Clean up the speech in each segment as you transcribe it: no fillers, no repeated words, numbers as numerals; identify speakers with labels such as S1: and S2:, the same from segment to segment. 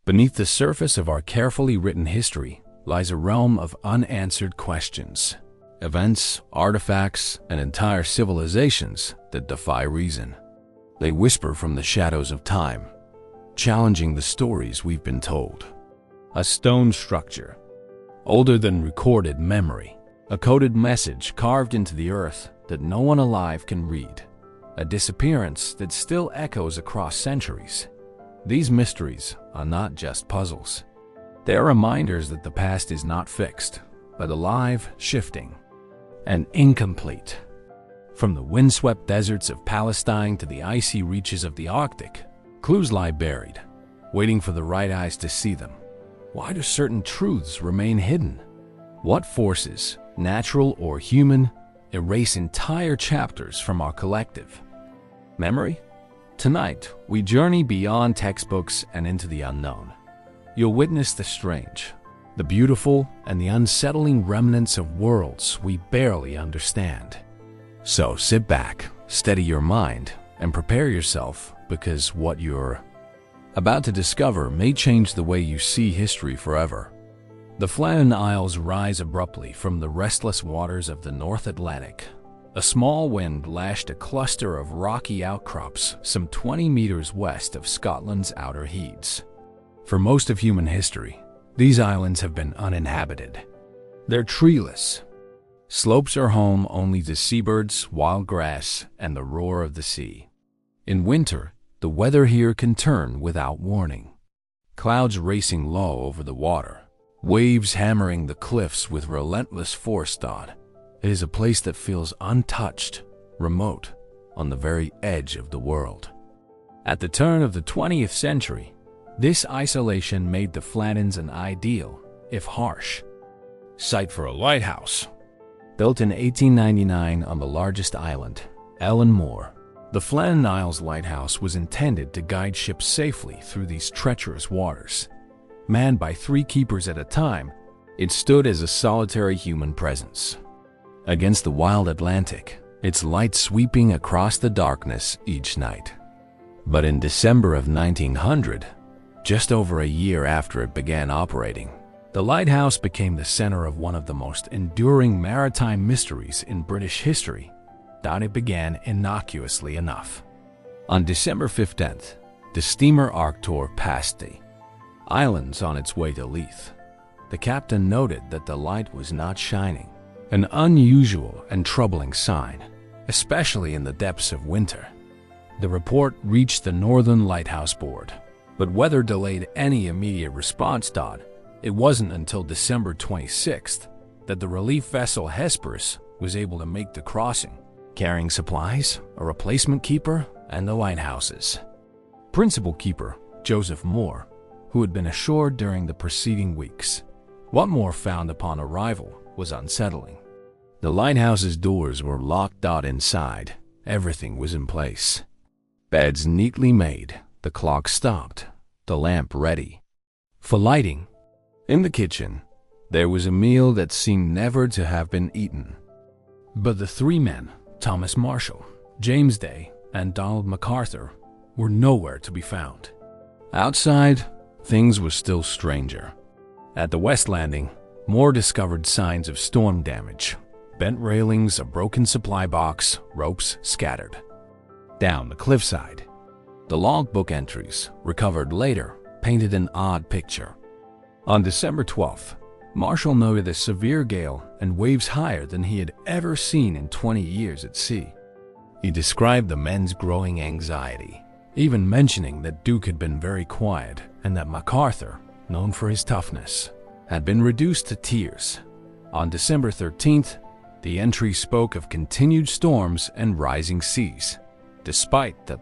S1: Beneath the surface of our carefully written history lies a realm of unanswered questions. Events, artifacts, and entire civilizations that defy reason. They whisper from the shadows of time, challenging the stories we've been told. A stone structure, older than recorded memory. A coded message carved into the earth that no one alive can read. A disappearance that still echoes across centuries. These mysteries are not just puzzles. They are reminders that the past is not fixed, but alive, shifting, and incomplete. From the windswept deserts of Palestine to the icy reaches of the Arctic, clues lie buried, waiting for the right eyes to see them. Why do certain truths remain hidden? What forces, natural or human, erase entire chapters from our collective memory? Tonight, we journey beyond textbooks and into the unknown. You'll witness the strange, the beautiful, and the unsettling remnants of worlds we barely understand. So sit back, steady your mind, and prepare yourself, because what you're about to discover may change the way you see history forever. The Flannan Isles rise abruptly from the restless waters of the North Atlantic. A small wind lashed a cluster of rocky outcrops some 20 meters west of Scotland's Outer Heads. For most of human history, these islands have been uninhabited. They're treeless. Slopes are home only to seabirds, wild grass, and the roar of the sea. In winter, the weather here can turn without warning. Clouds racing low over the water, waves hammering the cliffs with relentless force. It is a place that feels untouched, remote, on the very edge of the world. At the turn of the 20th century, this isolation made the Flannans an ideal, if harsh, site for a lighthouse. Built in 1899 on the largest island, Ellen Moore, the Flannan Isles Lighthouse was intended to guide ships safely through these treacherous waters. Manned by 3 keepers at a time, it stood as a solitary human presence against the wild Atlantic, its light sweeping across the darkness each night. But in December of 1900, just over a year after it began operating, the lighthouse became the center of one of the most enduring maritime mysteries in British history. It began innocuously enough. On December 15th, the steamer Arctur passed the islands on its way to Leith. The captain noted that the light was not shining, an unusual and troubling sign, especially in the depths of winter. The report reached the Northern Lighthouse Board, but weather delayed any immediate response. It wasn't until December 26th that the relief vessel Hesperus was able to make the crossing, carrying supplies, a replacement keeper, and the lighthouses. Principal keeper, Joseph Moore, who had been ashore during the preceding weeks. What Moore found upon arrival was unsettling. The lighthouse's doors were locked. Inside, everything was in place. Beds neatly made, the clock stopped, the lamp ready for lighting. In the kitchen, there was a meal that seemed never to have been eaten. But the 3 men, Thomas Marshall, James Day, and Donald MacArthur, were nowhere to be found. Outside, things were still stranger. At the West Landing, Moore discovered signs of storm damage. Bent railings, a broken supply box, ropes scattered. Down the cliffside, the logbook entries, recovered later, painted an odd picture. On December 12th, Marshall noted a severe gale and waves higher than he had ever seen in 20 years at sea. He described the men's growing anxiety, even mentioning that Duke had been very quiet and that MacArthur, known for his toughness, had been reduced to tears. On December 13th, the entry spoke of continued storms and rising seas, despite the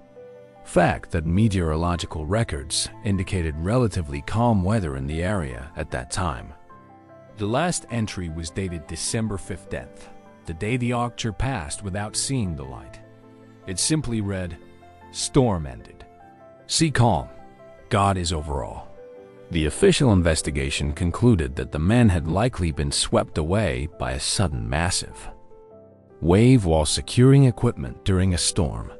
S1: fact that meteorological records indicated relatively calm weather in the area at that time. The last entry was dated December 15th, the day the Arctur passed without seeing the light. It simply read, "Storm ended. Sea calm. God is over all." The official investigation concluded that the men had likely been swept away by a sudden massive wave while securing equipment during a storm.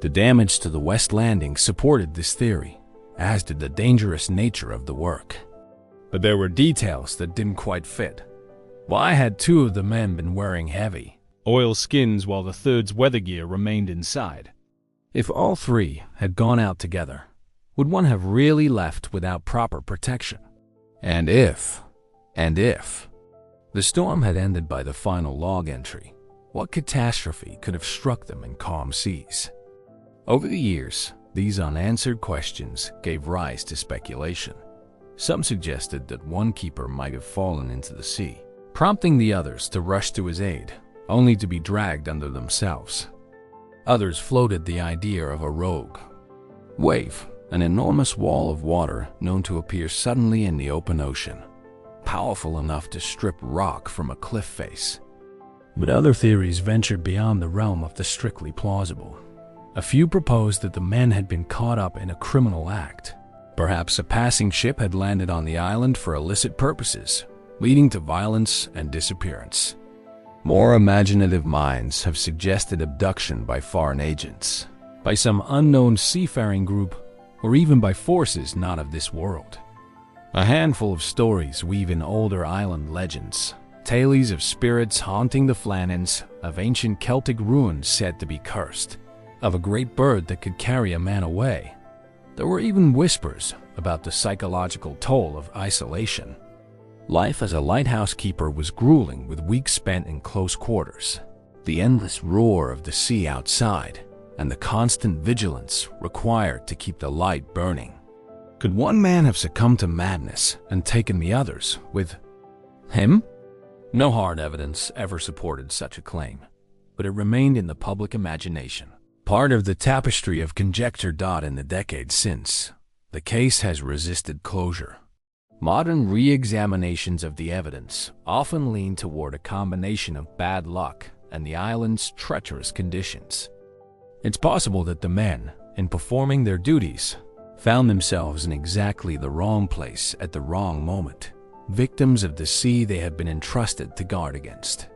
S1: The damage to the West Landing supported this theory, as did the dangerous nature of the work. But there were details that didn't quite fit. Why had two of the men been wearing heavy oil skins while the third's weather gear remained inside? If all three had gone out together, would one have really left without proper protection? And if the storm had ended by the final log entry, what catastrophe could have struck them in calm seas? Over the years, these unanswered questions gave rise to speculation. Some suggested that one keeper might have fallen into the sea, prompting the others to rush to his aid, only to be dragged under themselves. Others floated the idea of a rogue wave, an enormous wall of water known to appear suddenly in the open ocean, powerful enough to strip rock from a cliff face. But other theories ventured beyond the realm of the strictly plausible. A few proposed that the men had been caught up in a criminal act. Perhaps a passing ship had landed on the island for illicit purposes, leading to violence and disappearance. More imaginative minds have suggested abduction by foreign agents, by some unknown seafaring group, or even by forces not of this world. A handful of stories weave in older island legends, tales of spirits haunting the Flannans, of ancient Celtic ruins said to be cursed, of a great bird that could carry a man away. There were even whispers about the psychological toll of isolation. Life as a lighthouse keeper was grueling, with weeks spent in close quarters, the endless roar of the sea outside, and the constant vigilance required to keep the light burning. Could one man have succumbed to madness and taken the others with him? No hard evidence ever supported such a claim, but it remained in the public imagination, part of the tapestry of conjecture. In the decades since, the case has resisted closure. Modern re-examinations of the evidence often lean toward a combination of bad luck and the island's treacherous conditions. It's possible that the men, in performing their duties, found themselves in exactly the wrong place at the wrong moment, victims of the sea they had been entrusted to guard against.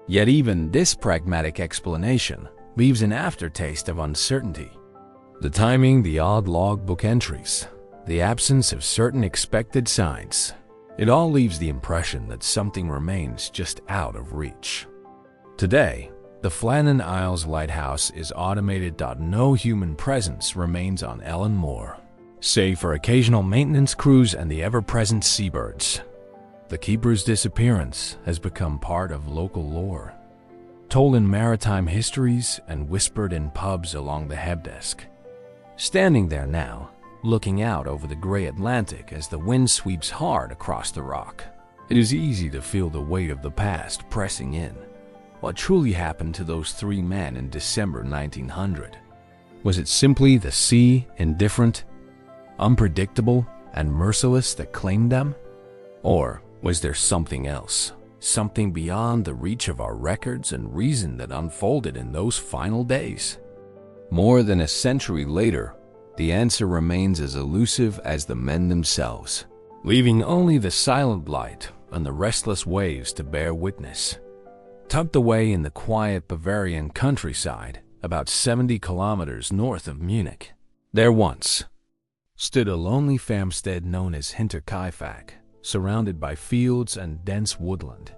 S1: Yet even this pragmatic explanation leaves an aftertaste of uncertainty. The timing, the odd logbook entries, the absence of certain expected signs, it all leaves the impression that something remains just out of reach. Today, the Flannan Isles Lighthouse is automated. No human presence remains on Ellen Moor, save for occasional maintenance crews and the ever-present seabirds. The keeper's disappearance has become part of local lore, told in maritime histories and whispered in pubs along the Hebdesk. Standing there now, looking out over the gray Atlantic as the wind sweeps hard across the rock, it is easy to feel the weight of the past pressing in. What truly happened to those three men in December 1900? Was it simply the sea, indifferent, unpredictable, and merciless, that claimed them? Or was there something else, something beyond the reach of our records and reason that unfolded in those final days? More than a century later, the answer remains as elusive as the men themselves, leaving only the silent light and the restless waves to bear witness. Tucked away in the quiet Bavarian countryside, about 70 kilometers north of Munich, there once stood a lonely farmstead known as Hinterkaifeck, surrounded by fields and dense woodland.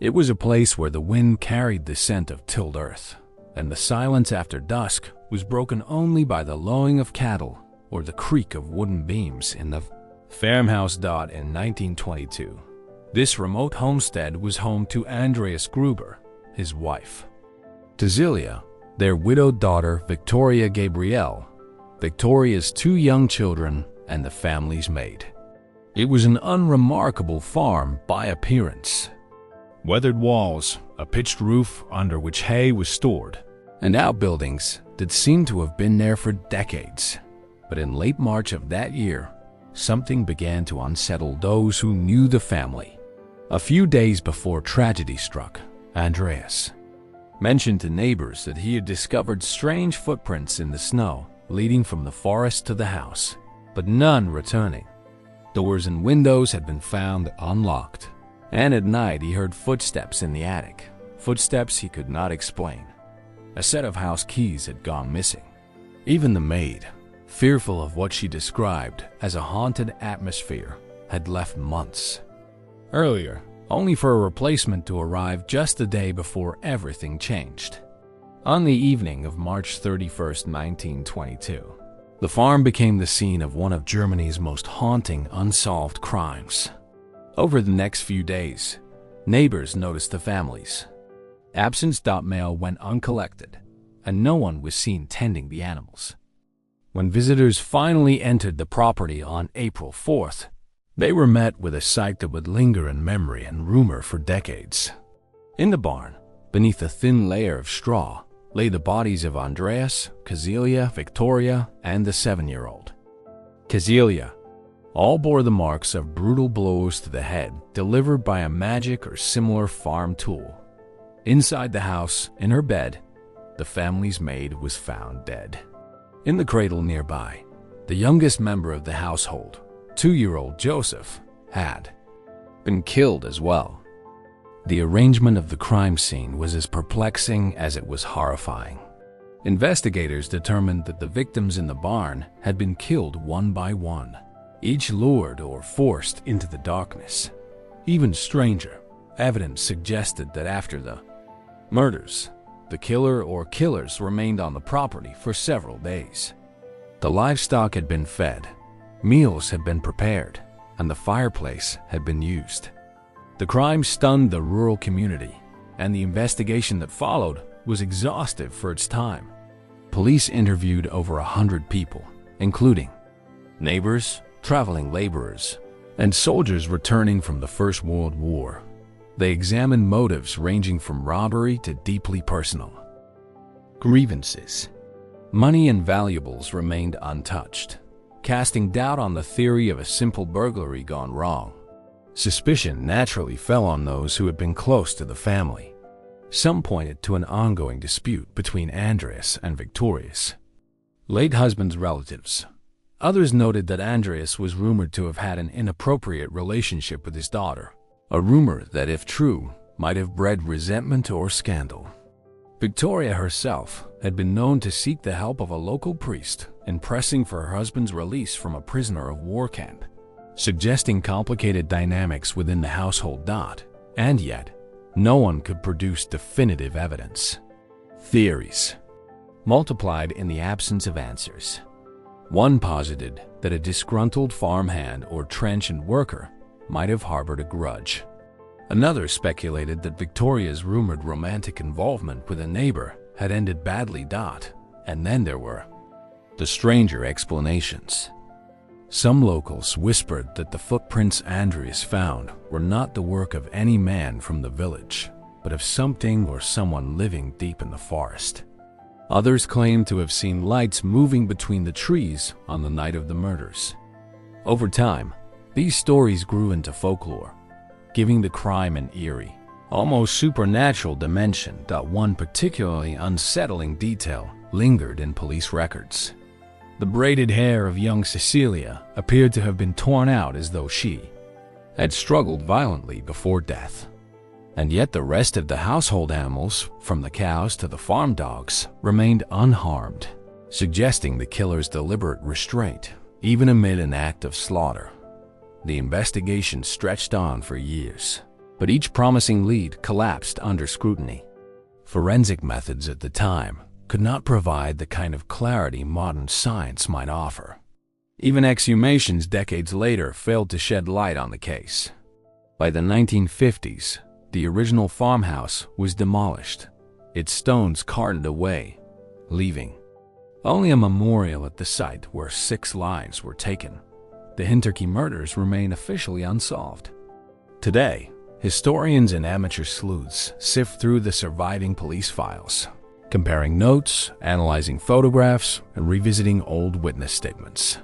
S1: It was a place where the wind carried the scent of tilled earth, and the silence after dusk was broken only by the lowing of cattle or the creak of wooden beams in the farmhouse. In 1922, this remote homestead was home to Andreas Gruber, his wife, to Zelia, their widowed daughter Victoria Gabrielle, Victoria's two young children, and the family's maid. It was an unremarkable farm by appearance. Weathered walls, a pitched roof under which hay was stored, and outbuildings that seemed to have been there for decades. But in late March of that year, something began to unsettle those who knew the family. A few days before tragedy struck, Andreas mentioned to neighbors that he had discovered strange footprints in the snow leading from the forest to the house, but none returning. Doors and windows had been found unlocked, and at night he heard footsteps in the attic, footsteps he could not explain. A set of house keys had gone missing. Even the maid, fearful of what she described as a haunted atmosphere, had left months earlier, only for a replacement to arrive just the day before everything changed. On the evening of March 31st, 1922, the farm became the scene of one of Germany's most haunting unsolved crimes. Over the next few days, neighbors noticed the family's absence. Mail went uncollected, and no one was seen tending the animals. When visitors finally entered the property on April 4th, they were met with a sight that would linger in memory and rumor for decades. In the barn, beneath a thin layer of straw, lay the bodies of Andreas, Cecilia, Victoria, and the 7-year-old. Cecilia. All bore the marks of brutal blows to the head delivered by a magic or similar farm tool. Inside the house, in her bed, the family's maid was found dead. In the cradle nearby, the youngest member of the household, 2-year-old Joseph, had been killed as well. The arrangement of the crime scene was as perplexing as it was horrifying. Investigators determined that the victims in the barn had been killed one by one, each lured or forced into the darkness. Even stranger, evidence suggested that after the murders, the killer or killers remained on the property for several days. The livestock had been fed, meals had been prepared, and the fireplace had been used. The crime stunned the rural community, and the investigation that followed was exhaustive for its time. Police interviewed over 100 people, including neighbors, traveling laborers, and soldiers returning from the First World War. They examined motives ranging from robbery to deeply personal grievances. Money and valuables remained untouched, casting doubt on the theory of a simple burglary gone wrong. Suspicion naturally fell on those who had been close to the family. Some pointed to an ongoing dispute between Andreas and Victoria's late husband's relatives. Others noted that Andreas was rumored to have had an inappropriate relationship with his daughter, a rumor that, if true, might have bred resentment or scandal. Victoria herself had been known to seek the help of a local priest in pressing for her husband's release from a prisoner of war camp, suggesting complicated dynamics within the household. And yet, no one could produce definitive evidence. Theories multiplied in the absence of answers. One posited that a disgruntled farmhand or trenchant worker might have harbored a grudge. Another speculated that Victoria's rumored romantic involvement with a neighbor had ended badly. And then there were the stranger explanations. Some locals whispered that the footprints Andreas found were not the work of any man from the village, but of something or someone living deep in the forest. Others claimed to have seen lights moving between the trees on the night of the murders. Over time, these stories grew into folklore, giving the crime an eerie, almost supernatural dimension. One particularly unsettling detail lingered in police records. The braided hair of young Cecilia appeared to have been torn out as though she had struggled violently before death. And yet the rest of the household animals, from the cows to the farm dogs, remained unharmed, suggesting the killer's deliberate restraint, even amid an act of slaughter. The investigation stretched on for years, but each promising lead collapsed under scrutiny. Forensic methods at the time could not provide the kind of clarity modern science might offer. Even exhumations decades later failed to shed light on the case. By the 1950s, the original farmhouse was demolished, its stones carted away, leaving only a memorial at the site where 6 lives were taken. The Hinterkey murders remain officially unsolved. Today, historians and amateur sleuths sift through the surviving police files, comparing notes, analyzing photographs, and revisiting old witness statements.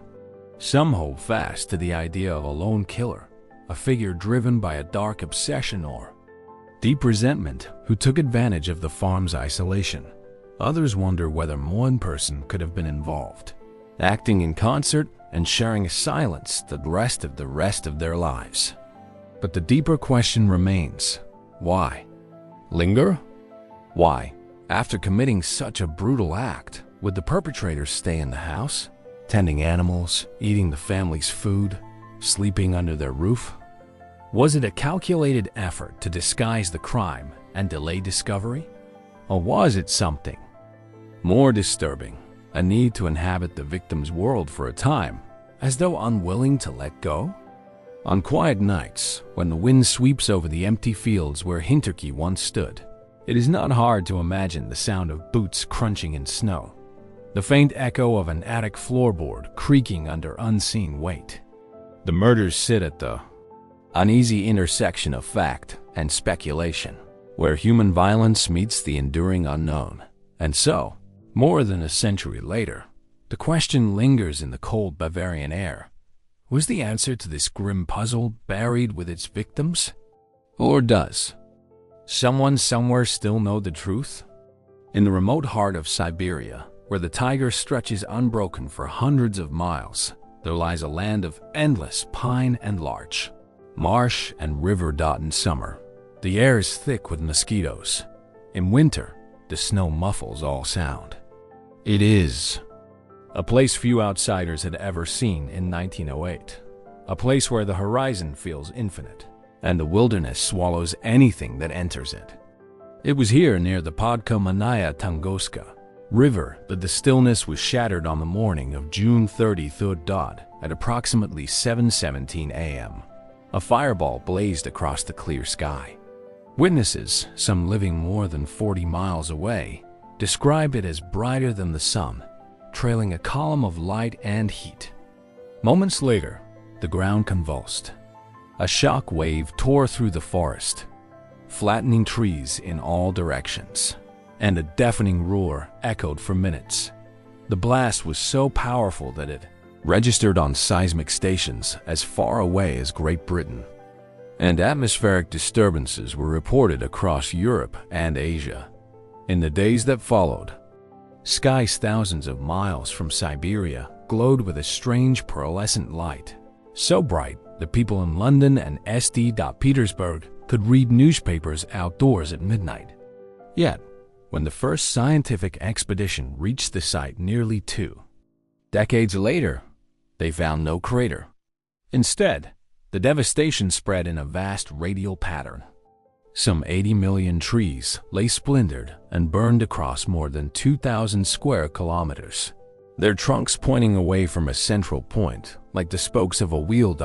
S1: Some hold fast to the idea of a lone killer, a figure driven by a dark obsession or deep resentment who took advantage of the farm's isolation. Others wonder whether one person could have been involved, acting in concert and sharing a silence that the rest of their lives. But the deeper question remains, why? Linger? Why, after committing such a brutal act, would the perpetrators stay in the house? tending animals, eating the family's food, sleeping under their roof? Was it a calculated effort to disguise the crime and delay discovery? Or was it something more disturbing, a need to inhabit the victim's world for a time, as though unwilling to let go? On quiet nights, when the wind sweeps over the empty fields where Hinterkey once stood, it is not hard to imagine the sound of boots crunching in snow, the faint echo of an attic floorboard creaking under unseen weight. The murders sit at the uneasy intersection of fact and speculation, where human violence meets the enduring unknown. And so, more than a century later, the question lingers in the cold Bavarian air. Was the answer to this grim puzzle buried with its victims? Or does someone somewhere still know the truth? In the remote heart of Siberia, where the taiga stretches unbroken for hundreds of miles, there lies a land of endless pine and larch, marsh and river. In summer, the air is thick with mosquitoes. In winter, the snow muffles all sound. It is a place few outsiders had ever seen in 1908, a place where the horizon feels infinite, and the wilderness swallows anything that enters it. It was here near the Podkomanaya Tunguska River that the stillness was shattered on the morning of June 30th at approximately 7:17 a.m. A fireball blazed across the clear sky. Witnesses, some living more than 40 miles away, describe it as brighter than the sun, trailing a column of light and heat. Moments later, the ground convulsed. A shock wave tore through the forest, flattening trees in all directions, and a deafening roar echoed for minutes. The blast was so powerful that it registered on seismic stations as far away as Great Britain, and atmospheric disturbances were reported across Europe and Asia. In the days that followed, skies thousands of miles from Siberia glowed with a strange pearlescent light, so bright that people in London and St. Petersburg could read newspapers outdoors at midnight. Yet, when the first scientific expedition reached the site nearly 2 decades later, they found no crater. Instead, the devastation spread in a vast radial pattern. Some 80 million trees lay splintered and burned across more than 2,000 square kilometers, their trunks pointing away from a central point, like the spokes of a wheel.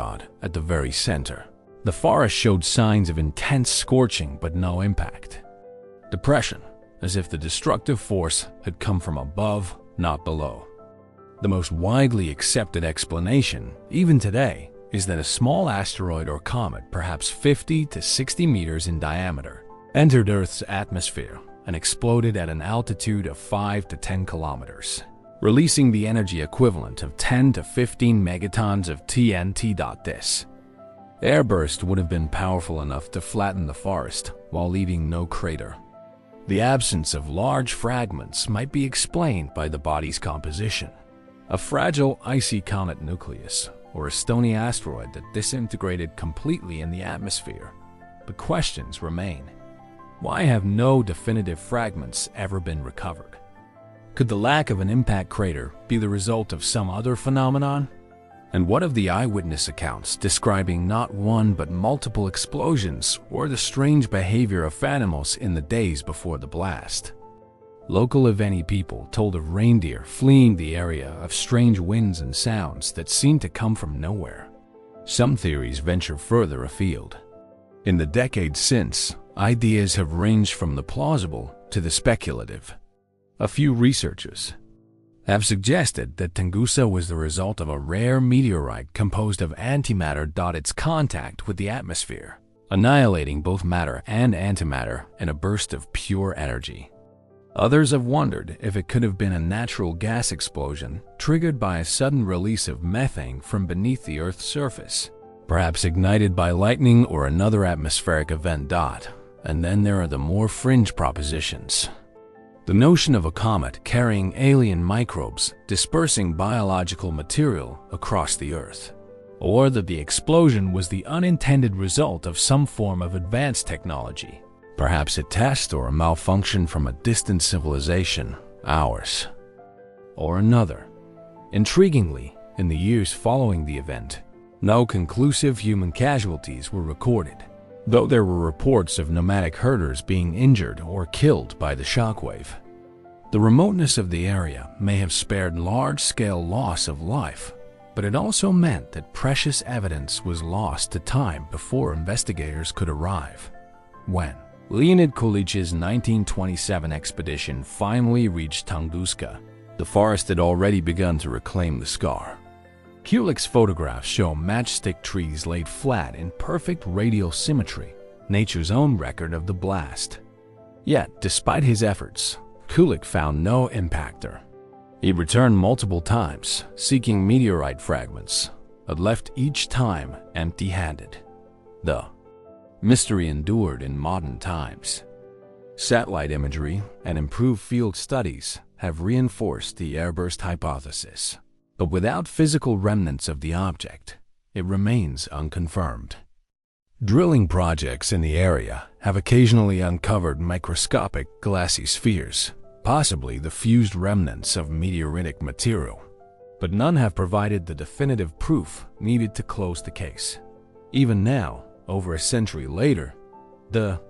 S1: At the very center, the forest showed signs of intense scorching but no impact. Depression, as if the destructive force had come from above, not below. The most widely accepted explanation, even today, is that a small asteroid or comet, perhaps 50 to 60 meters in diameter, entered Earth's atmosphere and exploded at an altitude of 5 to 10 kilometers, releasing the energy equivalent of 10 to 15 megatons of TNT. This airburst would have been powerful enough to flatten the forest while leaving no crater. The absence of large fragments might be explained by the body's composition. A fragile icy comet nucleus, or a stony asteroid that disintegrated completely in the atmosphere. But questions remain. Why have no definitive fragments ever been recovered? Could the lack of an impact crater be the result of some other phenomenon? And what of the eyewitness accounts describing not one but multiple explosions or the strange behavior of animals in the days before the blast? Local Eveni people told of reindeer fleeing the area, of strange winds and sounds that seemed to come from nowhere. Some theories venture further afield. In the decades since, ideas have ranged from the plausible to the speculative. A few researchers have suggested that Tunguska was the result of a rare meteorite composed of antimatter. Its contact with the atmosphere, annihilating both matter and antimatter in a burst of pure energy. Others have wondered if it could have been a natural gas explosion triggered by a sudden release of methane from beneath the Earth's surface, perhaps ignited by lightning or another atmospheric event. And then there are the more fringe propositions. The notion of a comet carrying alien microbes dispersing biological material across the Earth, or that the explosion was the unintended result of some form of advanced technology. Perhaps a test or a malfunction from a distant civilization, ours. Or another, Intriguingly, in the years following the event, no conclusive human casualties were recorded, though there were reports of nomadic herders being injured or killed by the shockwave. The remoteness of the area may have spared large-scale loss of life, but it also meant that precious evidence was lost to time before investigators could arrive. When Leonid Kulich's 1927 expedition finally reached Tunguska, the forest had already begun to reclaim the scar. Kulik's photographs show matchstick trees laid flat in perfect radial symmetry, nature's own record of the blast. Yet, despite his efforts, Kulik found no impactor. He returned multiple times, seeking meteorite fragments, but left each time empty-handed. The mystery endured in modern times. Satellite imagery and improved field studies have reinforced the airburst hypothesis, but without physical remnants of the object, it remains unconfirmed. Drilling projects in the area have occasionally uncovered microscopic glassy spheres, possibly the fused remnants of meteoritic material, but none have provided the definitive proof needed to close the case. Even now, over a century later, the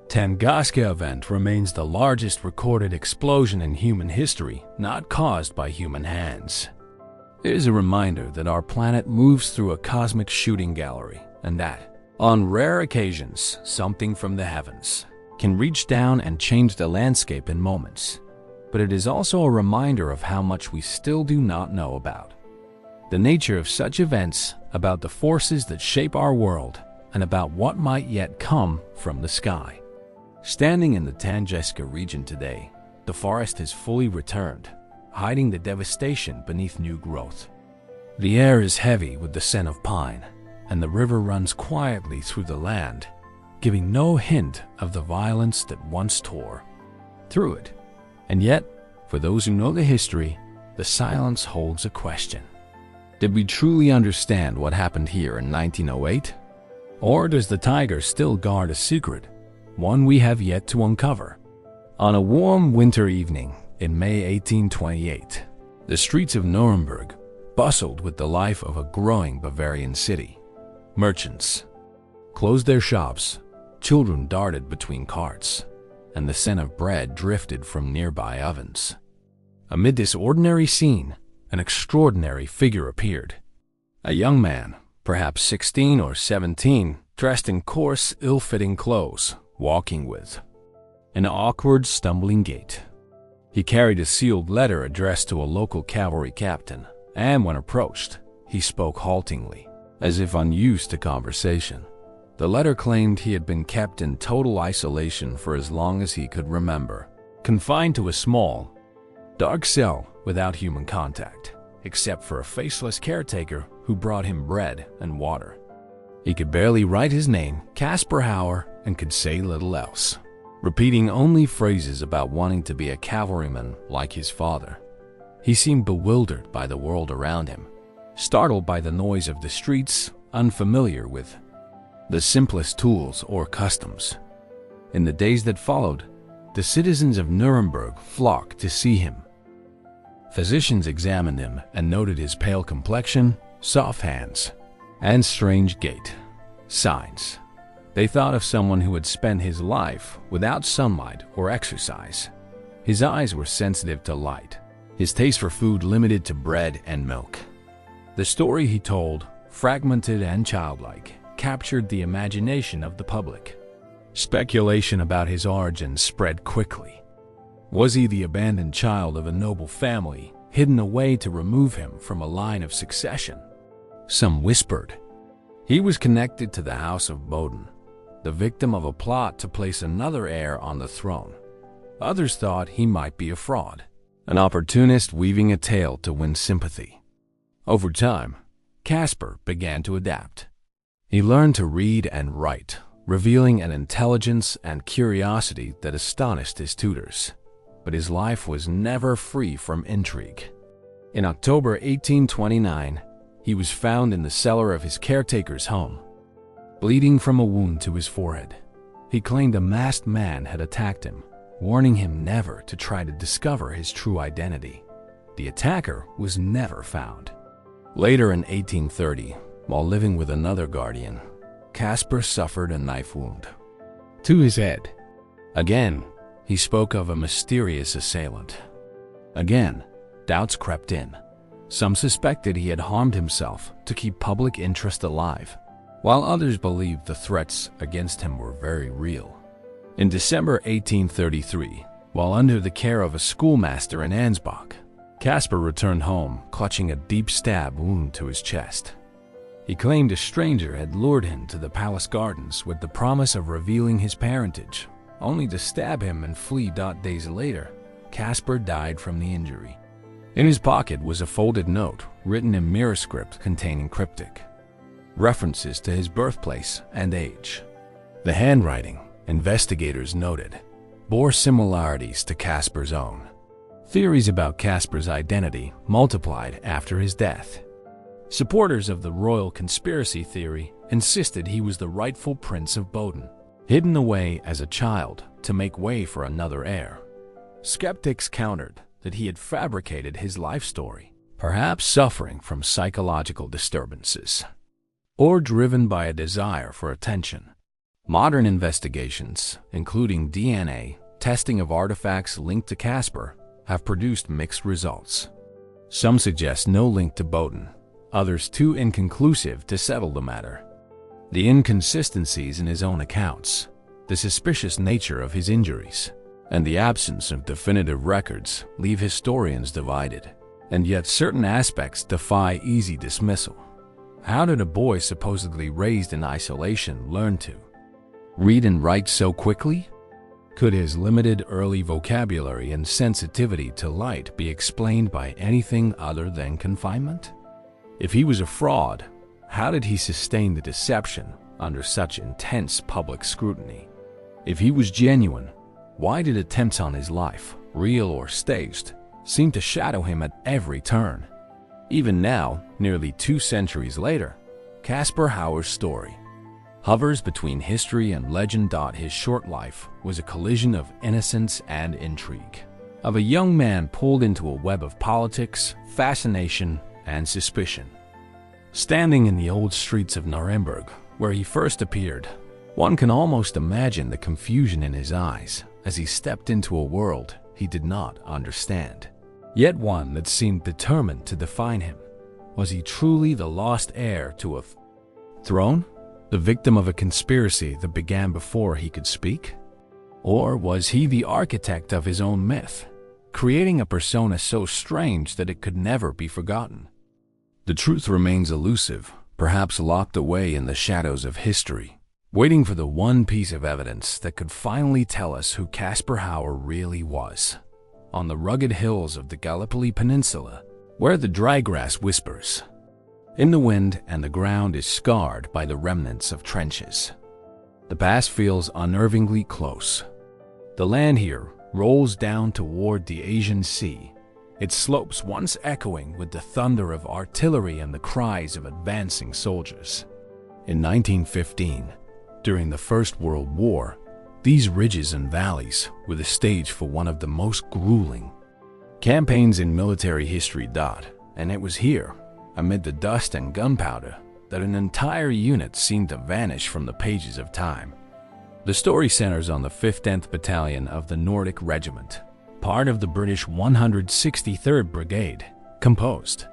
S1: Tunguska event remains the largest recorded explosion in human history not caused by human hands. It is a reminder that our planet moves through a cosmic shooting gallery, and that, on rare occasions, something from the heavens can reach down and change the landscape in moments. But it is also a reminder of how much we still do not know about the nature of such events, about the forces that shape our world, and about what might yet come from the sky. Standing in the Tunguska region today, the forest has fully returned, hiding the devastation beneath new growth. The air is heavy with the scent of pine, and the river runs quietly through the land, giving no hint of the violence that once tore through it. And yet, for those who know the history, the silence holds a question. Did we truly understand what happened here in 1908? Or does the tiger still guard a secret, one we have yet to uncover? On a warm winter evening in May 1828, the streets of Nuremberg bustled with the life of a growing Bavarian city. Merchants closed their shops, children darted between carts, and the scent of bread drifted from nearby ovens. Amid this ordinary scene, an extraordinary figure appeared. A young man, perhaps 16 or 17, dressed in coarse, ill-fitting clothes, walking with an awkward, stumbling gait. He carried a sealed letter addressed to a local cavalry captain, and when approached, he spoke haltingly, as if unused to conversation. The letter claimed he had been kept in total isolation for as long as he could remember, confined to a small, dark cell without human contact, except for a faceless caretaker who brought him bread and water. He could barely write his name, Caspar Hauer, and could say little else, repeating only phrases about wanting to be a cavalryman like his father. He seemed bewildered by the world around him, startled by the noise of the streets, unfamiliar with the simplest tools or customs. In the days that followed, the citizens of Nuremberg flocked to see him. Physicians examined him and noted his pale complexion, soft hands, and strange gait. Signs they thought of someone who had spent his life without sunlight or exercise. His eyes were sensitive to light, his taste for food limited to bread and milk. The story he told, fragmented and childlike, captured the imagination of the public. Speculation about his origins spread quickly. Was he the abandoned child of a noble family, hidden away to remove him from a line of succession? Some whispered he was connected to the House of Boden, the victim of a plot to place another heir on the throne. Others thought he might be a fraud, an opportunist weaving a tale to win sympathy. Over time, Caspar began to adapt. He learned to read and write, revealing an intelligence and curiosity that astonished his tutors. But his life was never free from intrigue. In October 1829, he was found in the cellar of his caretaker's home, bleeding from a wound to his forehead. He claimed a masked man had attacked him, warning him never to try to discover his true identity. The attacker was never found. Later in 1830, while living with another guardian, Casper suffered a knife wound to his head. Again, he spoke of a mysterious assailant. Again, doubts crept in. Some suspected he had harmed himself to keep public interest alive, while others believed the threats against him were very real. In December 1833, while under the care of a schoolmaster in Ansbach, Casper returned home clutching a deep stab wound to his chest. He claimed a stranger had lured him to the palace gardens with the promise of revealing his parentage, only to stab him and flee. Days later, Casper died from the injury. In his pocket was a folded note written in mirror script containing cryptic references to his birthplace and age. The handwriting, investigators noted, bore similarities to Casper's own. Theories about Casper's identity multiplied after his death. Supporters of the royal conspiracy theory insisted he was the rightful Prince of Boden, hidden away as a child to make way for another heir. Skeptics countered that he had fabricated his life story, perhaps suffering from psychological disturbances, or driven by a desire for attention. Modern investigations, including DNA testing of artifacts linked to Casper, have produced mixed results. Some suggest no link to Boden, others too inconclusive to settle the matter. The inconsistencies in his own accounts, the suspicious nature of his injuries, and the absence of definitive records leave historians divided, and yet certain aspects defy easy dismissal. How did a boy supposedly raised in isolation learn to read and write so quickly? Could his limited early vocabulary and sensitivity to light be explained by anything other than confinement? If he was a fraud, how did he sustain the deception under such intense public scrutiny? If he was genuine, why did attempts on his life, real or staged, seem to shadow him at every turn? Even now, nearly 2 centuries later, Casper Hauer's story hovers between history and legend. His short life was a collision of innocence and intrigue, of a young man pulled into a web of politics, fascination, and suspicion. Standing in the old streets of Nuremberg, where he first appeared, one can almost imagine the confusion in his eyes as he stepped into a world he did not understand, yet one that seemed determined to define him. Was he truly the lost heir to a throne? The victim of a conspiracy that began before he could speak? Or was he the architect of his own myth, creating a persona so strange that it could never be forgotten? The truth remains elusive, perhaps locked away in the shadows of history, waiting for the one piece of evidence that could finally tell us who Casper Hauer really was. On the rugged hills of the Gallipoli Peninsula, where the dry grass whispers in the wind and the ground is scarred by the remnants of trenches, the past feels unnervingly close. The land here rolls down toward the Asian Sea, its slopes once echoing with the thunder of artillery and the cries of advancing soldiers. In 1915, during the First World War, these ridges and valleys were the stage for one of the most grueling campaigns in military history. And it was here, amid the dust and gunpowder, that an entire unit seemed to vanish from the pages of time. The story centers on the 5th 10th Battalion of the Nordic Regiment, part of the British 163rd Brigade, composed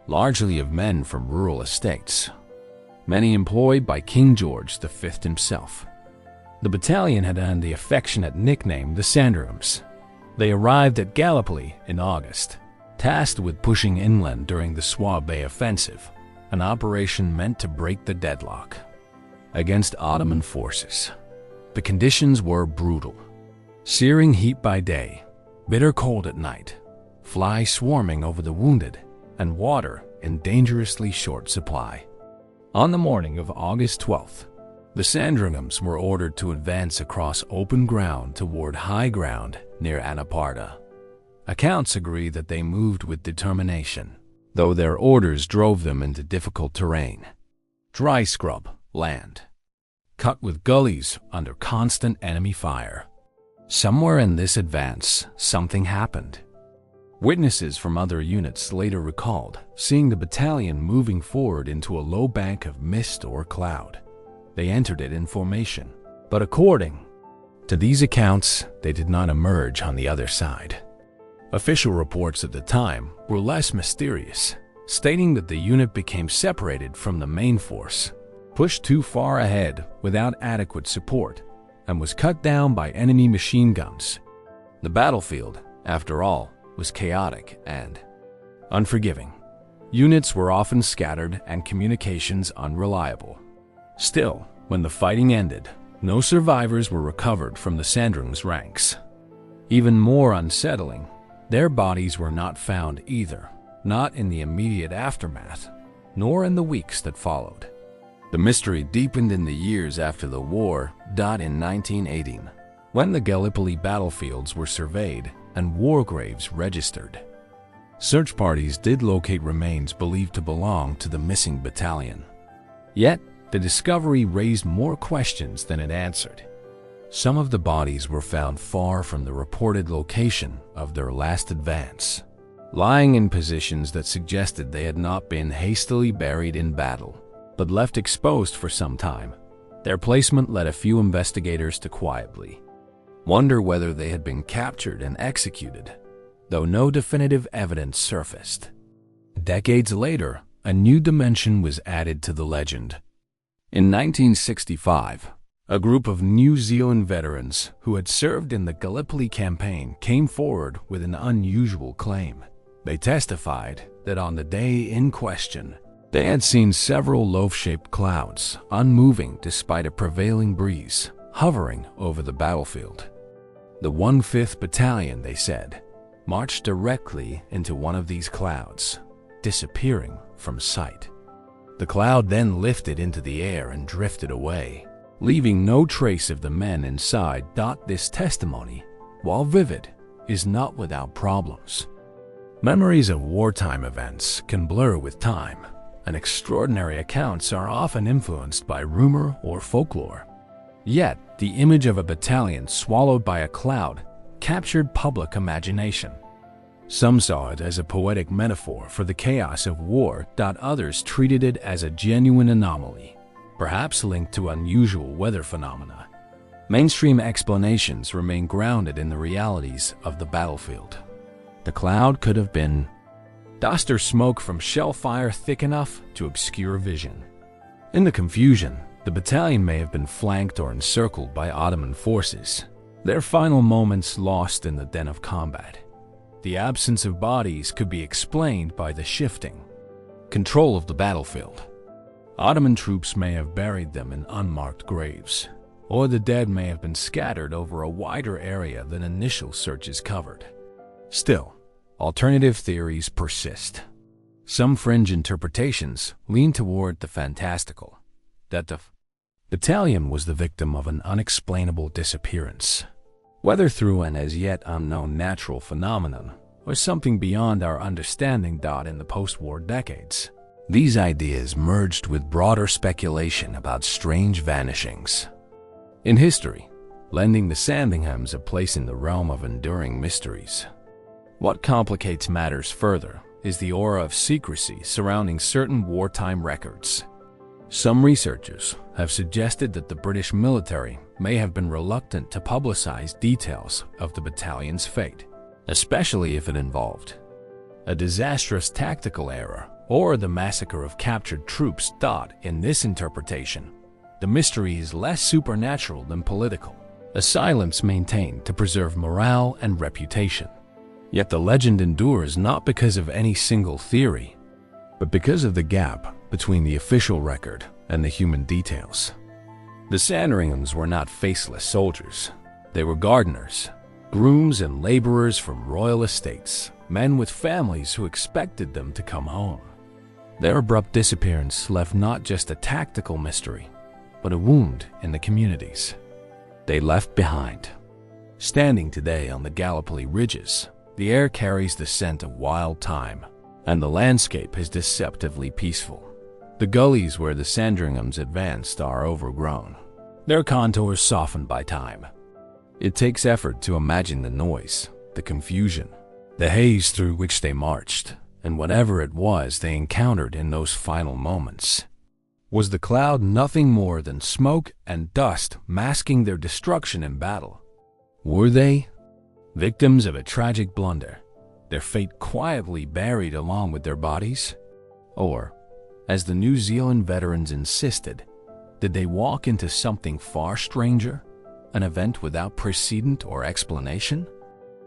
S1: largely of men from rural estates, many employed by King George V himself. The battalion had earned the affectionate nickname the Sandringhams. They arrived at Gallipoli in August, tasked with pushing inland during the Swab Bay offensive, an operation meant to break the deadlock against Ottoman forces. The conditions were brutal. Searing heat by day, bitter cold at night, flies swarming over the wounded, and water in dangerously short supply. On the morning of August 12th, the Sandringhams were ordered to advance across open ground toward high ground near Anaparta. Accounts agree that they moved with determination, though their orders drove them into difficult terrain. Dry scrub land, cut with gullies under constant enemy fire. Somewhere in this advance, something happened. Witnesses from other units later recalled seeing the battalion moving forward into a low bank of mist or cloud. They entered it in formation, but according to these accounts, they did not emerge on the other side. Official reports at the time were less mysterious, stating that the unit became separated from the main force, pushed too far ahead without adequate support, and was cut down by enemy machine guns. The battlefield, after all, was chaotic and unforgiving. Units were often scattered and communications unreliable. Still, when the fighting ended, no survivors were recovered from the Sandrung's ranks. Even more unsettling, their bodies were not found either, not in the immediate aftermath, nor in the weeks that followed. The mystery deepened in the years after the war. In 1918, when the Gallipoli battlefields were surveyed and war graves registered, search parties did locate remains believed to belong to the missing battalion. Yet, the discovery raised more questions than it answered. Some of the bodies were found far from the reported location of their last advance, lying in positions that suggested they had not been hastily buried in battle, but left exposed for some time. Their placement led a few investigators to quietly wonder whether they had been captured and executed, though no definitive evidence surfaced. Decades later, a new dimension was added to the legend. In 1965, a group of New Zealand veterans who had served in the Gallipoli campaign came forward with an unusual claim. They testified that on the day in question, they had seen several loaf-shaped clouds, unmoving despite a prevailing breeze, hovering over the battlefield. The 1/5th Battalion, they said, marched directly into one of these clouds, disappearing from sight. The cloud then lifted into the air and drifted away, leaving no trace of the men inside. This testimony, while vivid, is not without problems. Memories of wartime events can blur with time, and extraordinary accounts are often influenced by rumor or folklore. Yet, the image of a battalion swallowed by a cloud captured public imagination. Some saw it as a poetic metaphor for the chaos of war. Others treated it as a genuine anomaly, perhaps linked to unusual weather phenomena. Mainstream explanations remain grounded in the realities of the battlefield. The cloud could have been dust or smoke from shell fire thick enough to obscure vision. In the confusion, the battalion may have been flanked or encircled by Ottoman forces, their final moments lost in the din of combat. The absence of bodies could be explained by the shifting control of the battlefield. Ottoman troops may have buried them in unmarked graves, or the dead may have been scattered over a wider area than initial searches covered. Still, alternative theories persist. Some fringe interpretations lean toward the fantastical, that the battalion was the victim of an unexplainable disappearance, whether through an as yet unknown natural phenomenon or something beyond our understanding. In the post-war decades, these ideas merged with broader speculation about strange vanishings in history, lending the Sandringhams a place in the realm of enduring mysteries. What complicates matters further is the aura of secrecy surrounding certain wartime records. Some researchers have suggested that the British military may have been reluctant to publicize details of the battalion's fate, especially if it involved a disastrous tactical error or the massacre of captured troops. In this interpretation, the mystery is less supernatural than political, a silence maintained to preserve morale and reputation. Yet the legend endures not because of any single theory, but because of the gap between the official record and the human details. The Sandringhams were not faceless soldiers. They were gardeners, grooms and laborers from royal estates, men with families who expected them to come home. Their abrupt disappearance left not just a tactical mystery, but a wound in the communities they left behind. Standing today on the Gallipoli ridges, the air carries the scent of wild thyme, and the landscape is deceptively peaceful. The gullies where the Sandringhams advanced are overgrown, their contours softened by time. It takes effort to imagine the noise, the confusion, The haze through which they marched, and whatever it was they encountered in those final moments, was the cloud nothing more than smoke and dust masking their destruction in battle? Were they victims of a tragic blunder, their fate quietly buried along with their bodies? Or, as the New Zealand veterans insisted, did they walk into something far stranger, an event without precedent or explanation?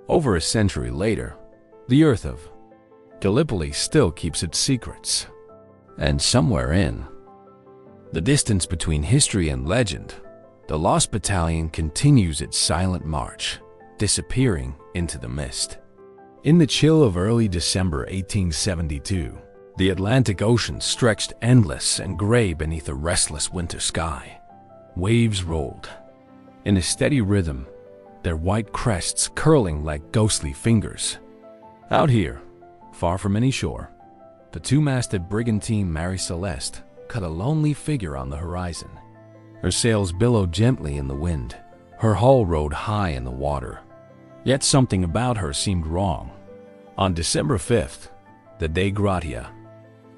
S1: Over a century later, the Earth of Gallipoli still keeps its secrets. And somewhere in the distance between history and legend, the Lost Battalion continues its silent march, disappearing into the mist. In the chill of early December 1872, the Atlantic Ocean stretched endless and gray beneath a restless winter sky. Waves rolled in a steady rhythm, their white crests curling like ghostly fingers. Out here, far from any shore, the two-masted brigantine Mary Celeste cut a lonely figure on the horizon. Her sails billowed gently in the wind, her hull rode high in the water. Yet something about her seemed wrong. On December 5th, the Dei Gratia,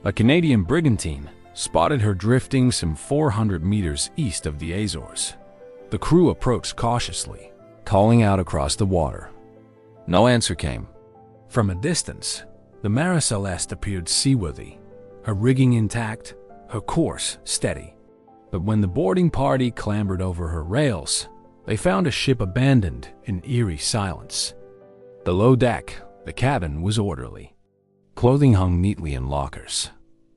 S1: a Canadian brigantine, spotted her drifting some 400 meters east of the Azores. The crew approached cautiously, calling out across the water. No answer came. From a distance, the Mary Celeste appeared seaworthy, her rigging intact, her course steady. But when the boarding party clambered over her rails, they found a ship abandoned in eerie silence. The low deck, the cabin, was orderly. Clothing hung neatly in lockers.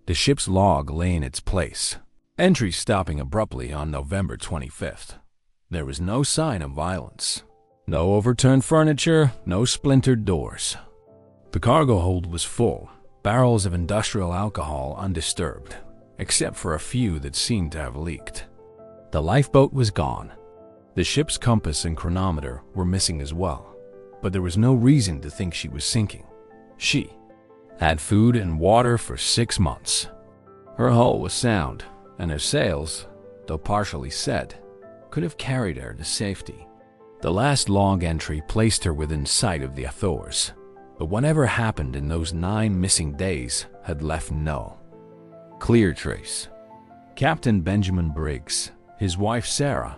S1: The ship's log lay in its place, entry stopping abruptly on November 25th. There was no sign of violence. No overturned furniture, no splintered doors. The cargo hold was full, barrels of industrial alcohol undisturbed, except for a few that seemed to have leaked. The lifeboat was gone. The ship's compass and chronometer were missing as well, but there was no reason to think she was sinking. She had food and water for 6 months. Her hull was sound, and her sails, though partially set, could have carried her to safety. The last log entry placed her within sight of the Azores, but whatever happened in those 9 missing days had left no clear trace. Captain Benjamin Briggs, his wife Sarah,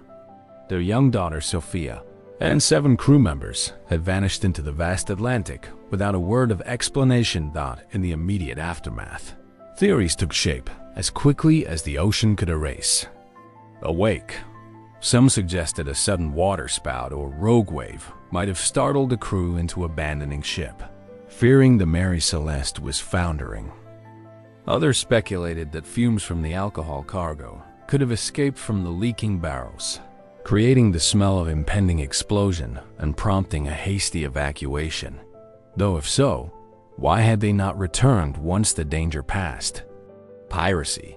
S1: their young daughter Sophia, and 7 crew members had vanished into the vast Atlantic without a word of explanation. In the immediate aftermath, theories took shape as quickly as the ocean could erase. Awake, some suggested a sudden waterspout or rogue wave might have startled the crew into abandoning ship, fearing the Mary Celeste was foundering. Others speculated that fumes from the alcohol cargo could have escaped from the leaking barrels, creating the smell of impending explosion and prompting a hasty evacuation. Though if so, why had they not returned once the danger passed? Piracy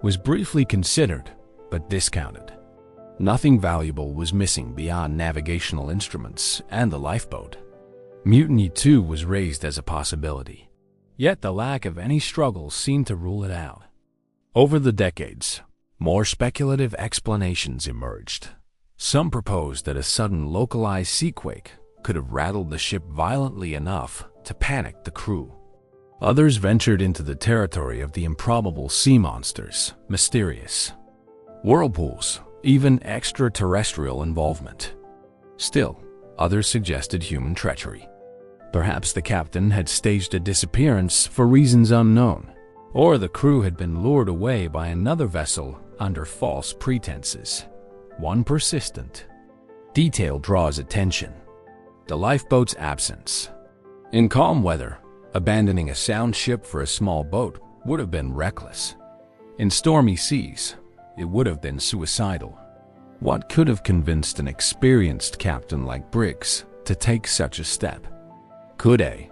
S1: was briefly considered, but discounted. Nothing valuable was missing beyond navigational instruments and the lifeboat. Mutiny too was raised as a possibility, yet the lack of any struggle seemed to rule it out. Over the decades, more speculative explanations emerged. Some proposed that a sudden localized seaquake could have rattled the ship violently enough to panic the crew. Others ventured into the territory of the improbable sea monsters, mysterious whirlpools, even extraterrestrial involvement. Still, others suggested human treachery. Perhaps the captain had staged a disappearance for reasons unknown, or the crew had been lured away by another vessel under false pretenses. One persistent detail draws attention: the lifeboat's absence. In calm weather, abandoning a sound ship for a small boat would have been reckless. In stormy seas, it would have been suicidal. What could have convinced an experienced captain like Briggs to take such a step? Could a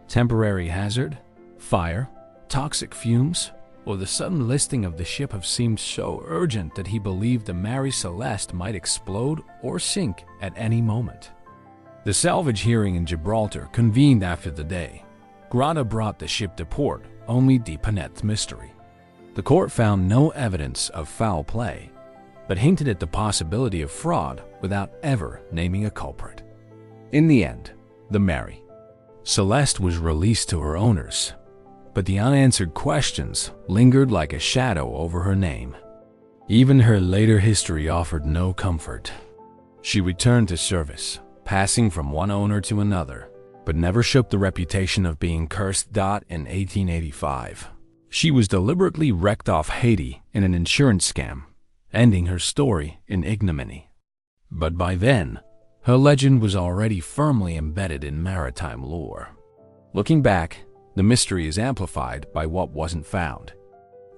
S1: temporary hazard, fire, toxic fumes, or the sudden listing of the ship have seemed so urgent that he believed the Mary Celeste might explode or sink at any moment? The salvage hearing in Gibraltar convened after the day. Grata brought the ship to port, only deepened mystery. The court found no evidence of foul play, but hinted at the possibility of fraud without ever naming a culprit. In the end, the Mary Celeste was released to her owners, but the unanswered questions lingered like a shadow over her name. Even her later history offered no comfort. She returned to service, passing from one owner to another, but never shook the reputation of being cursed. In 1885, she was deliberately wrecked off Haiti in an insurance scam, ending her story in ignominy. But by then, her legend was already firmly embedded in maritime lore. Looking back, the mystery is amplified by what wasn't found.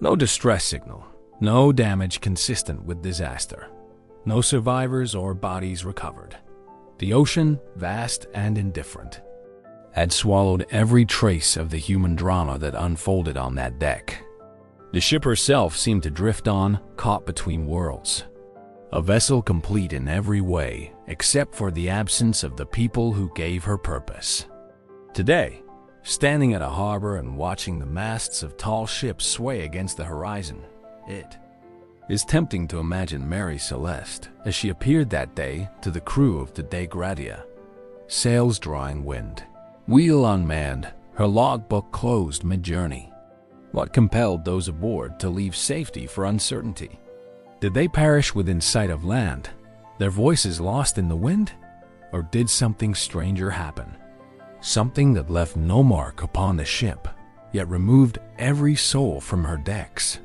S1: No distress signal, no damage consistent with disaster, no survivors or bodies recovered. The ocean, vast and indifferent, had swallowed every trace of the human drama that unfolded on that deck. The ship herself seemed to drift on, caught between worlds. A vessel complete in every way, except for the absence of the people who gave her purpose. Today, standing at a harbor and watching the masts of tall ships sway against the horizon, it is tempting to imagine Mary Celeste as she appeared that day to the crew of the Dei Gratia. Sails drawing wind, wheel unmanned, her logbook closed mid-journey. What compelled those aboard to leave safety for uncertainty? Did they perish within sight of land, their voices lost in the wind? Or did something stranger happen? Something that left no mark upon the ship, yet removed every soul from her decks.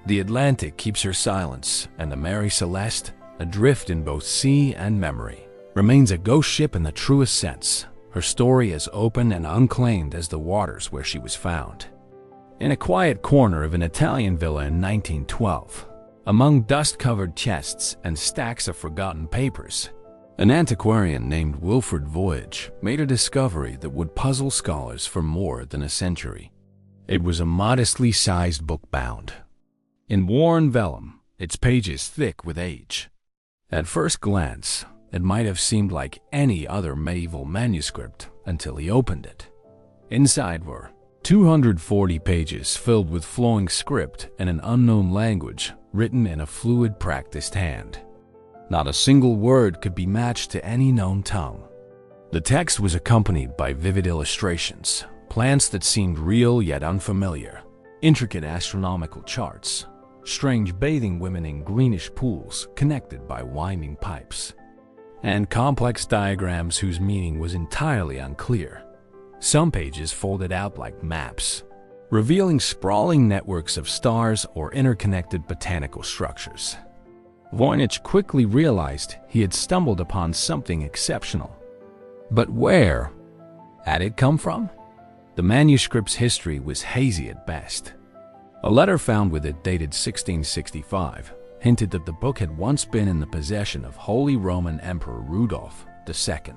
S1: The Atlantic keeps her silence, and the Mary Celeste, adrift in both sea and memory, remains a ghost ship in the truest sense, her story as open and unclaimed as the waters where she was found. In a quiet corner of an Italian villa in 1912, among dust-covered chests and stacks of forgotten papers, an antiquarian named Wilfred Voyage made a discovery that would puzzle scholars for more than a century. It was a modestly sized book bound in worn vellum, its pages thick with age. At first glance, it might have seemed like any other medieval manuscript until he opened it. Inside were 240 pages filled with flowing script in an unknown language written in a fluid, practiced hand. Not a single word could be matched to any known tongue. The text was accompanied by vivid illustrations, plants that seemed real yet unfamiliar, intricate astronomical charts, strange bathing women in greenish pools connected by winding pipes, and complex diagrams whose meaning was entirely unclear. Some pages folded out like maps, revealing sprawling networks of stars or interconnected botanical structures. Voynich quickly realized he had stumbled upon something exceptional. But where had it come from? The manuscript's history was hazy at best. A letter found with it dated 1665 hinted that the book had once been in the possession of Holy Roman Emperor Rudolph II,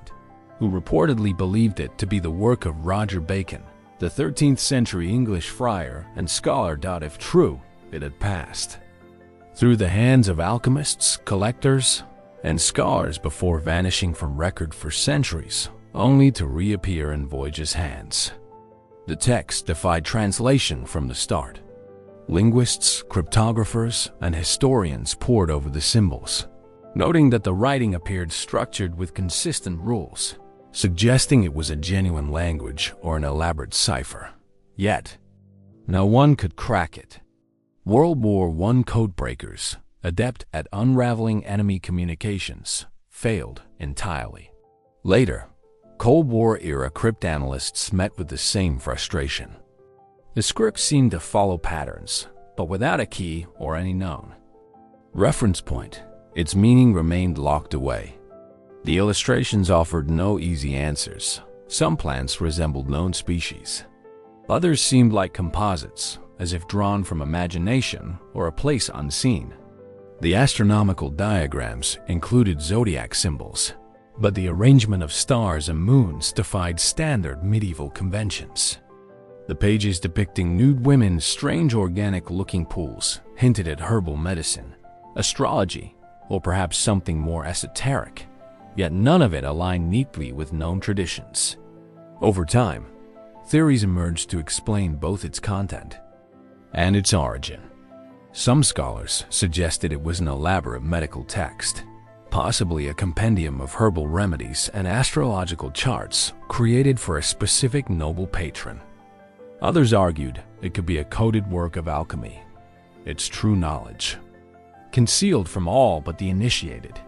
S1: who reportedly believed it to be the work of Roger Bacon, the 13th century English friar and scholar. If true, it had passed through the hands of alchemists, collectors, and scholars before vanishing from record for centuries, only to reappear in Voyage's hands. The text defied translation from the start. Linguists, cryptographers, and historians pored over the symbols, noting that the writing appeared structured with consistent rules, suggesting it was a genuine language or an elaborate cipher. Yet, no one could crack it. World War I codebreakers, adept at unraveling enemy communications, failed entirely. Later, Cold War-era cryptanalysts met with the same frustration. The script seemed to follow patterns, but without a key or any known reference point, its meaning remained locked away. The illustrations offered no easy answers. Some plants resembled known species. Others seemed like composites, as if drawn from imagination or a place unseen. The astronomical diagrams included zodiac symbols, but the arrangement of stars and moons defied standard medieval conventions. The pages depicting nude women's strange organic-looking pools hinted at herbal medicine, astrology, or perhaps something more esoteric, yet none of it aligned neatly with known traditions. Over time, theories emerged to explain both its content and its origin. Some scholars suggested it was an elaborate medical text, possibly a compendium of herbal remedies and astrological charts created for a specific noble patron. Others argued it could be a coded work of alchemy, its true knowledge, concealed from all but the initiated.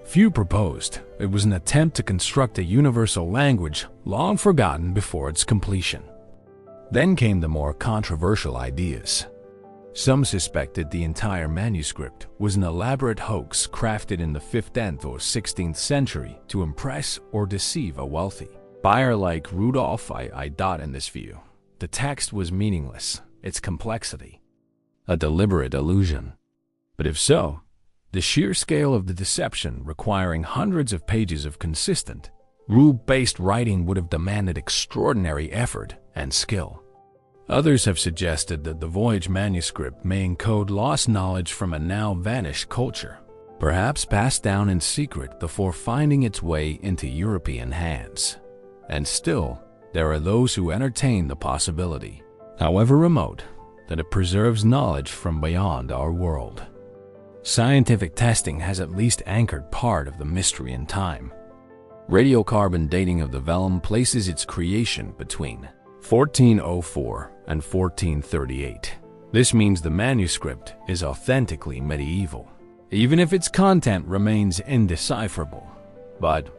S1: Few proposed it was an attempt to construct a universal language long forgotten before its completion. Then came the more controversial ideas. Some suspected the entire manuscript was an elaborate hoax crafted in the 15th or 16th century to impress or deceive a wealthy buyer like Rudolf. I doubt in this view. The text was meaningless, its complexity a deliberate illusion. But if so, the sheer scale of the deception requiring hundreds of pages of consistent, rule-based writing would have demanded extraordinary effort and skill. Others have suggested that the voyage manuscript may encode lost knowledge from a now vanished culture, perhaps passed down in secret before finding its way into European hands. And still, there are those who entertain the possibility, however remote, that it preserves knowledge from beyond our world. Scientific testing has at least anchored part of the mystery in time. Radiocarbon dating of the vellum places its creation between 1404 and 1438. This means the manuscript is authentically medieval, even if its content remains indecipherable. But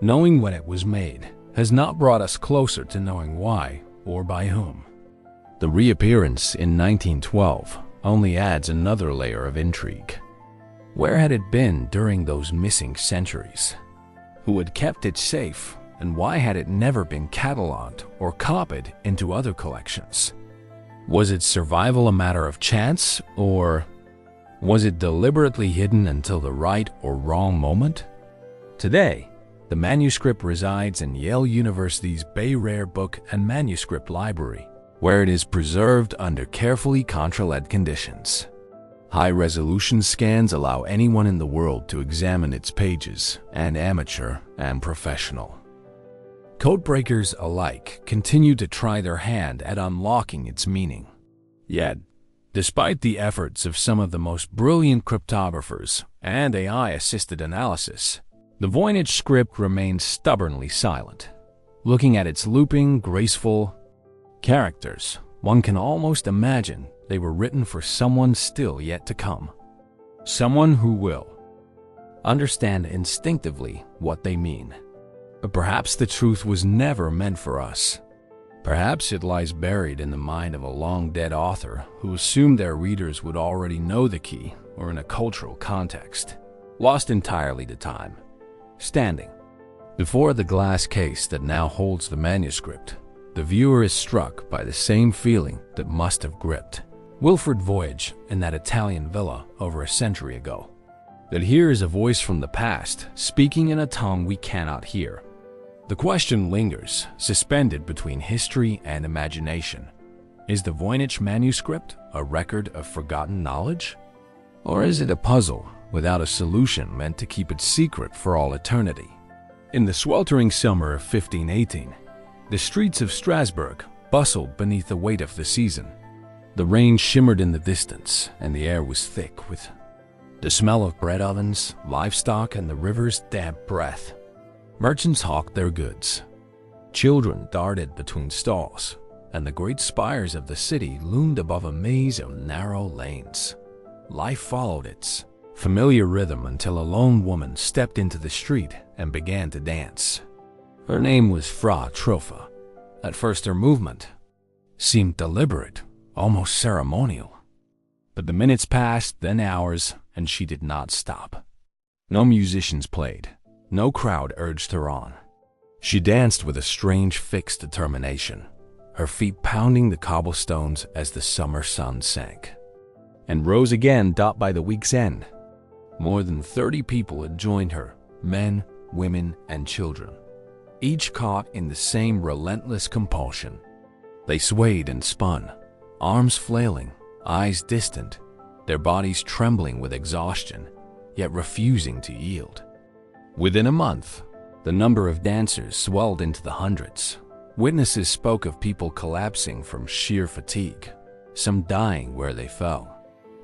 S1: knowing when it was made has not brought us closer to knowing why or by whom. The reappearance in 1912 only adds another layer of intrigue. Where had it been during those missing centuries? Who had kept it safe, and why had it never been catalogued or copied into other collections? Was its survival a matter of chance, or was it deliberately hidden until the right or wrong moment? Today, the manuscript resides in Yale University's Bay Rare Book and Manuscript Library, where it is preserved under carefully controlled conditions. High-resolution scans allow anyone in the world to examine its pages, and amateur and professional. Codebreakers alike continue to try their hand at unlocking its meaning. Yet, despite the efforts of some of the most brilliant cryptographers and AI-assisted analysis, the Voynich script remains stubbornly silent. Looking at its looping, graceful characters, one can almost imagine they were written for someone still yet to come. Someone who will understand instinctively what they mean. But perhaps the truth was never meant for us. Perhaps it lies buried in the mind of a long-dead author who assumed their readers would already know the key, or in a cultural context, lost entirely to time. Standing before the glass case that now holds the manuscript, the viewer is struck by the same feeling that must have gripped Wilfrid Voyage in that Italian villa over a century ago. That here is a voice from the past speaking in a tongue we cannot hear. The question lingers, suspended between history and imagination. Is the Voynich manuscript a record of forgotten knowledge? Or is it a puzzle without a solution meant to keep it secret for all eternity? In the sweltering summer of 1518, the streets of Strasbourg bustled beneath the weight of the season. The rain shimmered in the distance, and the air was thick with the smell of bread ovens, livestock, and the river's damp breath. Merchants hawked their goods. Children darted between stalls, and the great spires of the city loomed above a maze of narrow lanes. Life followed its familiar rhythm until a lone woman stepped into the street and began to dance. Her name was Frau Trofa. At first her movement seemed deliberate, almost ceremonial. But the minutes passed, then hours, and she did not stop. No musicians played. No crowd urged her on. She danced with a strange fixed determination, her feet pounding the cobblestones as the summer sun sank, and rose again dot by the week's end. More than 30 people had joined her, men, women, and children, each caught in the same relentless compulsion. They swayed and spun, arms flailing, eyes distant, their bodies trembling with exhaustion, yet refusing to yield. Within a month, the number of dancers swelled into the hundreds. Witnesses spoke of people collapsing from sheer fatigue, some dying where they fell.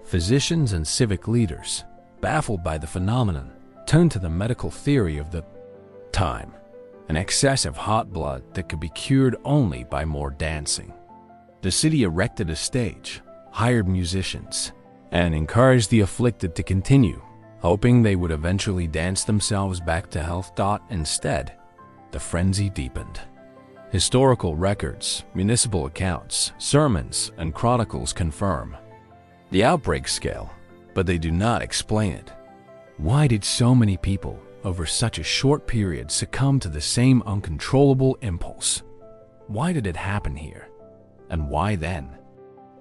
S1: Physicians and civic leaders baffled by the phenomenon, turned to the medical theory of the time, an excess of hot blood that could be cured only by more dancing. The city erected a stage, hired musicians, and encouraged the afflicted to continue, hoping they would eventually dance themselves back to health. Instead, the frenzy deepened. Historical records, municipal accounts, sermons, and chronicles confirm the outbreak scale, but they do not explain it. Why did so many people, over such a short period, succumb to the same uncontrollable impulse? Why did it happen here? And why then?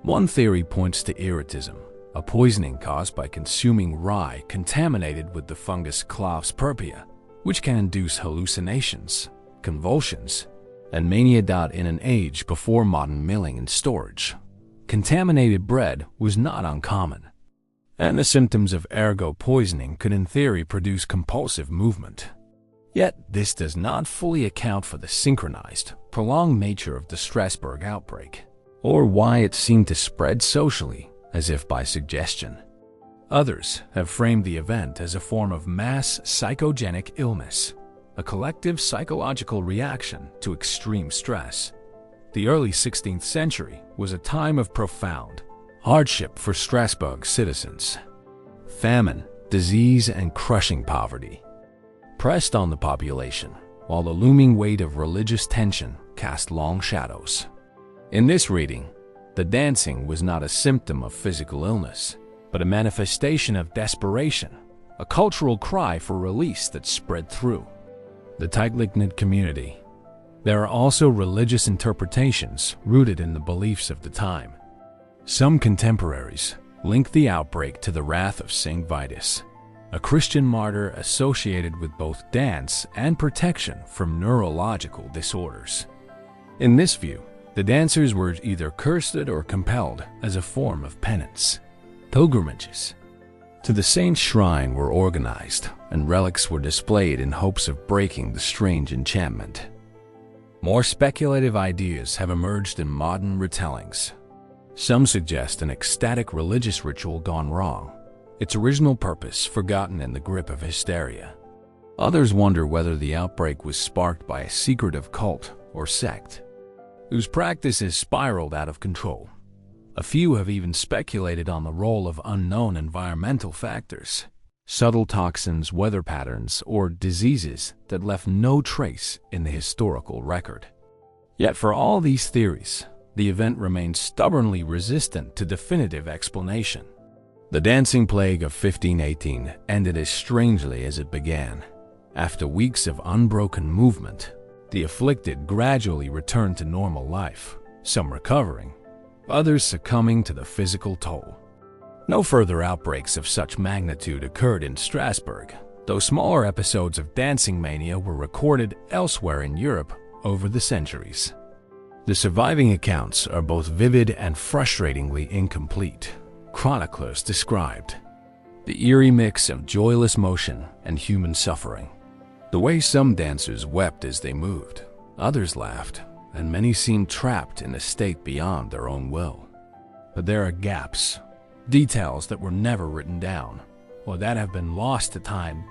S1: One theory points to erotism, a poisoning caused by consuming rye contaminated with the fungus Clavis purpura, which can induce hallucinations, convulsions, and mania. In an age before modern milling and storage, contaminated bread was not uncommon, and the symptoms of ergo poisoning could in theory produce compulsive movement. Yet this does not fully account for the synchronized, prolonged nature of the Strasbourg outbreak, or why it seemed to spread socially, as if by suggestion. Others have framed the event as a form of mass psychogenic illness, a collective psychological reaction to extreme stress. The early 16th century was a time of profound hardship for Strasbourg citizens. Famine, disease, and crushing poverty pressed on the population, while the looming weight of religious tension cast long shadows. In this reading, the dancing was not a symptom of physical illness, but a manifestation of desperation, a cultural cry for release that spread through the tight-knit community. There are also religious interpretations rooted in the beliefs of the time. Some contemporaries link the outbreak to the wrath of Saint Vitus, a Christian martyr associated with both dance and protection from neurological disorders. In this view, the dancers were either cursed or compelled as a form of penance. Pilgrimages to the saint's shrine were organized, and relics were displayed in hopes of breaking the strange enchantment. More speculative ideas have emerged in modern retellings. Some suggest an ecstatic religious ritual gone wrong, its original purpose forgotten in the grip of hysteria. Others wonder whether the outbreak was sparked by a secretive cult or sect whose practices spiraled out of control. A few have even speculated on the role of unknown environmental factors, subtle toxins, weather patterns, or diseases that left no trace in the historical record. Yet for all these theories, the event remains stubbornly resistant to definitive explanation. The dancing plague of 1518 ended as strangely as it began. After weeks of unbroken movement, the afflicted gradually returned to normal life, some recovering, others succumbing to the physical toll. No further outbreaks of such magnitude occurred in Strasbourg, though smaller episodes of dancing mania were recorded elsewhere in Europe over the centuries. The surviving accounts are both vivid and frustratingly incomplete. Chroniclers described the eerie mix of joyless motion and human suffering. The way some dancers wept as they moved, others laughed, and many seemed trapped in a state beyond their own will. But there are gaps, details that were never written down, or that have been lost to time.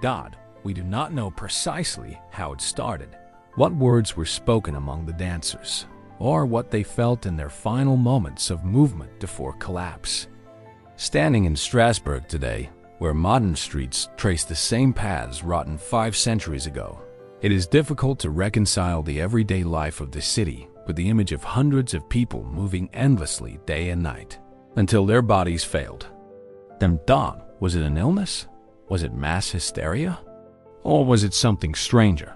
S1: We do not know precisely how it started, what words were spoken among the dancers, or what they felt in their final moments of movement before collapse. Standing in Strasbourg today, where modern streets trace the same paths rotten 5 centuries ago, it is difficult to reconcile the everyday life of the city with the image of hundreds of people moving endlessly day and night until their bodies failed. Was it an illness? Was it mass hysteria? Or was it something stranger?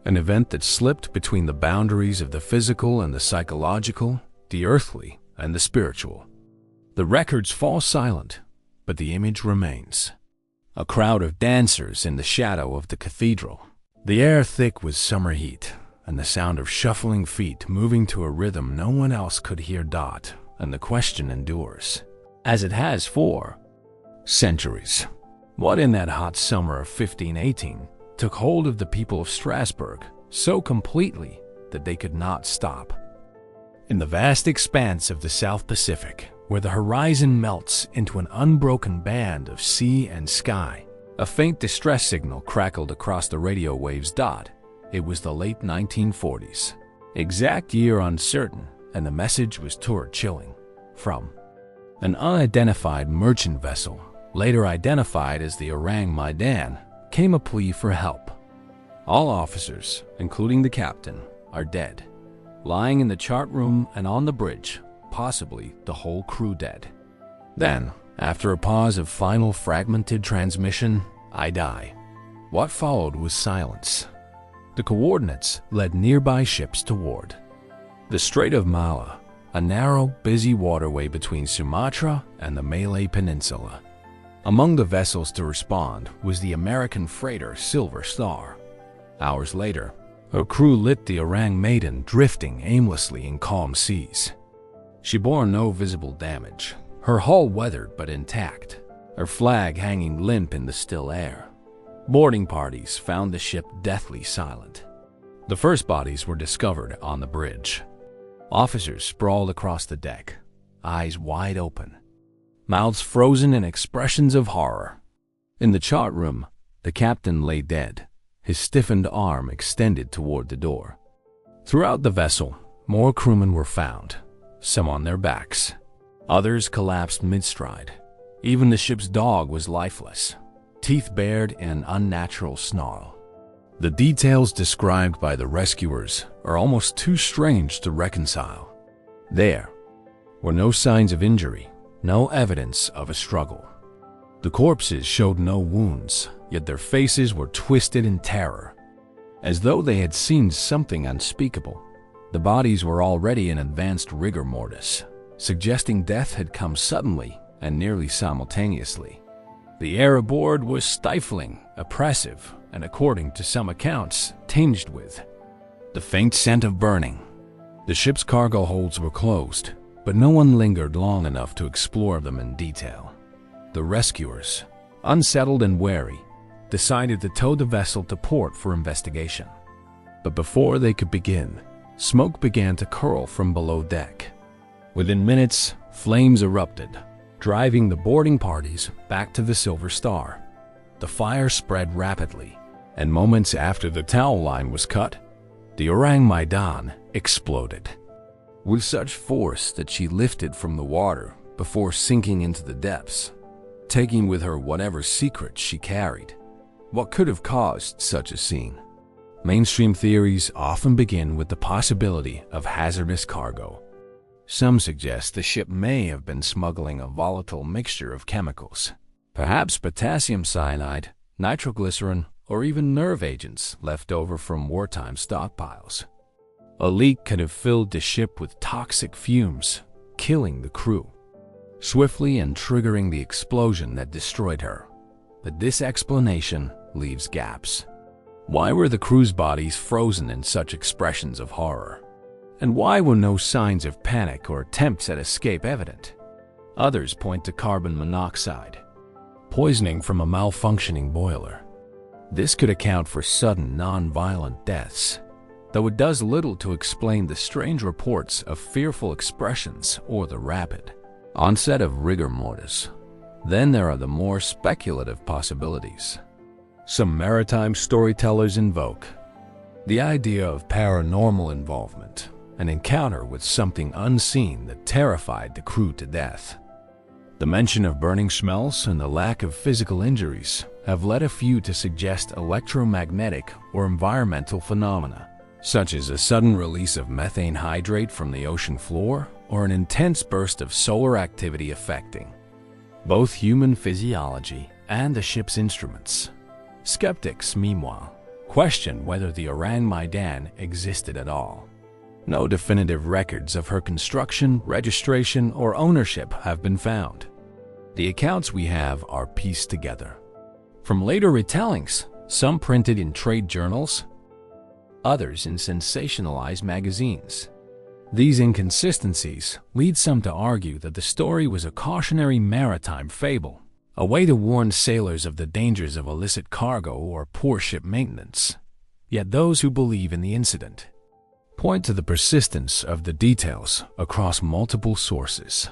S1: An event that slipped between the boundaries of the physical and the psychological, the earthly and the spiritual. The records fall silent, but the image remains. A crowd of dancers in the shadow of the cathedral. The air thick with summer heat, and the sound of shuffling feet moving to a rhythm no one else could hear. And the question endures, as it has for centuries. What in that hot summer of 1518 took hold of the people of Strasbourg so completely that they could not stop? In the vast expanse of the South Pacific, where the horizon melts into an unbroken band of sea and sky. A faint distress signal crackled across the radio waves. It was the late 1940s. Exact year uncertain, and the message was torture-chilling. From an unidentified merchant vessel, later identified as the Orang Maidan, came a plea for help. All officers, including the captain, are dead, lying in the chart room and on the bridge, possibly the whole crew dead. Then, after a pause of final fragmented transmission, I die. What followed was silence. The coordinates led nearby ships toward the Strait of Malha, a narrow, busy waterway between Sumatra and the Malay Peninsula. Among the vessels to respond was the American freighter Silver Star. Hours later, her crew lit the Orang Maiden drifting aimlessly in calm seas. She bore no visible damage, her hull weathered but intact, her flag hanging limp in the still air. Boarding parties found the ship deathly silent. The first bodies were discovered on the bridge. Officers sprawled across the deck, eyes wide open, mouths frozen in expressions of horror. In the chart room, the captain lay dead, his stiffened arm extended toward the door. Throughout the vessel, more crewmen were found, some on their backs. Others collapsed mid-stride. Even the ship's dog was lifeless, teeth bared in an unnatural snarl. The details described by the rescuers are almost too strange to reconcile. There were no signs of injury, no evidence of a struggle. The corpses showed no wounds, yet their faces were twisted in terror, as though they had seen something unspeakable. The bodies were already in advanced rigor mortis, suggesting death had come suddenly and nearly simultaneously. The air aboard was stifling, oppressive, and according to some accounts, tinged with the faint scent of burning. The ship's cargo holds were closed, but no one lingered long enough to explore them in detail. The rescuers, unsettled and wary, decided to tow the vessel to port for investigation. But before they could begin, smoke began to curl from below deck. Within minutes, flames erupted, driving the boarding parties back to the Silver Star. The fire spread rapidly, and moments after the towel line was cut, the Orang Maidan exploded with such force that she lifted from the water before sinking into the depths, taking with her whatever secrets she carried. What could have caused such a scene? Mainstream theories often begin with the possibility of hazardous cargo. Some suggest the ship may have been smuggling a volatile mixture of chemicals, perhaps potassium cyanide, nitroglycerin, or even nerve agents left over from wartime stockpiles. A leak could have filled the ship with toxic fumes, killing the crew swiftly and triggering the explosion that destroyed her. But this explanation leaves gaps. Why were the crew's bodies frozen in such expressions of horror? And why were no signs of panic or attempts at escape evident? Others point to carbon monoxide, poisoning from a malfunctioning boiler. This could account for sudden, non-violent deaths, though it does little to explain the strange reports of fearful expressions or the rapid onset of rigor mortis. Then there are the more speculative possibilities. Some maritime storytellers invoke the idea of paranormal involvement, an encounter with something unseen that terrified the crew to death. The mention of burning smells and the lack of physical injuries have led a few to suggest electromagnetic or environmental phenomena, such as a sudden release of methane hydrate from the ocean floor or an intense burst of solar activity affecting both human physiology and the ship's instruments. Skeptics, meanwhile, question whether the Orang Maidan existed at all. No definitive records of her construction, registration, or ownership have been found. The accounts we have are pieced together from later retellings, some printed in trade journals, others in sensationalized magazines. These inconsistencies lead some to argue that the story was a cautionary maritime fable, a way to warn sailors of the dangers of illicit cargo or poor ship maintenance. Yet those who believe in the incident point to the persistence of the details across multiple sources.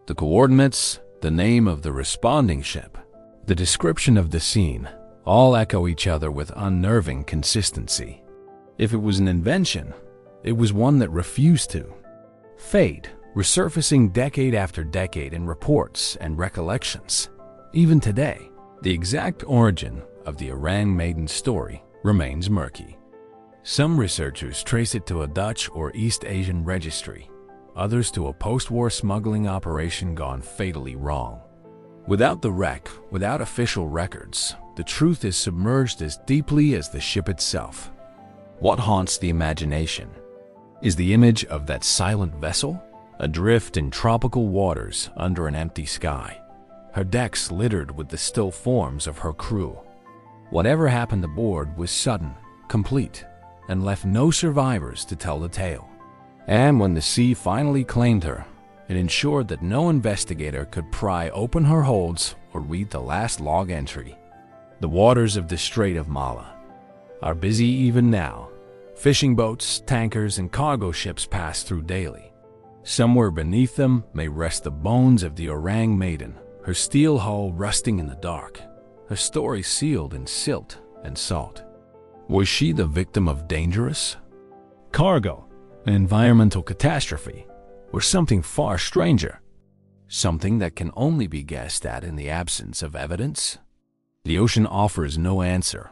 S1: The coordinates, the name of the responding ship, the description of the scene, all echo each other with unnerving consistency. If it was an invention, it was one that refused to fade, resurfacing decade after decade in reports and recollections. Even today, the exact origin of the Orang Maiden story remains murky. Some researchers trace it to a Dutch or East Asian registry, others to a post-war smuggling operation gone fatally wrong. Without the wreck, without official records, the truth is submerged as deeply as the ship itself. What haunts the imagination? Is the image of that silent vessel, adrift in tropical waters under an empty sky, her decks littered with the still forms of her crew. Whatever happened aboard was sudden, complete, and left no survivors to tell the tale. And when the sea finally claimed her, it ensured that no investigator could pry open her holds or read the last log entry. The waters of the Strait of Mala are busy even now. Fishing boats, tankers, and cargo ships pass through daily. Somewhere beneath them may rest the bones of the Orang Maiden, her steel hull rusting in the dark, her story sealed in silt and salt. Was she the victim of dangerous cargo, an environmental catastrophe, or something far stranger? Something that can only be guessed at in the absence of evidence? The ocean offers no answer.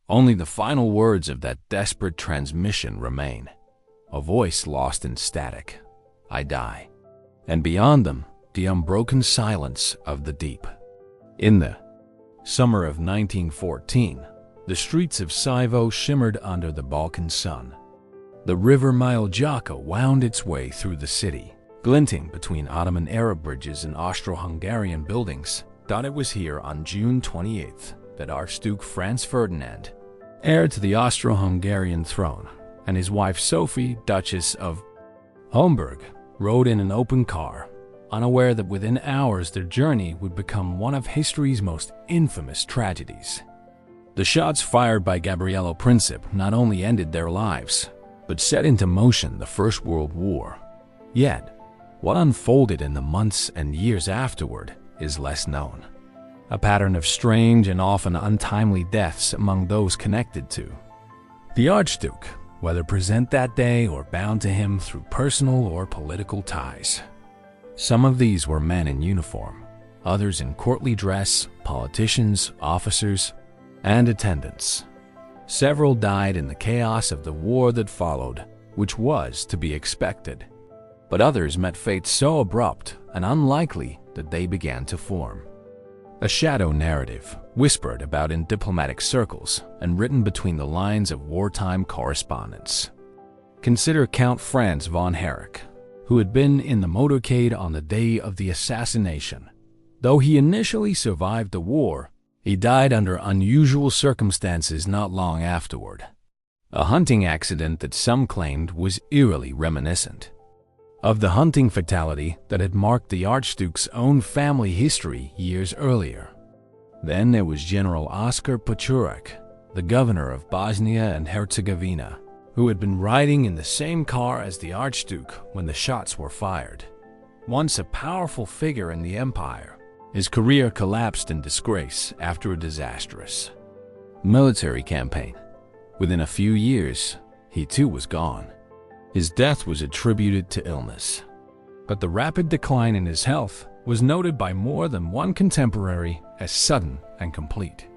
S1: Only the final words of that desperate transmission remain. A voice lost in static. I die. And beyond them, the unbroken silence of the deep. In the summer of 1914, the streets of Sarajevo shimmered under the Balkan sun. The river Miljacka wound its way through the city, glinting between Ottoman Arab bridges and Austro-Hungarian buildings. It was here on June 28th that Archduke Franz Ferdinand, heir to the Austro-Hungarian throne, and his wife Sophie, Duchess of Homburg, rode in an open car, unaware that within hours their journey would become one of history's most infamous tragedies. The shots fired by Gabriello Princip not only ended their lives, but set into motion the First World War. Yet, what unfolded in the months and years afterward is less known. A pattern of strange and often untimely deaths among those connected to the Archduke, whether present that day or bound to him through personal or political ties. Some of these were men in uniform, others in courtly dress, politicians, officers, and attendants. Several died in the chaos of the war that followed, which was to be expected. But others met fate so abrupt and unlikely that they began to form a shadow narrative, whispered about in diplomatic circles and written between the lines of wartime correspondence. Consider Count Franz von Herrick, who had been in the motorcade on the day of the assassination. Though he initially survived the war, he died under unusual circumstances not long afterward. A hunting accident that some claimed was eerily reminiscent of the hunting fatality that had marked the Archduke's own family history years earlier. Then there was General Oskar Pachurek, the governor of Bosnia and Herzegovina, who had been riding in the same car as the Archduke when the shots were fired. Once a powerful figure in the empire, his career collapsed in disgrace after a disastrous military campaign. Within a few years, he too was gone. His death was attributed to illness, but the rapid decline in his health was noted by more than one contemporary as sudden and complete.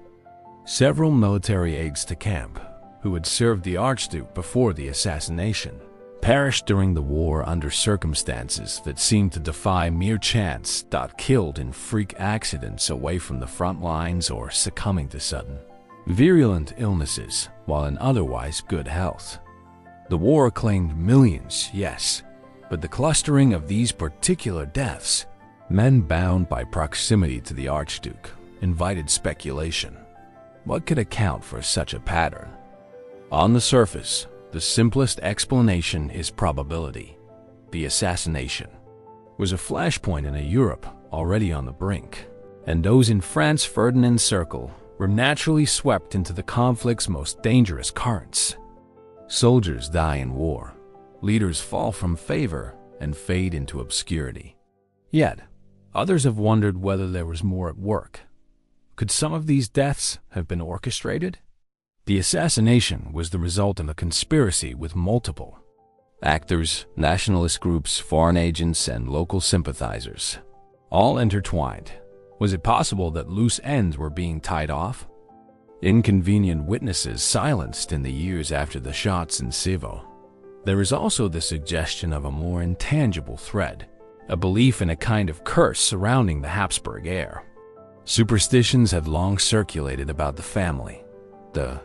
S1: Several military aides de camp, who had served the Archduke before the assassination, perished during the war under circumstances that seemed to defy mere chance, killed in freak accidents away from the front lines or succumbing to sudden, virulent illnesses while in otherwise good health. The war claimed millions, yes, but the clustering of these particular deaths, men bound by proximity to the Archduke, invited speculation. What could account for such a pattern? On the surface, the simplest explanation is probability. The assassination was a flashpoint in a Europe already on the brink, and those in Franz Ferdinand's circle were naturally swept into the conflict's most dangerous currents. Soldiers die in war, leaders fall from favor and fade into obscurity. Yet, Others have wondered whether there was more at work. Could some of these deaths have been orchestrated? The assassination was the result of a conspiracy with multiple actors, nationalist groups, foreign agents, and local sympathizers, all intertwined. Was it possible that loose ends were being tied off? Inconvenient witnesses silenced in the years after the shots in Cevo. There is also the suggestion of a more intangible thread, a belief in a kind of curse surrounding the Habsburg heir. Superstitions had long circulated about the family. The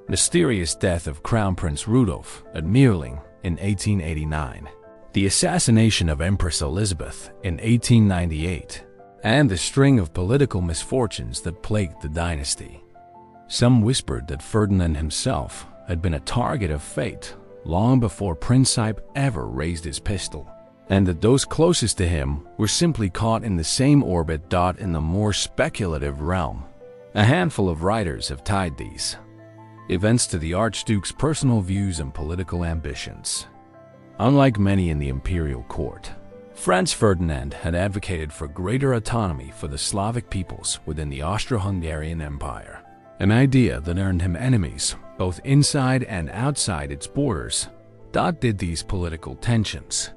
S1: mysterious death of Crown Prince Rudolf at Meerling in 1889, the assassination of Empress Elizabeth in 1898, and the string of political misfortunes that plagued the dynasty. Some whispered that Ferdinand himself had been a target of fate long before Principe ever raised his pistol, and that those closest to him were simply caught in the same orbit. In the more speculative realm, a handful of writers have tied these events to the Archduke's personal views and political ambitions. Unlike many in the imperial court, Franz Ferdinand had advocated for greater autonomy for the Slavic peoples within the Austro-Hungarian Empire, an idea that earned him enemies both inside and outside its borders. Did these political tensions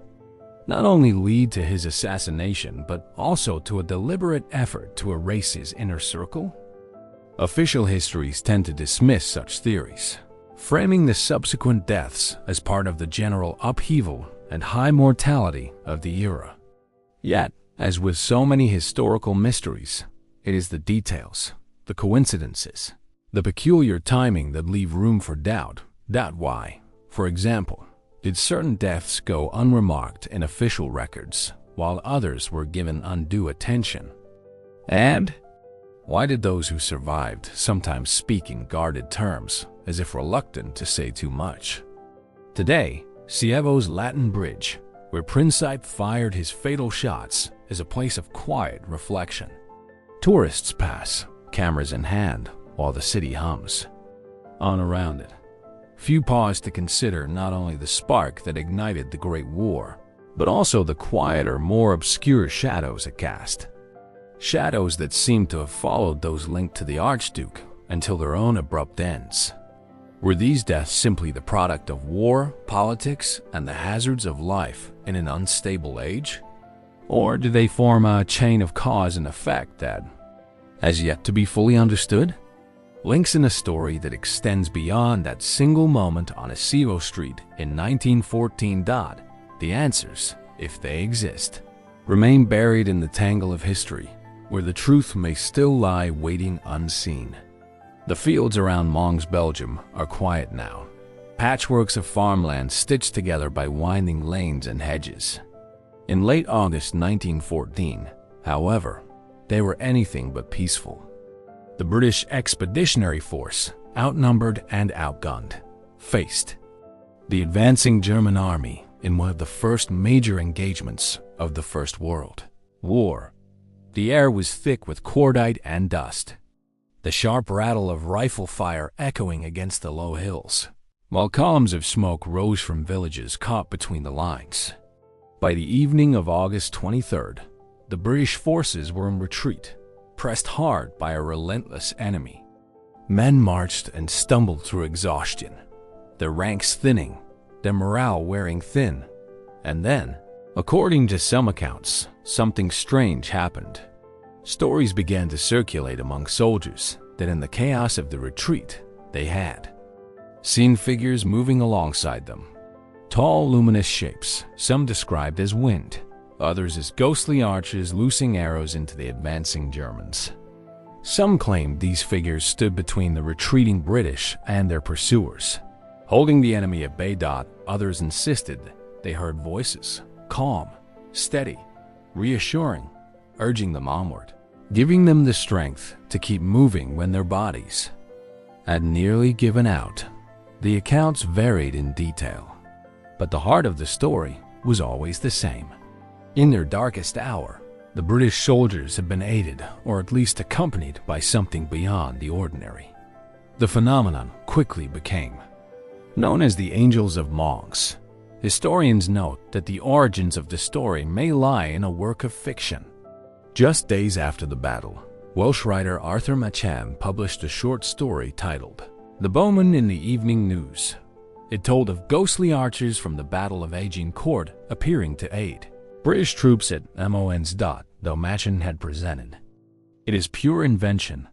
S1: not only lead to his assassination, but also to a deliberate effort to erase his inner circle? Official histories tend to dismiss such theories, framing the subsequent deaths as part of the general upheaval and high mortality of the era. Yet, as with so many historical mysteries, it is the details, the coincidences, the peculiar timing that leave room for doubt. Why, for example, did certain deaths go unremarked in official records, while others were given undue attention? And why did those who survived sometimes speak in guarded terms, as if reluctant to say too much? Today, Cevo's Latin Bridge, where Principe fired his fatal shots, is a place of quiet reflection. Tourists pass, cameras in hand, while the city hums on around it. Few pause to consider not only the spark that ignited the Great War, but also the quieter, more obscure shadows it cast. Shadows that seem to have followed those linked to the Archduke until their own abrupt ends. Were these deaths simply the product of war, politics, and the hazards of life in an unstable age? Or do they form a chain of cause and effect that has yet to be fully understood? Links in a story that extends beyond that single moment on a Cevo street in 1914. The answers, if they exist, remain buried in the tangle of history, where the truth may still lie waiting unseen. The fields around Mons, Belgium are quiet now, patchworks of farmland stitched together by winding lanes and hedges. In late August 1914, however, they were anything but peaceful. The British Expeditionary Force, outnumbered and outgunned, faced the advancing German army in one of the first major engagements of the First World War. The air was thick with cordite and dust, the sharp rattle of rifle fire echoing against the low hills, while columns of smoke rose from villages caught between the lines. By the evening of August 23rd, the British forces were in retreat, pressed hard by a relentless enemy. Men marched and stumbled through exhaustion, their ranks thinning, their morale wearing thin. And then, according to some accounts, something strange happened. Stories began to circulate among soldiers that in the chaos of the retreat, they had seen figures moving alongside them. Tall, luminous shapes, some described as wind, others as ghostly archers loosing arrows into the advancing Germans. Some claimed these figures stood between the retreating British and their pursuers, holding the enemy at bay. Others insisted they heard voices, calm, steady, reassuring, urging them onward, giving them the strength to keep moving when their bodies had nearly given out. The accounts varied in detail, but the heart of the story was always the same. In their darkest hour, the British soldiers had been aided, or at least accompanied, by something beyond the ordinary. The phenomenon quickly became known as the Angels of Mons. Historians note that the origins of the story may lie in a work of fiction, Just days after the battle, Welsh writer Arthur Machen published a short story titled The Bowman in the Evening News. It told of ghostly archers from the Battle of Agincourt appearing to aid British troops at Mons. Though Machen had presented it is pure invention,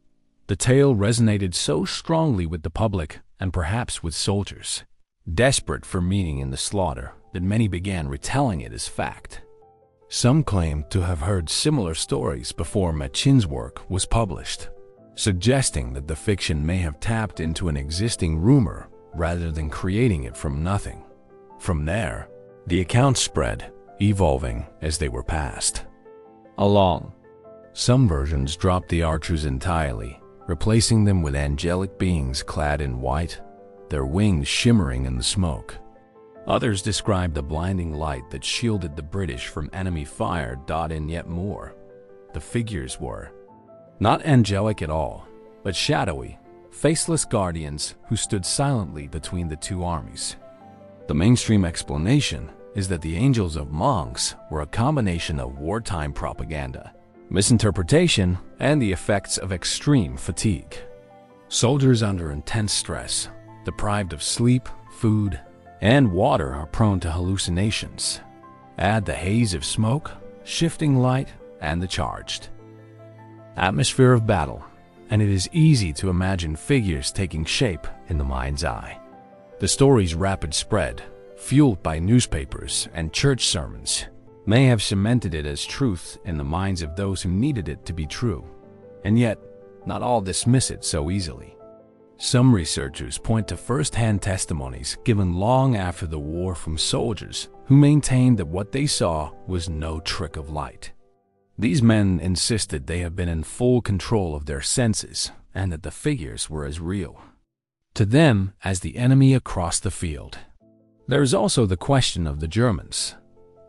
S1: the tale resonated so strongly with the public and perhaps with soldiers, desperate for meaning in the slaughter, that many began retelling it as fact. Some claimed to have heard similar stories before Machen's work was published, suggesting that the fiction may have tapped into an existing rumor rather than creating it from nothing. From there, the accounts spread, evolving as they were passed along. Some versions dropped the archers entirely, replacing them with angelic beings clad in white, their wings shimmering in the smoke. Others described the blinding light that shielded the British from enemy fire. In yet more, the figures were not angelic at all, but shadowy, faceless guardians who stood silently between the two armies. The mainstream explanation is that the angels of monks were a combination of wartime propaganda, misinterpretation, and the effects of extreme fatigue. Soldiers under intense stress, deprived of sleep, food, and water, are prone to hallucinations. Add the haze of smoke, shifting light, and the charged atmosphere of battle, and it is easy to imagine figures taking shape in the mind's eye. The story's rapid spread, fueled by newspapers and church sermons, may have cemented it as truth in the minds of those who needed it to be true. And yet, not all dismiss it so easily. Some researchers point to first-hand testimonies given long after the war from soldiers who maintained that what they saw was no trick of light. These men insisted they had been in full control of their senses and that the figures were as real to them as the enemy across the field. There is also the question of the Germans.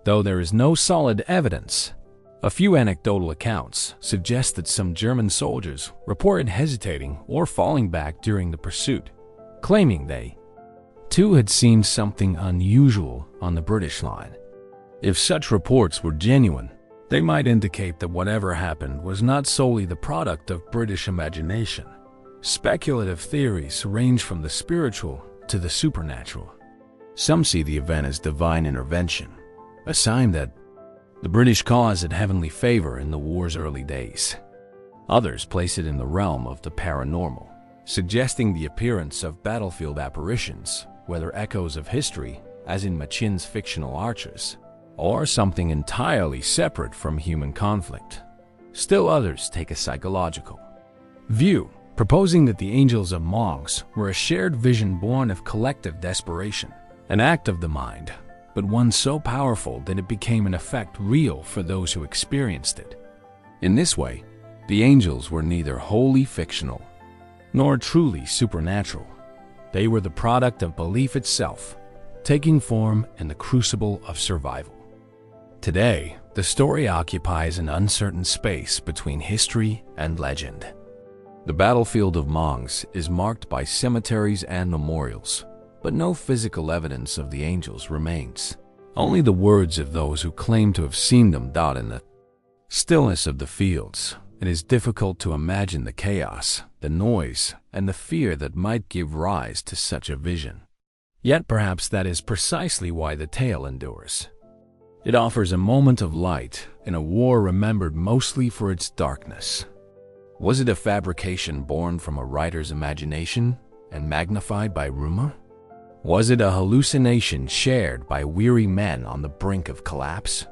S1: Though there is no solid evidence, a few anecdotal accounts suggest that some German soldiers reported hesitating or falling back during the pursuit, claiming they, too, had seen something unusual on the British line. If such reports were genuine, they might indicate that whatever happened was not solely the product of British imagination. Speculative theories range from the spiritual to the supernatural. Some see the event as divine intervention, a sign that the British cause had heavenly favor in the war's early days. Others place it in the realm of the paranormal, suggesting the appearance of battlefield apparitions, whether echoes of history, as in Machen's fictional archers, or something entirely separate from human conflict. Still others take a psychological view, proposing that the angels of monks were a shared vision born of collective desperation, an act of the mind, but one so powerful that it became in effect real for those who experienced it. In this way, the angels were neither wholly fictional nor truly supernatural. They were the product of belief itself, taking form in the crucible of survival. Today, the story occupies an uncertain space between history and legend. The battlefield of Mons is marked by cemeteries and memorials, but no physical evidence of the angels remains. Only the words of those who claim to have seen them. In the stillness of the fields, it is difficult to imagine the chaos, the noise, and the fear that might give rise to such a vision. Yet perhaps that is precisely why the tale endures. It offers a moment of light in a war remembered mostly for its darkness. Was it a fabrication born from a writer's imagination and magnified by rumor? Was it a hallucination shared by weary men on the brink of collapse?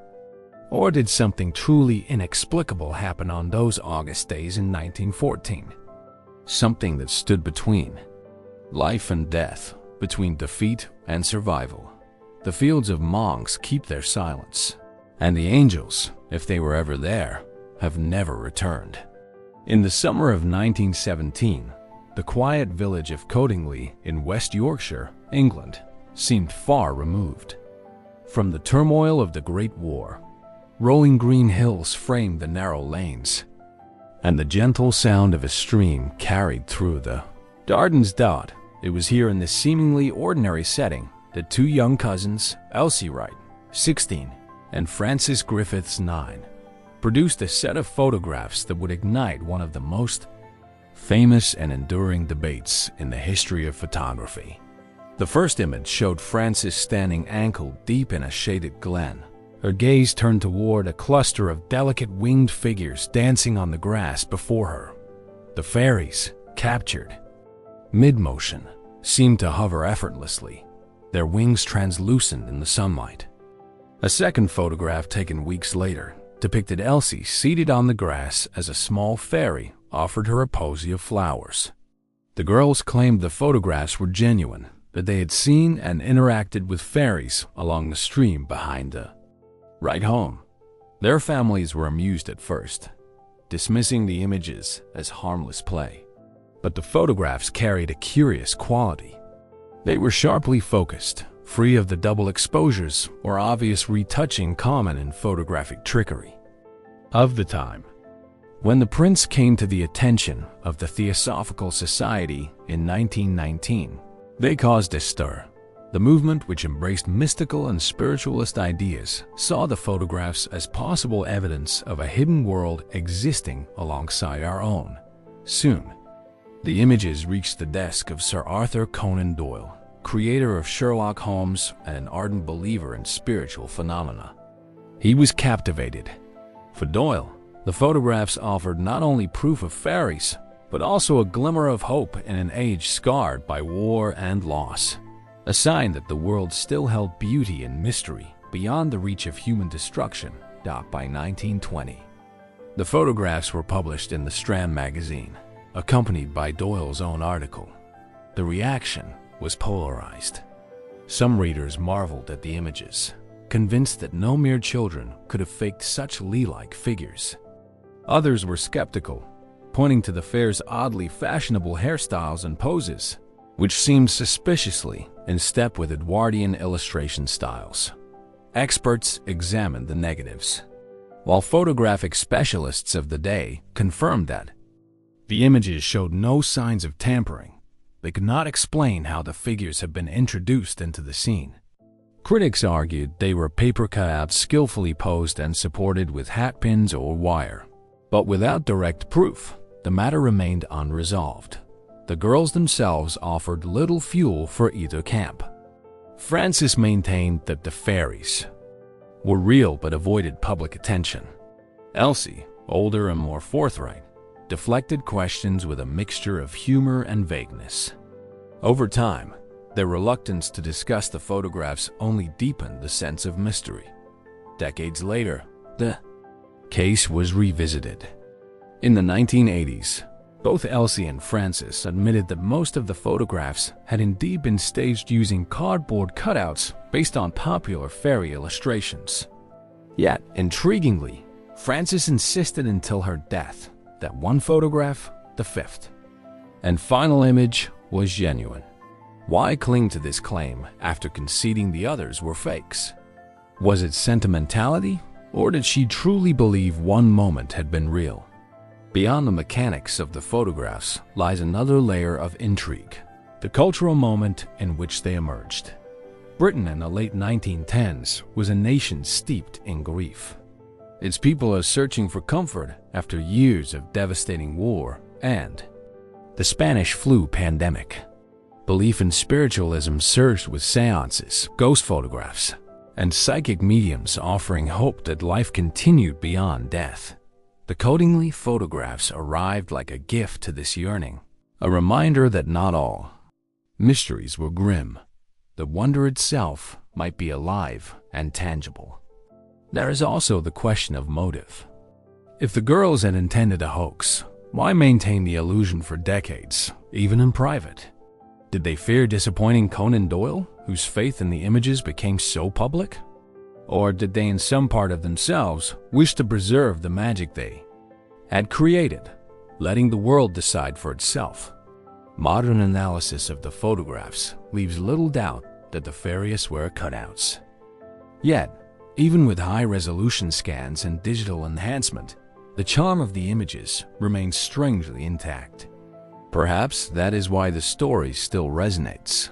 S1: Or did something truly inexplicable happen on those August days in 1914? Something that stood between life and death, between defeat and survival. The fields of Mons keep their silence, and the angels, if they were ever there, have never returned. In the summer of 1917, the quiet village of Codingley in West Yorkshire, England, seemed far removed from the turmoil of the Great War. Rolling green hills framed the narrow lanes, and the gentle sound of a stream carried through the gardens. It was here in this seemingly ordinary setting that two young cousins, Elsie Wright, 16, and Francis Griffiths, 9, produced a set of photographs that would ignite one of the most famous and enduring debates in the history of photography. The first image showed Frances standing ankle-deep in a shaded glen, her gaze turned toward a cluster of delicate winged figures dancing on the grass before her. The fairies, captured mid-motion, seemed to hover effortlessly, their wings translucent in the sunlight. A second photograph taken weeks later depicted Elsie seated on the grass as a small fairy offered her a posy of flowers. The girls claimed the photographs were genuine, that they had seen and interacted with fairies along the stream behind the ride home. Their families were amused at first, dismissing the images as harmless play. But the photographs carried a curious quality. They were sharply focused, free of the double exposures or obvious retouching common in photographic trickery of the time. When the prints came to the attention of the Theosophical Society in 1919, they caused a stir. The movement, which embraced mystical and spiritualist ideas, saw the photographs as possible evidence of a hidden world existing alongside our own. Soon, the images reached the desk of Sir Arthur Conan Doyle, creator of Sherlock Holmes and an ardent believer in spiritual phenomena. He was captivated. For Doyle, the photographs offered not only proof of fairies, but also a glimmer of hope in an age scarred by war and loss. A sign that the world still held beauty and mystery beyond the reach of human destruction. By 1920, the photographs were published in the Strand magazine, accompanied by Doyle's own article. The reaction was polarized. Some readers marveled at the images, convinced that no mere children could have faked such Lee-like figures. Others were skeptical, pointing to the fair's oddly fashionable hairstyles and poses, which seemed suspiciously in step with Edwardian illustration styles. Experts examined the negatives, while photographic specialists of the day confirmed that the images showed no signs of tampering. They could not explain how the figures had been introduced into the scene. Critics argued they were paper cutouts skillfully posed and supported with hatpins or wire. But without direct proof, the matter remained unresolved. The girls themselves offered little fuel for either camp. Frances maintained that the fairies were real but avoided public attention. Elsie, older and more forthright, deflected questions with a mixture of humor and vagueness. Over time, their reluctance to discuss the photographs only deepened the sense of mystery. Decades later, the case was revisited. In the 1980s, both Elsie and Frances admitted that most of the photographs had indeed been staged using cardboard cutouts based on popular fairy illustrations. Yet, intriguingly, Frances insisted until her death that one photograph, the fifth and final image, was genuine. Why cling to this claim after conceding the others were fakes? Was it sentimentality, or did she truly believe one moment had been real? Beyond the mechanics of the photographs lies another layer of intrigue, the cultural moment in which they emerged. Britain in the late 1910s was a nation steeped in grief. Its people are searching for comfort after years of devastating war and the Spanish flu pandemic. Belief in spiritualism surged with seances, ghost photographs, and psychic mediums offering hope that life continued beyond death. The Codingly photographs arrived like a gift to this yearning, a reminder that not all mysteries were grim. The wonder itself might be alive and tangible. There is also the question of motive. If the girls had intended a hoax, why maintain the illusion for decades, even in private? Did they fear disappointing Conan Doyle, whose faith in the images became so public? Or did they in some part of themselves wish to preserve the magic they had created, letting the world decide for itself? Modern analysis of the photographs leaves little doubt that the fairies were cutouts. Yet, even with high-resolution scans and digital enhancement, the charm of the images remains strangely intact. Perhaps that is why the story still resonates.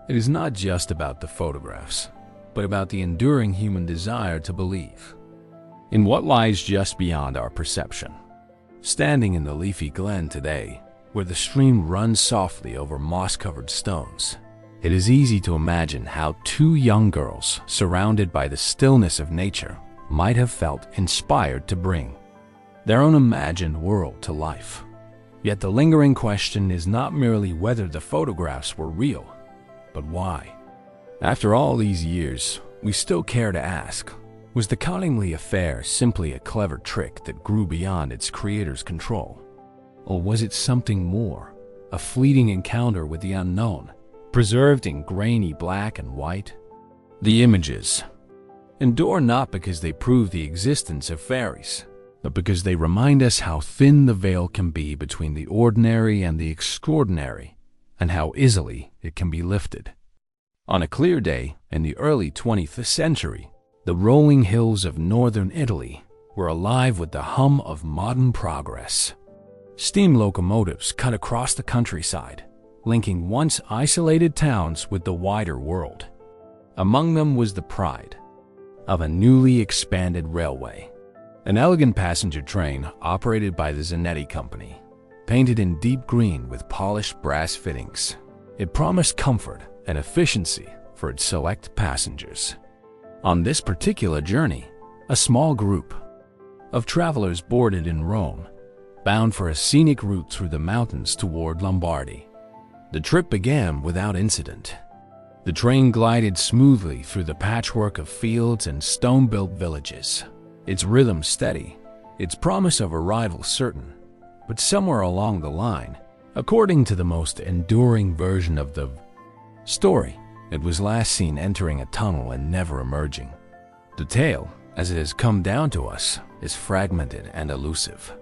S1: It is not just about the photographs, but about the enduring human desire to believe. in what lies just beyond our perception. Standing in the leafy glen today, where the stream runs softly over moss-covered stones, it is easy to imagine how two young girls, surrounded by the stillness of nature, might have felt inspired to bring their own imagined world to life. Yet the lingering question is not merely whether the photographs were real, but why. After all these years, we still care to ask, was the Cottingley affair simply a clever trick that grew beyond its creator's control? Or was it something more, a fleeting encounter with the unknown, preserved in grainy black and white? The images endure not because they prove the existence of fairies, but because they remind us how thin the veil can be between the ordinary and the extraordinary, and how easily it can be lifted. On a clear day in the early 20th century, the rolling hills of northern Italy were alive with the hum of modern progress. Steam locomotives cut across the countryside, linking once isolated towns with the wider world. Among them was the pride of a newly expanded railway, an elegant passenger train operated by the Zanetti Company. Painted in deep green with polished brass fittings, it promised comfort and efficiency for its select passengers. On this particular journey, a small group of travelers boarded in Rome, bound for a scenic route through the mountains toward Lombardy. The trip began without incident. The train glided smoothly through the patchwork of fields and stone-built villages, its rhythm steady, its promise of arrival certain. But somewhere along the line, according to the most enduring version of the story, it was last seen entering a tunnel and never emerging. The tale, as it has come down to us, is fragmented and elusive.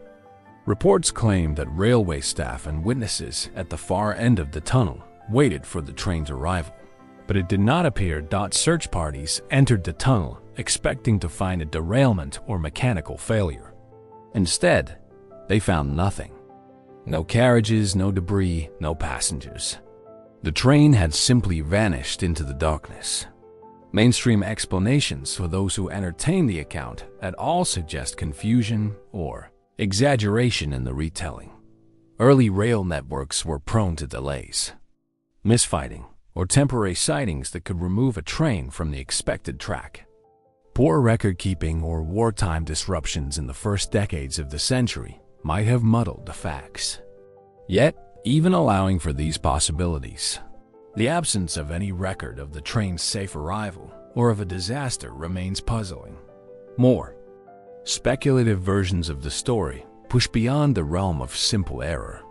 S1: Reports claim that railway staff and witnesses at the far end of the tunnel waited for the train's arrival, but it did not appear search parties entered the tunnel expecting to find a derailment or mechanical failure. Instead, they found nothing. No carriages, no debris, no passengers. The train had simply vanished into the darkness. Mainstream explanations for those who entertain the account at all suggest confusion or exaggeration in the retelling. Early rail networks were prone to delays, misfiring, or temporary sightings that could remove a train from the expected track. Poor record-keeping or wartime disruptions in the first decades of the century might have muddled the facts. Yet, even allowing for these possibilities, the absence of any record of the train's safe arrival or of a disaster remains puzzling. More speculative versions of the story push beyond the realm of simple error.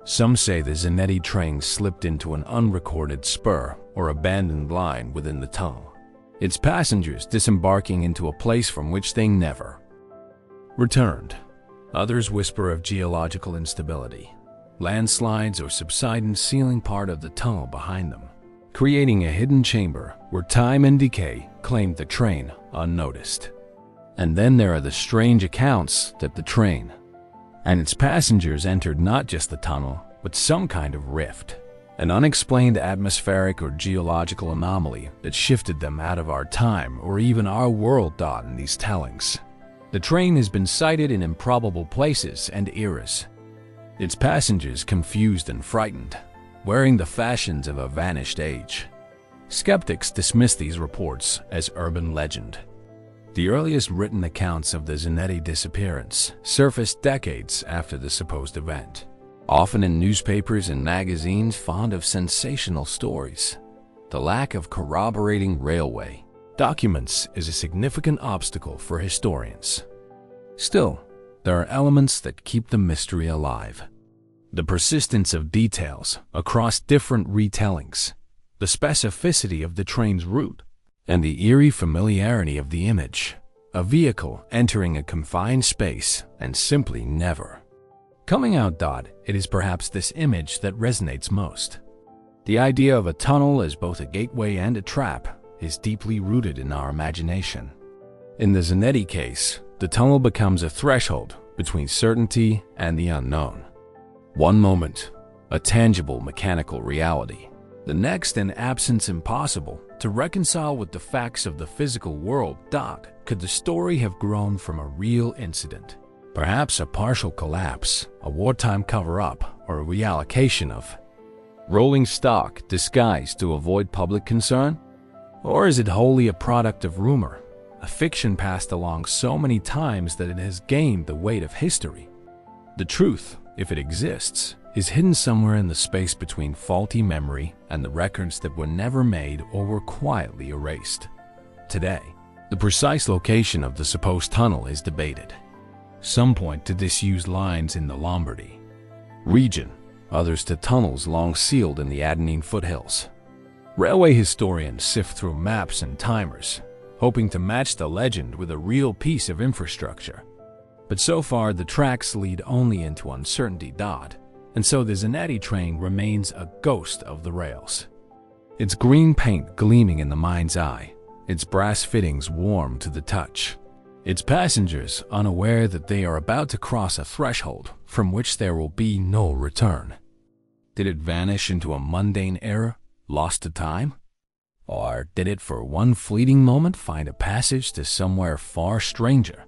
S1: Some say the Zanetti train slipped into an unrecorded spur or abandoned line within the tunnel, its passengers disembarking into a place from which they never returned. Others whisper of geological instability, landslides, or subsidence sealing part of the tunnel behind them, creating a hidden chamber where time and decay claimed the train unnoticed. And then there are the strange accounts that the train and its passengers entered not just the tunnel, but some kind of rift, an unexplained atmospheric or geological anomaly that shifted them out of our time or even our world. In these tellings, the train has been sighted in improbable places and eras, its passengers confused and frightened, wearing the fashions of a vanished age. Skeptics dismiss these reports as urban legend. The earliest written accounts of the Zanetti disappearance surfaced decades after the supposed event, often in newspapers and magazines fond of sensational stories. The lack of corroborating railway documents is a significant obstacle for historians. Still, there are elements that keep the mystery alive. The persistence of details across different retellings, the specificity of the train's route, and the eerie familiarity of the image, a vehicle entering a confined space and simply never coming out. It is perhaps this image that resonates most. The idea of a tunnel as both a gateway and a trap is deeply rooted in our imagination. In the Zanetti case, the tunnel becomes a threshold between certainty and the unknown. One moment, a tangible mechanical reality. The next, an absence impossible to reconcile with the facts of the physical world. could the story have grown from a real incident? Perhaps a partial collapse, a wartime cover-up, or a reallocation of rolling stock disguised to avoid public concern? Or is it wholly a product of rumor, a fiction passed along so many times that it has gained the weight of history? The truth, if it exists, is hidden somewhere in the space between faulty memory and the records that were never made or were quietly erased. Today, the precise location of the supposed tunnel is debated. Some point to disused lines in the Lombardy region, others to tunnels long sealed in the Apennine foothills. Railway historians sift through maps and timers, hoping to match the legend with a real piece of infrastructure. But so far, the tracks lead only into uncertainty. And so the Zanetti train remains a ghost of the rails. Its green paint gleaming in the mind's eye, its brass fittings warm to the touch, its passengers unaware that they are about to cross a threshold from which there will be no return. Did it vanish into a mundane era, lost to time? Or did it for one fleeting moment find a passage to somewhere far stranger?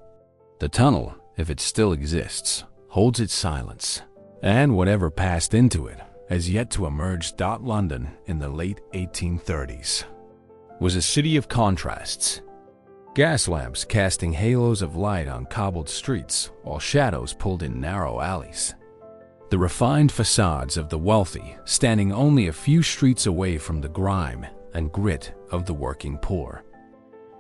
S1: The tunnel, if it still exists, holds its silence, and whatever passed into it has yet to emerge. London in the late 1830s was a city of contrasts. Gas lamps casting halos of light on cobbled streets while shadows pulled in narrow alleys. The refined facades of the wealthy standing only a few streets away from the grime and grit of the working poor.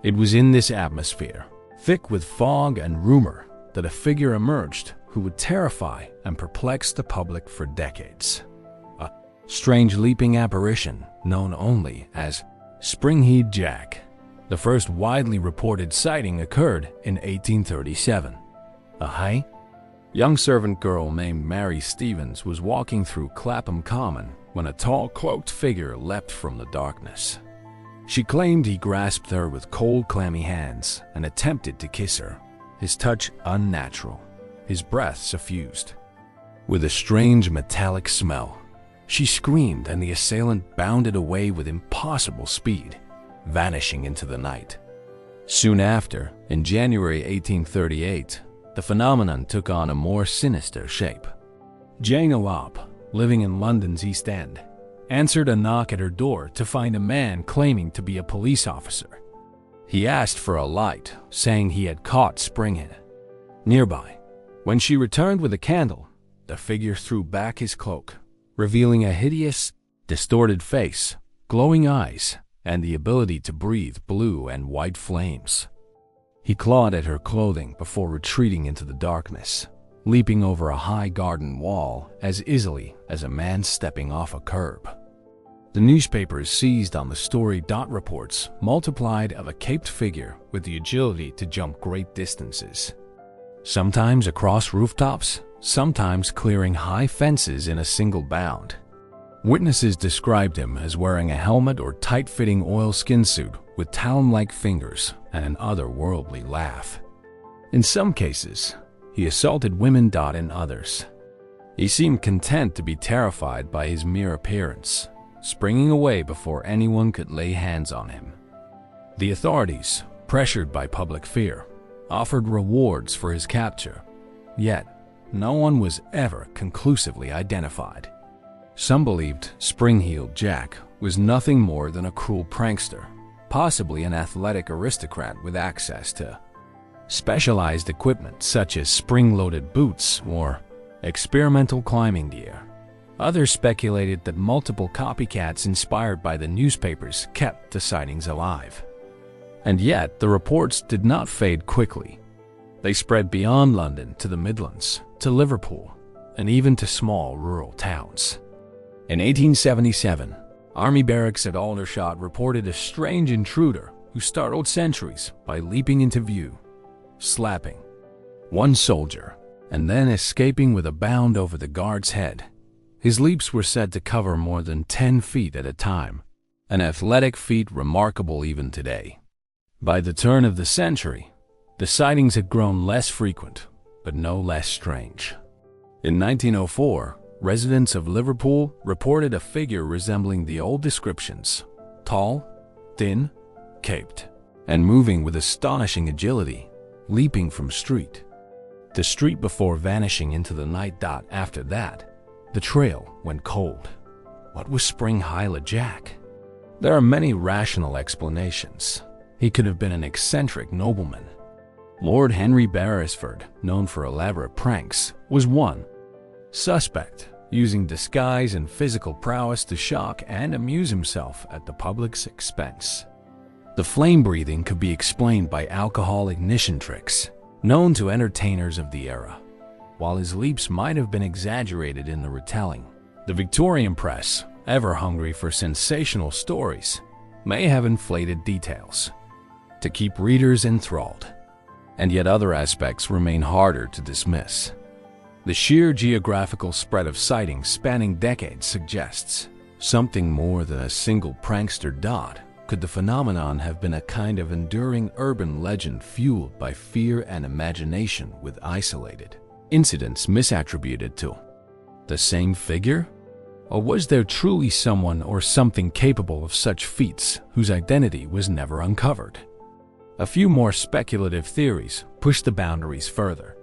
S1: It was in this atmosphere, thick with fog and rumor, that a figure emerged who would terrify and perplex the public for decades. A strange leaping apparition known only as Springhead Jack. The first widely reported sighting occurred in 1837. A young servant girl named Mary Stevens was walking through Clapham Common when a tall, cloaked figure leapt from the darkness. She claimed he grasped her with cold, clammy hands and attempted to kiss her, his touch unnatural, his breath suffused with a strange metallic smell. She screamed, and the assailant bounded away with impossible speed, vanishing into the night. Soon after, in January 1838, the phenomenon took on a more sinister shape. Jane O'Opp, living in London's East End, answered a knock at her door to find a man claiming to be a police officer. He asked for a light, saying he had caught Springhead nearby. When she returned with a candle, the figure threw back his cloak, revealing a hideous, distorted face, glowing eyes, and the ability to breathe blue and white flames. He clawed at her clothing before retreating into the darkness, leaping over a high garden wall as easily as a man stepping off a curb. The newspapers seized on the story. Reports multiplied of a caped figure with the agility to jump great distances, sometimes across rooftops, sometimes clearing high fences in a single bound. Witnesses described him as wearing a helmet or tight-fitting oilskin suit with talon-like fingers and an otherworldly laugh. In some cases, he assaulted women. In others, he seemed content to be terrified by his mere appearance, springing away before anyone could lay hands on him. The authorities, pressured by public fear, offered rewards for his capture, yet no one was ever conclusively identified. Some believed Springhead Jack was nothing more than a cruel prankster, possibly an athletic aristocrat with access to specialized equipment such as spring-loaded boots or experimental climbing gear. Others speculated that multiple copycats inspired by the newspapers kept the sightings alive. And yet, the reports did not fade quickly. They spread beyond London to the Midlands, to Liverpool, and even to small rural towns. In 1877, Army barracks at Aldershot reported a strange intruder who startled sentries by leaping into view, slapping one soldier, and then escaping with a bound over the guard's head. His leaps were said to cover more than 10 feet at a time, an athletic feat remarkable even today. By the turn of the century, the sightings had grown less frequent, but no less strange. In 1904, residents of Liverpool reported a figure resembling the old descriptions: tall, thin, caped. and moving with astonishing agility, leaping from street to street before vanishing into the night. After that, the trail went cold. What was Spring Hyla Jack? There are many rational explanations. He could have been an eccentric nobleman. Lord Henry Beresford, known for elaborate pranks, was one suspect, using disguise and physical prowess to shock and amuse himself at the public's expense. The flame breathing could be explained by alcohol ignition tricks, known to entertainers of the era. While his leaps might have been exaggerated in the retelling, the Victorian press, ever hungry for sensational stories, may have inflated details to keep readers enthralled. And yet other aspects remain harder to dismiss. The sheer geographical spread of sightings spanning decades suggests something more than a single prankster. Could the phenomenon have been a kind of enduring urban legend fueled by fear and imagination, with isolated incidents misattributed to the same figure? Or was there truly someone or something capable of such feats whose identity was never uncovered? A few more speculative theories push the boundaries further.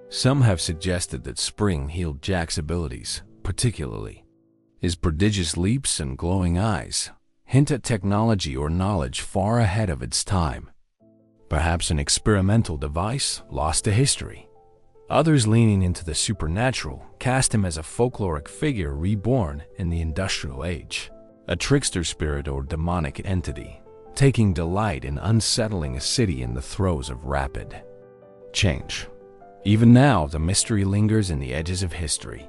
S1: Some have suggested that Spring-Heeled Jack's abilities, particularly his prodigious leaps and glowing eyes, hint at technology or knowledge far ahead of its time. Perhaps an experimental device lost to history. Others, leaning into the supernatural, cast him as a folkloric figure reborn in the industrial age, a trickster spirit or demonic entity, taking delight in unsettling a city in the throes of rapid change. Even now, the mystery lingers in the edges of history.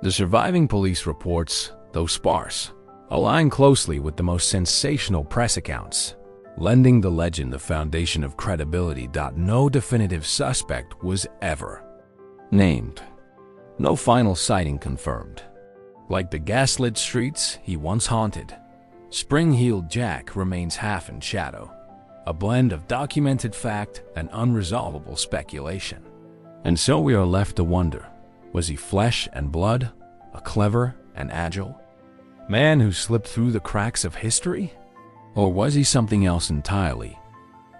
S1: The surviving police reports, though sparse, align closely with the most sensational press accounts, lending the legend the foundation of credibility. No definitive suspect was ever named. No final sighting confirmed. Like the gaslit streets he once haunted, Spring-Heeled Jack remains half in shadow, a blend of documented fact and unresolvable speculation. And so we are left to wonder, was he flesh and blood, a clever and agile man who slipped through the cracks of history? Or was he something else entirely?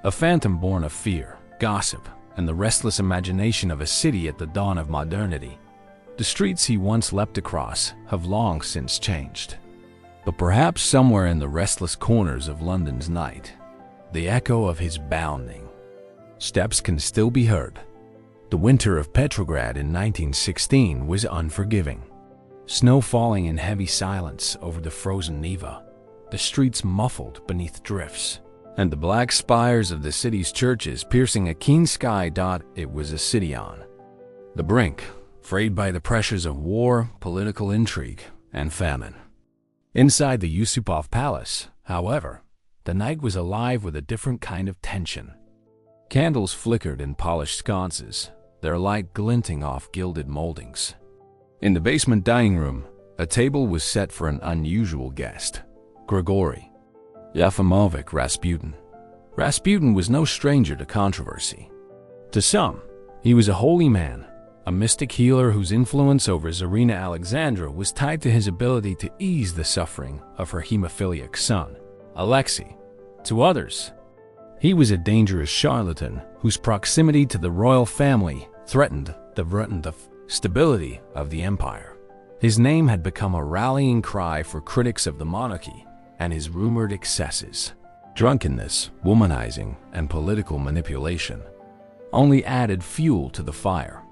S1: A phantom born of fear, gossip, and the restless imagination of a city at the dawn of modernity. The streets he once leapt across have long since changed. But perhaps somewhere in the restless corners of London's night, the echo of his bounding steps can still be heard. The winter of Petrograd in 1916 was unforgiving. Snow falling in heavy silence over the frozen Neva, the streets muffled beneath drifts, and the black spires of the city's churches piercing a keen sky. It was a city on the brink, frayed by the pressures of war, political intrigue, and famine. Inside the Yusupov Palace, however, the night was alive with a different kind of tension. Candles flickered in polished sconces, their light glinting off gilded moldings. In the basement dining room, a table was set for an unusual guest, Grigory Yefimovich Rasputin. Rasputin was no stranger to controversy. To some, he was a holy man, a mystic healer whose influence over Tsarina Alexandra was tied to his ability to ease the suffering of her hemophiliac son, Alexei. To others, he was a dangerous charlatan whose proximity to the royal family threatened the stability of the empire. His name had become a rallying cry for critics of the monarchy, and his rumored excesses, drunkenness, womanizing, and political manipulation only added fuel to the fire.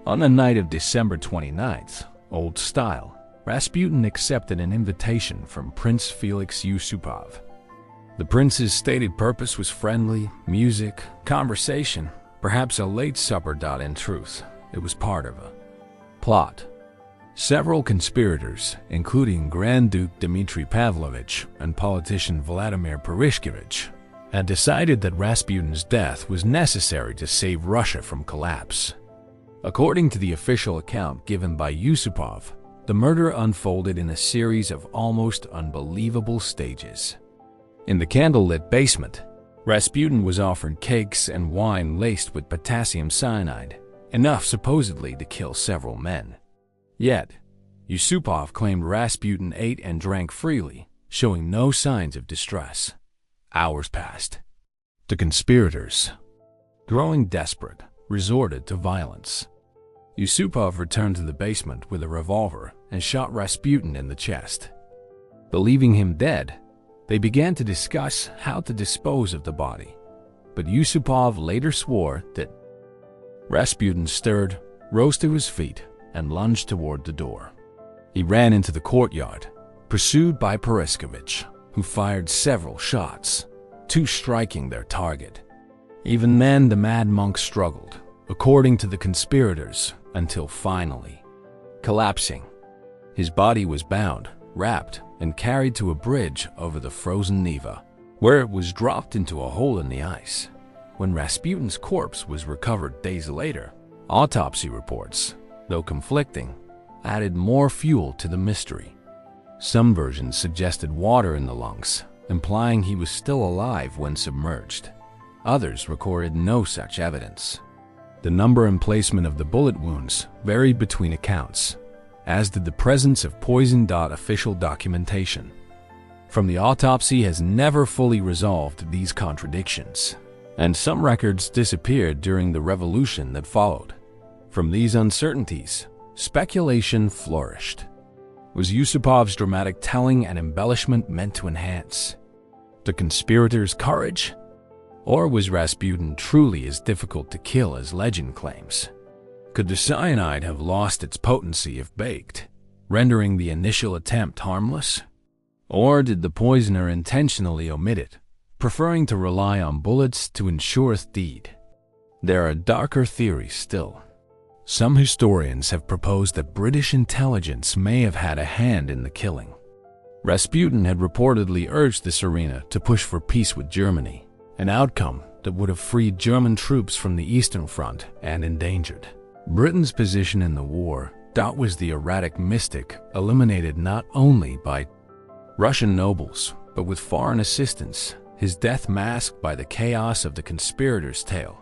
S1: On the night of December 29th, old style, Rasputin accepted an invitation from Prince Felix Yusupov. The prince's stated purpose was friendly, music, conversation, perhaps a late supper. In truth, it was part of a plot. Several conspirators, including Grand Duke Dmitry Pavlovich and politician Vladimir Purishkevich, had decided that Rasputin's death was necessary to save Russia from collapse. According to the official account given by Yusupov, the murder unfolded in a series of almost unbelievable stages. In the candlelit basement, Rasputin was offered cakes and wine laced with potassium cyanide, enough supposedly to kill several men. Yet, Yusupov claimed Rasputin ate and drank freely, showing no signs of distress. Hours passed. The conspirators, growing desperate, resorted to violence. Yusupov returned to the basement with a revolver and shot Rasputin in the chest. Believing him dead, they began to discuss how to dispose of the body. But Yusupov later swore that Rasputin stirred, rose to his feet, and lunged toward the door. He ran into the courtyard, pursued by Pereskovich, who fired several shots, 2 striking their target. Even then, the mad monk struggled, according to the conspirators, until finally collapsing. His body was bound, wrapped, and carried to a bridge over the frozen Neva, where it was dropped into a hole in the ice. When Rasputin's corpse was recovered days later, autopsy reports, though conflicting, added more fuel to the mystery. Some versions suggested water in the lungs, implying he was still alive when submerged. Others recorded no such evidence. The number and placement of the bullet wounds varied between accounts, as did the presence of poison. Official documentation from the autopsy has never fully resolved these contradictions, and some records disappeared during the revolution that followed. From these uncertainties, speculation flourished. Was Yusupov's dramatic telling and embellishment meant to enhance the conspirators' courage? Or was Rasputin truly as difficult to kill as legend claims? Could the cyanide have lost its potency if baked, rendering the initial attempt harmless? Or did the poisoner intentionally omit it, preferring to rely on bullets to ensure the deed? There are darker theories still. Some historians have proposed that British intelligence may have had a hand in the killing. Rasputin had reportedly urged the Tsarina to push for peace with Germany, an outcome that would have freed German troops from the Eastern Front and endangered Britain's position in the war. Was the erratic mystic eliminated not only by Russian nobles, but with foreign assistance, his death masked by the chaos of the conspirator's tale,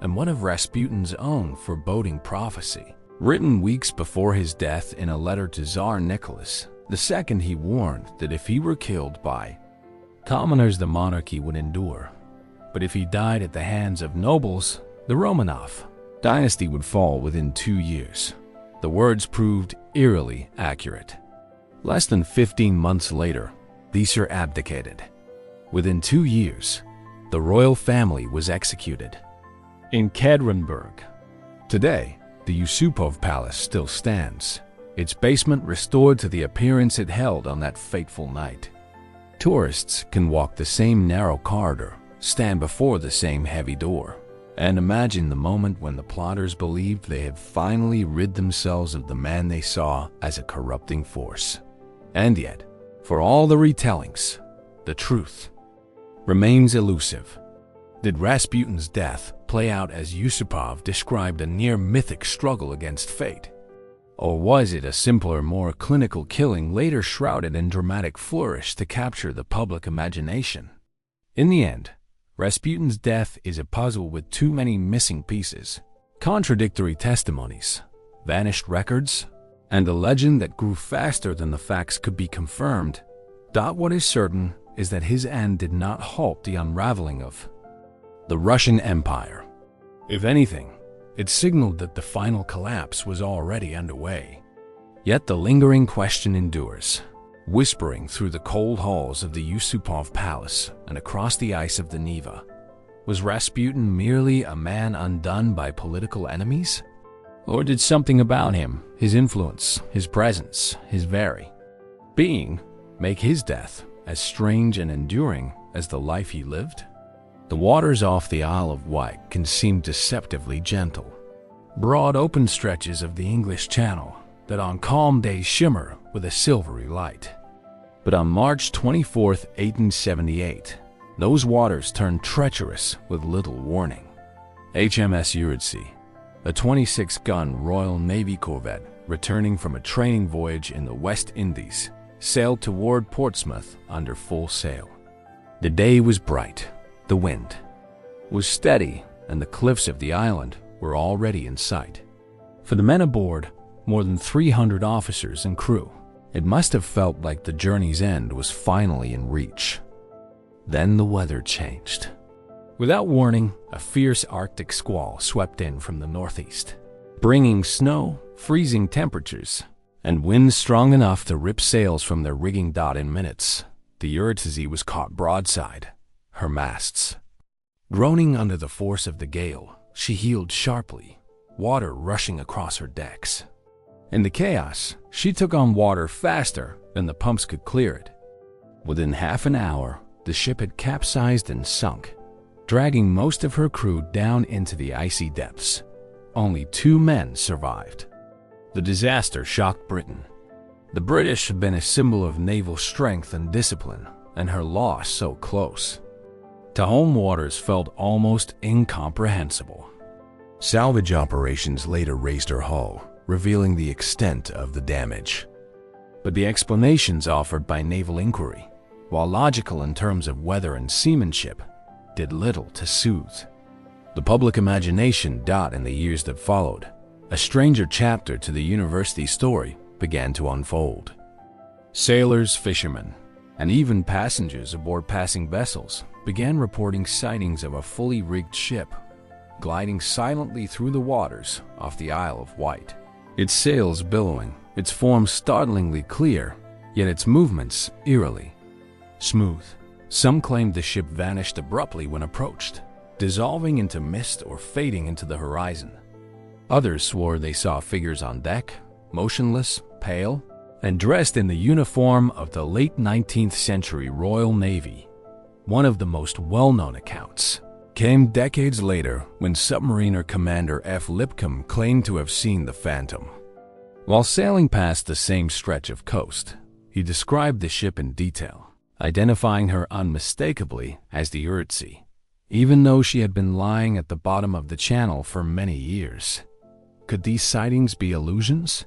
S1: and one of Rasputin's own foreboding prophecy, written weeks before his death in a letter to Tsar Nicholas II. He warned that if he were killed by commoners, the monarchy would endure, but if he died at the hands of nobles, the Romanov dynasty would fall within 2 years. The words proved eerily accurate. Less than 15 months later, the Tsar abdicated. Within 2 years, the royal family was executed in Kedrenburg. Today, the Yusupov Palace still stands, its basement restored to the appearance it held on that fateful night. Tourists can walk the same narrow corridor, stand before the same heavy door, and imagine the moment when the plotters believed they had finally rid themselves of the man they saw as a corrupting force. And yet, for all the retellings, the truth remains elusive. Did Rasputin's death play out as Yusupov described a near-mythic struggle against fate? Or was it a simpler, more clinical killing later shrouded in dramatic flourish to capture the public imagination? In the end, Rasputin's death is a puzzle with too many missing pieces, contradictory testimonies, vanished records, and a legend that grew faster than the facts could be confirmed. What is certain is that his end did not halt the unraveling of the Russian Empire. If anything, it signaled that the final collapse was already underway. Yet the lingering question endures, whispering through the cold halls of the Yusupov Palace and across the ice of the Neva. Was Rasputin merely a man undone by political enemies? Or did something about him, his influence, his presence, his very being, make his death as strange and enduring as the life he lived? The waters off the Isle of Wight can seem deceptively gentle, broad open stretches of the English Channel that on calm days shimmer with a silvery light. But on March 24, 1878, those waters turned treacherous with little warning. HMS Uritzey, a 26-gun Royal Navy corvette returning from a training voyage in the West Indies, sailed toward Portsmouth under full sail. The day was bright, the wind was steady, and the cliffs of the island were already in sight. For the men aboard, more than 300 officers and crew, it must have felt like the journey's end was finally in reach. Then the weather changed. Without warning, a fierce Arctic squall swept in from the northeast, bringing snow, freezing temperatures, and winds strong enough to rip sails from their rigging. In minutes, the Eurydice was caught broadside, her masts. Groaning under the force of the gale, she heeled sharply, water rushing across her decks. In the chaos, she took on water faster than the pumps could clear it. Within half an hour, the ship had capsized and sunk, dragging most of her crew down into the icy depths. Only 2 men survived. The disaster shocked Britain. The British had been a symbol of naval strength and discipline, and her loss so close to home waters felt almost incomprehensible. Salvage operations later raised her hull, revealing the extent of the damage. But the explanations offered by naval inquiry, while logical in terms of weather and seamanship, did little to soothe the public imagination. In the years that followed, a stranger chapter to the university story began to unfold. Sailors, fishermen, and even passengers aboard passing vessels began reporting sightings of a fully rigged ship gliding silently through the waters off the Isle of Wight. Its sails billowing, its form startlingly clear, yet its movements eerily smooth. Some claimed the ship vanished abruptly when approached, dissolving into mist or fading into the horizon. Others swore they saw figures on deck, motionless, pale, and dressed in the uniform of the late 19th century Royal Navy. One of the most well-known accounts came decades later when submariner Commander F. Lipcomb claimed to have seen the Phantom. While sailing past the same stretch of coast, he described the ship in detail, identifying her unmistakably as the Eurydice, even though she had been lying at the bottom of the channel for many years. Could these sightings be illusions?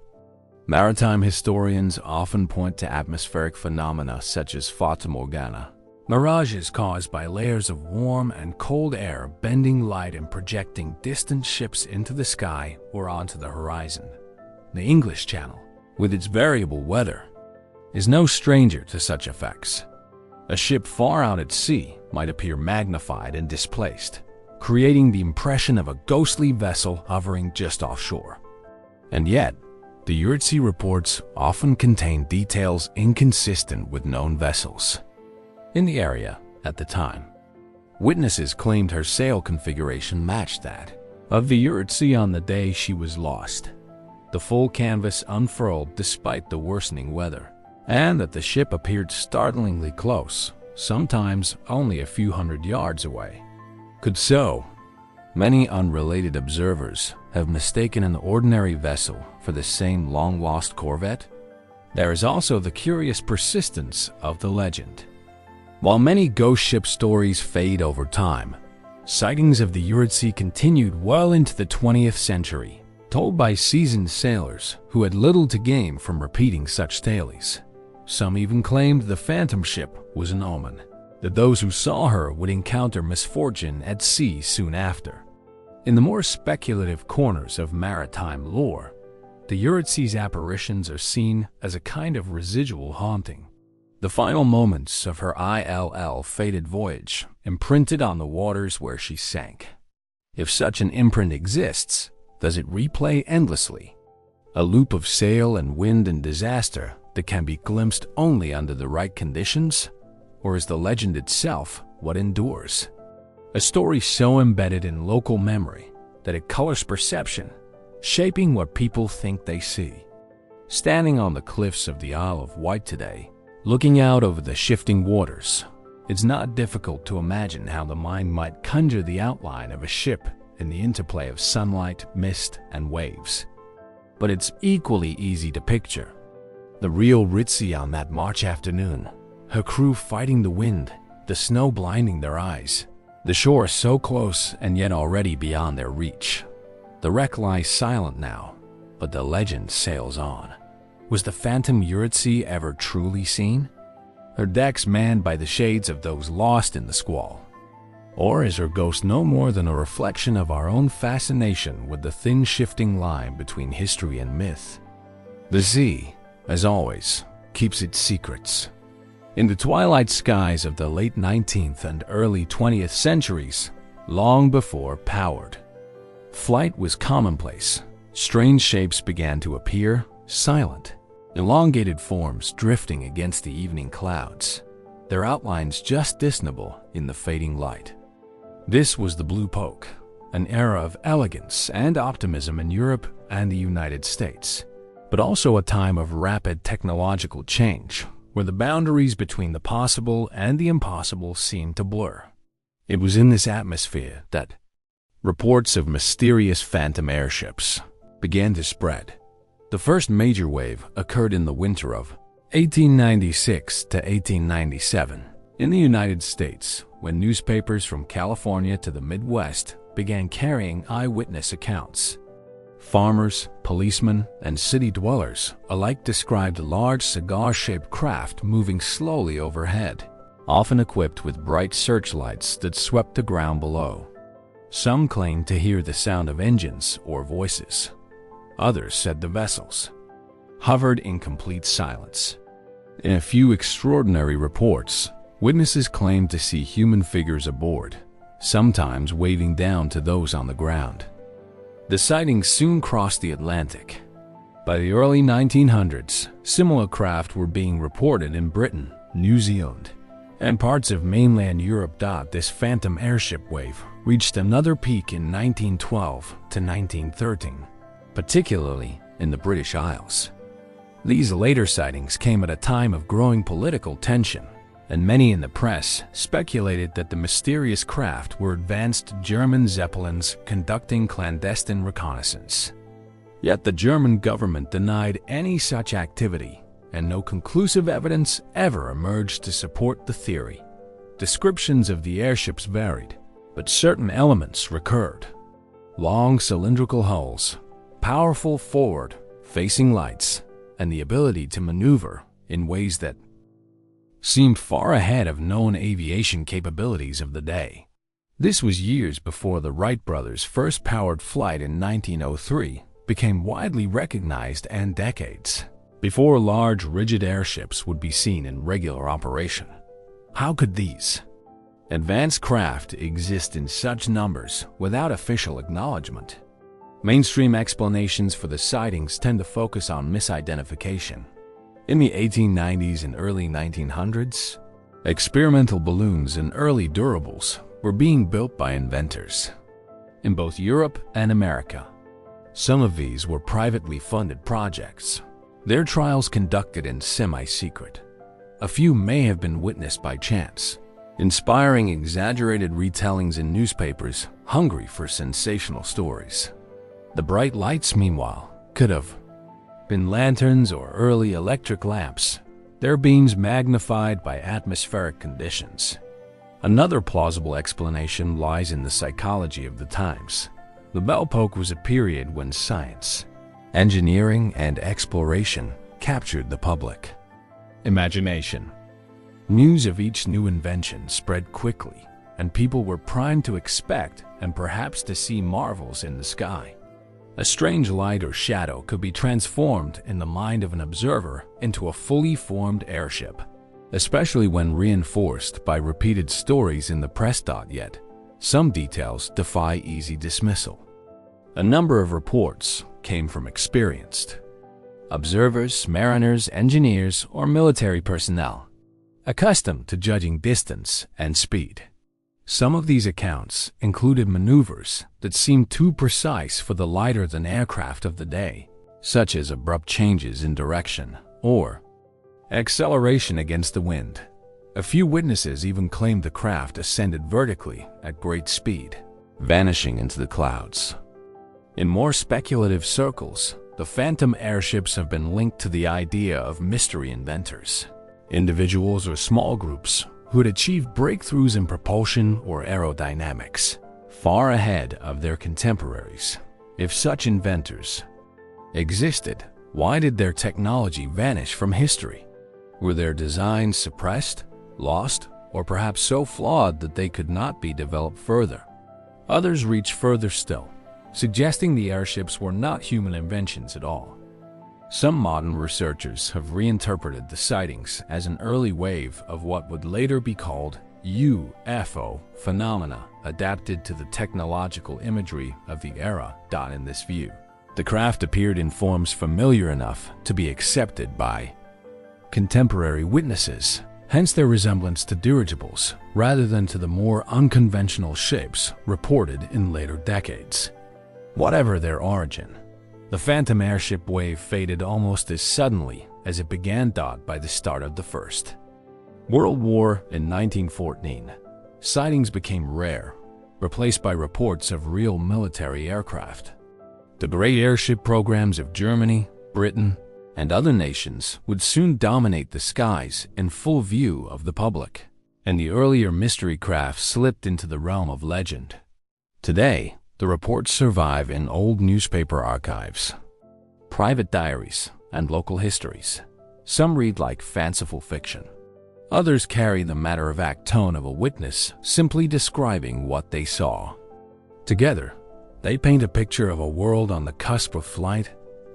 S1: Maritime historians often point to atmospheric phenomena such as fata morgana, mirages caused by layers of warm and cold air bending light and projecting distant ships into the sky or onto the horizon. The English Channel, with its variable weather, is no stranger to such effects. A ship far out at sea might appear magnified and displaced, creating the impression of a ghostly vessel hovering just offshore. And yet, the Eurydice reports often contain details inconsistent with known vessels in the area at the time. Witnesses claimed her sail configuration matched that of the Eurydice on the day she was lost. The full canvas unfurled despite the worsening weather, and that the ship appeared startlingly close, sometimes only a few hundred yards away. Could so many unrelated observers have mistaken an ordinary vessel for the same long-lost corvette? There is also the curious persistence of the legend. While many ghost ship stories fade over time, sightings of the Eurydice continued well into the 20th century, told by seasoned sailors who had little to gain from repeating such tales. Some even claimed the Phantom ship was an omen, that those who saw her would encounter misfortune at sea soon after. In the more speculative corners of maritime lore, the Eurydice's apparitions are seen as a kind of residual haunting. The final moments of her fated voyage imprinted on the waters where she sank. If such an imprint exists, does it replay endlessly? A loop of sail and wind and disaster that can be glimpsed only under the right conditions? Or is the legend itself what endures? A story so embedded in local memory that it colors perception, shaping what people think they see. Standing on the cliffs of the Isle of Wight today, looking out over the shifting waters, it's not difficult to imagine how the mind might conjure the outline of a ship in the interplay of sunlight, mist, and waves. But it's equally easy to picture the real Eurydice on that March afternoon, her crew fighting the wind, the snow blinding their eyes, the shore so close and yet already beyond their reach. The wreck lies silent now, but the legend sails on. Was the Phantom Eurydice ever truly seen? Her decks manned by the shades of those lost in the squall? Or is her ghost no more than a reflection of our own fascination with the thin shifting line between history and myth? The sea, as always, keeps its secrets. In the twilight skies of the late 19th and early 20th centuries, long before powered flight was commonplace. Strange shapes began to appear, silent, elongated forms drifting against the evening clouds, their outlines just discernible in the fading light. This was the Blue Poke, an era of elegance and optimism in Europe and the United States, but also a time of rapid technological change, where the boundaries between the possible and the impossible seemed to blur. It was in this atmosphere that reports of mysterious phantom airships began to spread. The first major wave occurred in the winter of 1896 to 1897 in the United States, when newspapers from California to the Midwest began carrying eyewitness accounts. Farmers, policemen, and city dwellers alike described a large cigar-shaped craft moving slowly overhead, often equipped with bright searchlights that swept the ground below. Some claimed to hear the sound of engines or voices. Others said the vessels hovered in complete silence. In a few extraordinary reports, witnesses claimed to see human figures aboard, sometimes waving down to those on the ground. The sightings soon crossed the Atlantic. By the early 1900s, similar craft were being reported in Britain, New Zealand, and parts of mainland Europe. This phantom airship wave reached another peak in 1912 to 1913, particularly in the British Isles. These later sightings came at a time of growing political tension, and many in the press speculated that the mysterious craft were advanced German Zeppelins conducting clandestine reconnaissance. Yet the German government denied any such activity, and no conclusive evidence ever emerged to support the theory. Descriptions of the airships varied, but certain elements recurred. Long cylindrical hulls, powerful forward-facing lights, and the ability to maneuver in ways that seemed far ahead of known aviation capabilities of the day. This was years before the Wright brothers' first powered flight in 1903 became widely recognized, and decades before large rigid airships would be seen in regular operation. How could these advanced craft exist in such numbers without official acknowledgement? Mainstream explanations for the sightings tend to focus on misidentification. In the 1890s and early 1900s, experimental balloons and early durables were being built by inventors in both Europe and America. Some of these were privately funded projects, their trials conducted in semi-secret. A few may have been witnessed by chance, inspiring exaggerated retellings in newspapers hungry for sensational stories. The bright lights, meanwhile, could have been lanterns or early electric lamps, their beams magnified by atmospheric conditions. Another plausible explanation lies in the psychology of the times. The Belle Époque was a period when science, engineering, and exploration captured the public imagination. News of each new invention spread quickly, and people were primed to expect and perhaps to see marvels in the sky. A strange light or shadow could be transformed in the mind of an observer into a fully formed airship, especially when reinforced by repeated stories in the press. Yet, some details defy easy dismissal. A number of reports came from experienced observers, mariners, engineers, or military personnel, accustomed to judging distance and speed. Some of these accounts included maneuvers that seemed too precise for the lighter-than aircraft of the day, such as abrupt changes in direction or acceleration against the wind. A few witnesses even claimed the craft ascended vertically at great speed, vanishing into the clouds. In more speculative circles, the phantom airships have been linked to the idea of mystery inventors, individuals or small groups who had achieved breakthroughs in propulsion or aerodynamics, far ahead of their contemporaries. If such inventors existed, why did their technology vanish from history? Were their designs suppressed, lost, or perhaps so flawed that they could not be developed further? Others reach further still, suggesting the airships were not human inventions at all. Some modern researchers have reinterpreted the sightings as an early wave of what would later be called UFO phenomena adapted to the technological imagery of the era. In this view, the craft appeared in forms familiar enough to be accepted by contemporary witnesses, hence their resemblance to dirigibles rather than to the more unconventional shapes reported in later decades. Whatever their origin, the phantom airship wave faded almost as suddenly as it began. By the start of the First World War in 1914, sightings became rare, replaced by reports of real military aircraft. The great airship programs of Germany, Britain, and other nations would soon dominate the skies in full view of the public, and the earlier mystery craft slipped into the realm of legend. Today, the reports survive in old newspaper archives, private diaries, and local histories. Some read like fanciful fiction. Others carry the matter-of-fact tone of a witness simply describing what they saw. Together, they paint a picture of a world on the cusp of flight,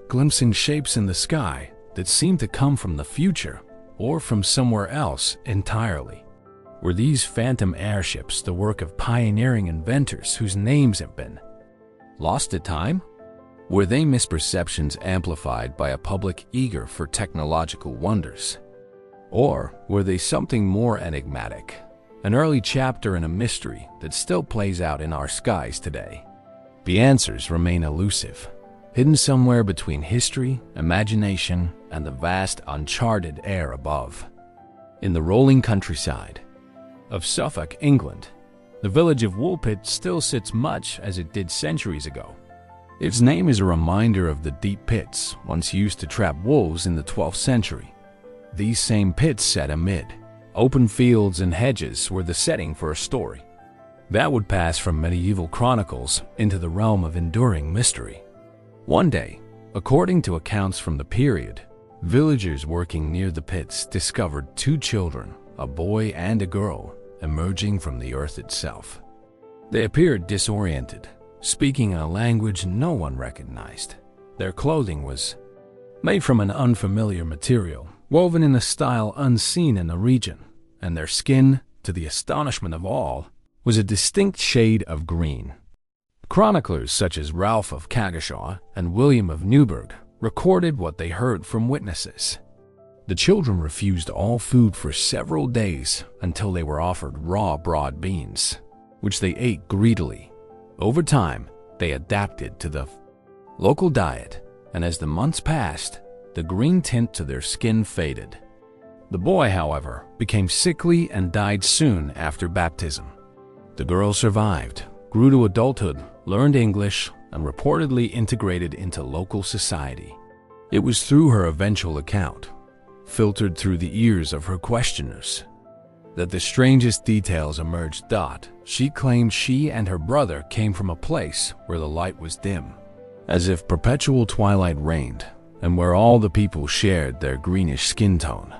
S1: glimpsing shapes in the sky that seem to come from the future or from somewhere else entirely. Were these phantom airships the work of pioneering inventors whose names have been lost to time? Were they misperceptions amplified by a public eager for technological wonders? Or were they something more enigmatic, an early chapter in a mystery that still plays out in our skies today? The answers remain elusive, hidden somewhere between history, imagination, and the vast uncharted air above. In the rolling countryside of Suffolk, England, the village of Woolpit still sits much as it did centuries ago. Its name is a reminder of the deep pits once used to trap wolves in the 12th century. These same pits set amid open fields and hedges were the setting for a story that would pass from medieval chronicles into the realm of enduring mystery. One day, according to accounts from the period, villagers working near the pits discovered two children, a boy and a girl, emerging from the earth itself. They appeared disoriented, speaking in a language no one recognized. Their clothing was made from an unfamiliar material, woven in a style unseen in the region, and their skin, to the astonishment of all, was a distinct shade of green. Chroniclers such as Ralph of Caggashaw and William of Newburgh recorded what they heard from witnesses. The children refused all food for several days until they were offered raw broad beans, which they ate greedily. Over time, they adapted to the local diet, and as the months passed, the green tint to their skin faded. The boy, however, became sickly and died soon after baptism. The girl survived, grew to adulthood, learned English, and reportedly integrated into local society. It was through her eventual account, filtered through the ears of her questioners, that the strangest details emerged. She claimed she and her brother came from a place where the light was dim, as if perpetual twilight reigned, and where all the people shared their greenish skin tone.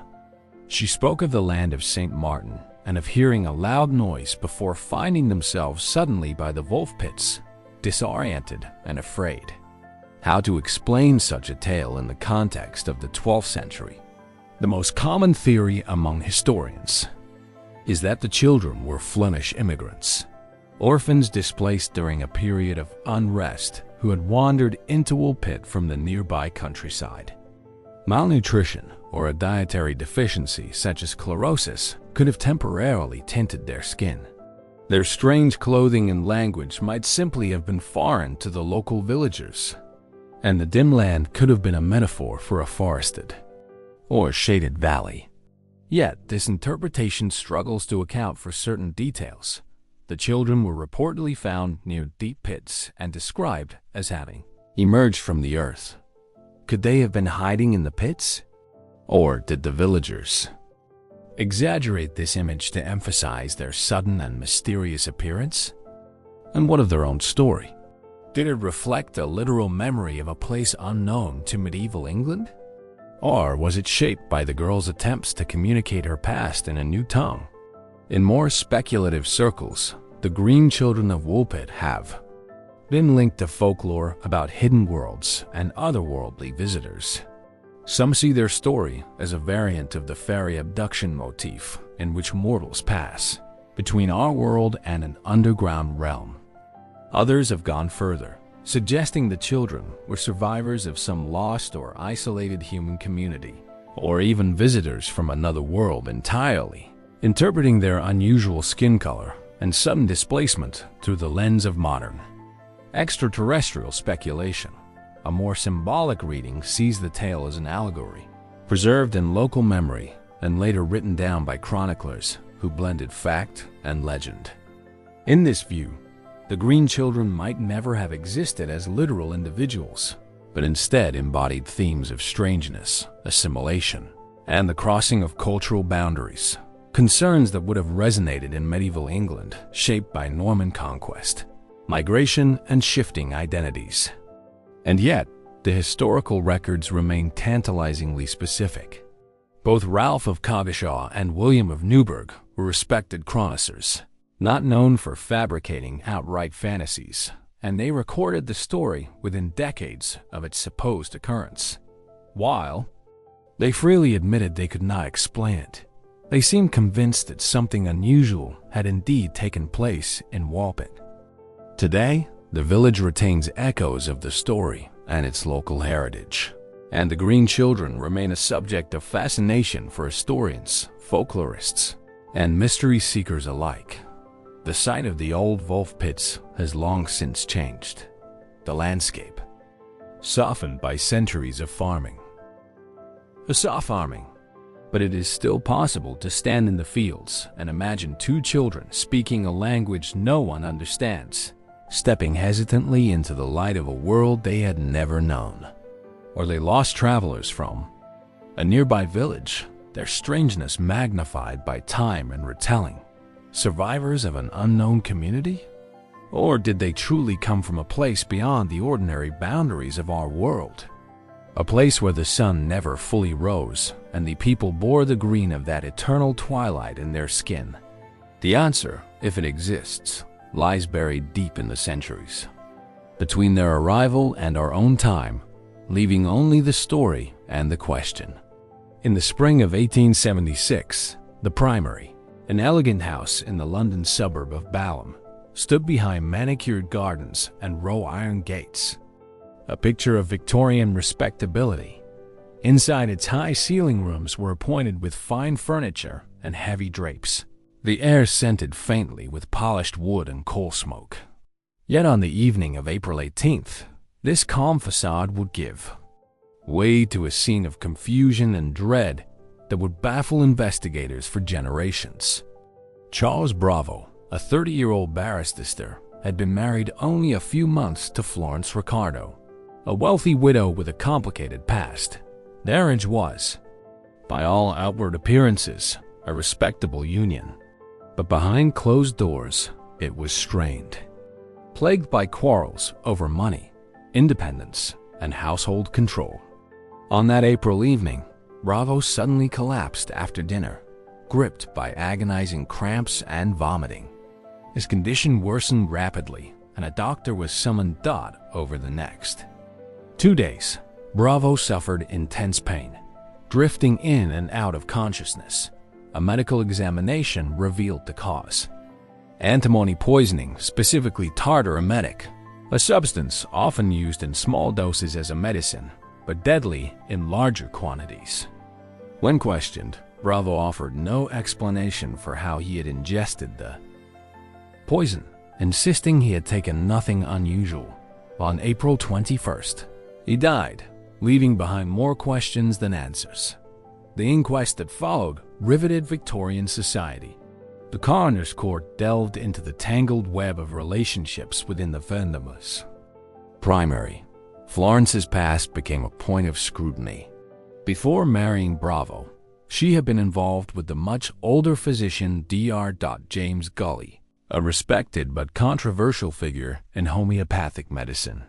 S1: She spoke of the land of St. Martin and of hearing a loud noise before finding themselves suddenly by the wolf pits, disoriented and afraid. How to explain such a tale in the context of the 12th century? The most common theory among historians is that the children were Flemish immigrants, orphans displaced during a period of unrest who had wandered into Woolpit from the nearby countryside. Malnutrition or a dietary deficiency such as sclerosis could have temporarily tinted their skin. Their strange clothing and language might simply have been foreign to the local villagers, and the dim land could have been a metaphor for a forested or shaded valley. Yet, this interpretation struggles to account for certain details. The children were reportedly found near deep pits and described as having emerged from the earth. Could they have been hiding in the pits? Or did the villagers exaggerate this image to emphasize their sudden and mysterious appearance? And what of their own story? Did it reflect a literal memory of a place unknown to medieval England? Or was it shaped by the girl's attempts to communicate her past in a new tongue? In more speculative circles, the Green Children of Woolpit have been linked to folklore about hidden worlds and otherworldly visitors. Some see their story as a variant of the fairy abduction motif in which mortals pass between our world and an underground realm. Others have gone further, suggesting the children were survivors of some lost or isolated human community, or even visitors from another world entirely, interpreting their unusual skin color and sudden displacement through the lens of modern extraterrestrial speculation. A more symbolic reading sees the tale as an allegory, preserved in local memory and later written down by chroniclers who blended fact and legend. In this view, the Green Children might never have existed as literal individuals, but instead embodied themes of strangeness, assimilation, and the crossing of cultural boundaries, concerns that would have resonated in medieval England, shaped by Norman conquest, migration, and shifting identities. And yet, the historical records remain tantalizingly specific. Both Ralph of Coggeshall and William of Newburgh were respected chroniclers, not known for fabricating outright fantasies, and they recorded the story within decades of its supposed occurrence. While they freely admitted they could not explain it, they seemed convinced that something unusual had indeed taken place in Walpin. Today, the village retains echoes of the story and its local heritage, and the Green Children remain a subject of fascination for historians, folklorists, and mystery seekers alike. The site of the old wolf pits has long since changed, the landscape softened by centuries of farming. A soft farming, but it is still possible to stand in the fields and imagine two children speaking a language no one understands, stepping hesitantly into the light of a world they had never known, or they lost travelers from a nearby village, their strangeness magnified by time and retelling. Survivors of an unknown community? Or did they truly come from a place beyond the ordinary boundaries of our world? A place where the sun never fully rose and the people bore the green of that eternal twilight in their skin. The answer, if it exists, lies buried deep in the centuries, between their arrival and our own time, leaving only the story and the question. In the spring of 1876, the Primary, an elegant house in the London suburb of Balham, stood behind manicured gardens and wrought-iron gates, a picture of Victorian respectability. Inside its high ceiling rooms were appointed with fine furniture and heavy drapes, the air scented faintly with polished wood and coal smoke. Yet on the evening of April 18th, this calm facade would give way to a scene of confusion and dread that would baffle investigators for generations. Charles Bravo, a 30-year-old barrister, had been married only a few months to Florence Ricardo, a wealthy widow with a complicated past. Their marriage was, by all outward appearances, a respectable union, but behind closed doors, it was strained, plagued by quarrels over money, independence, and household control. On that April evening, Bravo suddenly collapsed after dinner, gripped by agonizing cramps and vomiting. His condition worsened rapidly, and a doctor was summoned over the next 2 days. Bravo suffered intense pain, drifting in and out of consciousness. A medical examination revealed the cause: antimony poisoning, specifically tartar emetic, a substance often used in small doses as a medicine, but deadly in larger quantities. When questioned, Bravo offered no explanation for how he had ingested the poison, insisting he had taken nothing unusual. On April 21st, he died, leaving behind more questions than answers. The inquest that followed riveted Victorian society. The coroner's court delved into the tangled web of relationships within the enigmas. Primary, Florence's past became a point of scrutiny. Before marrying Bravo, she had been involved with the much older physician Dr. James Gully, a respected but controversial figure in homeopathic medicine.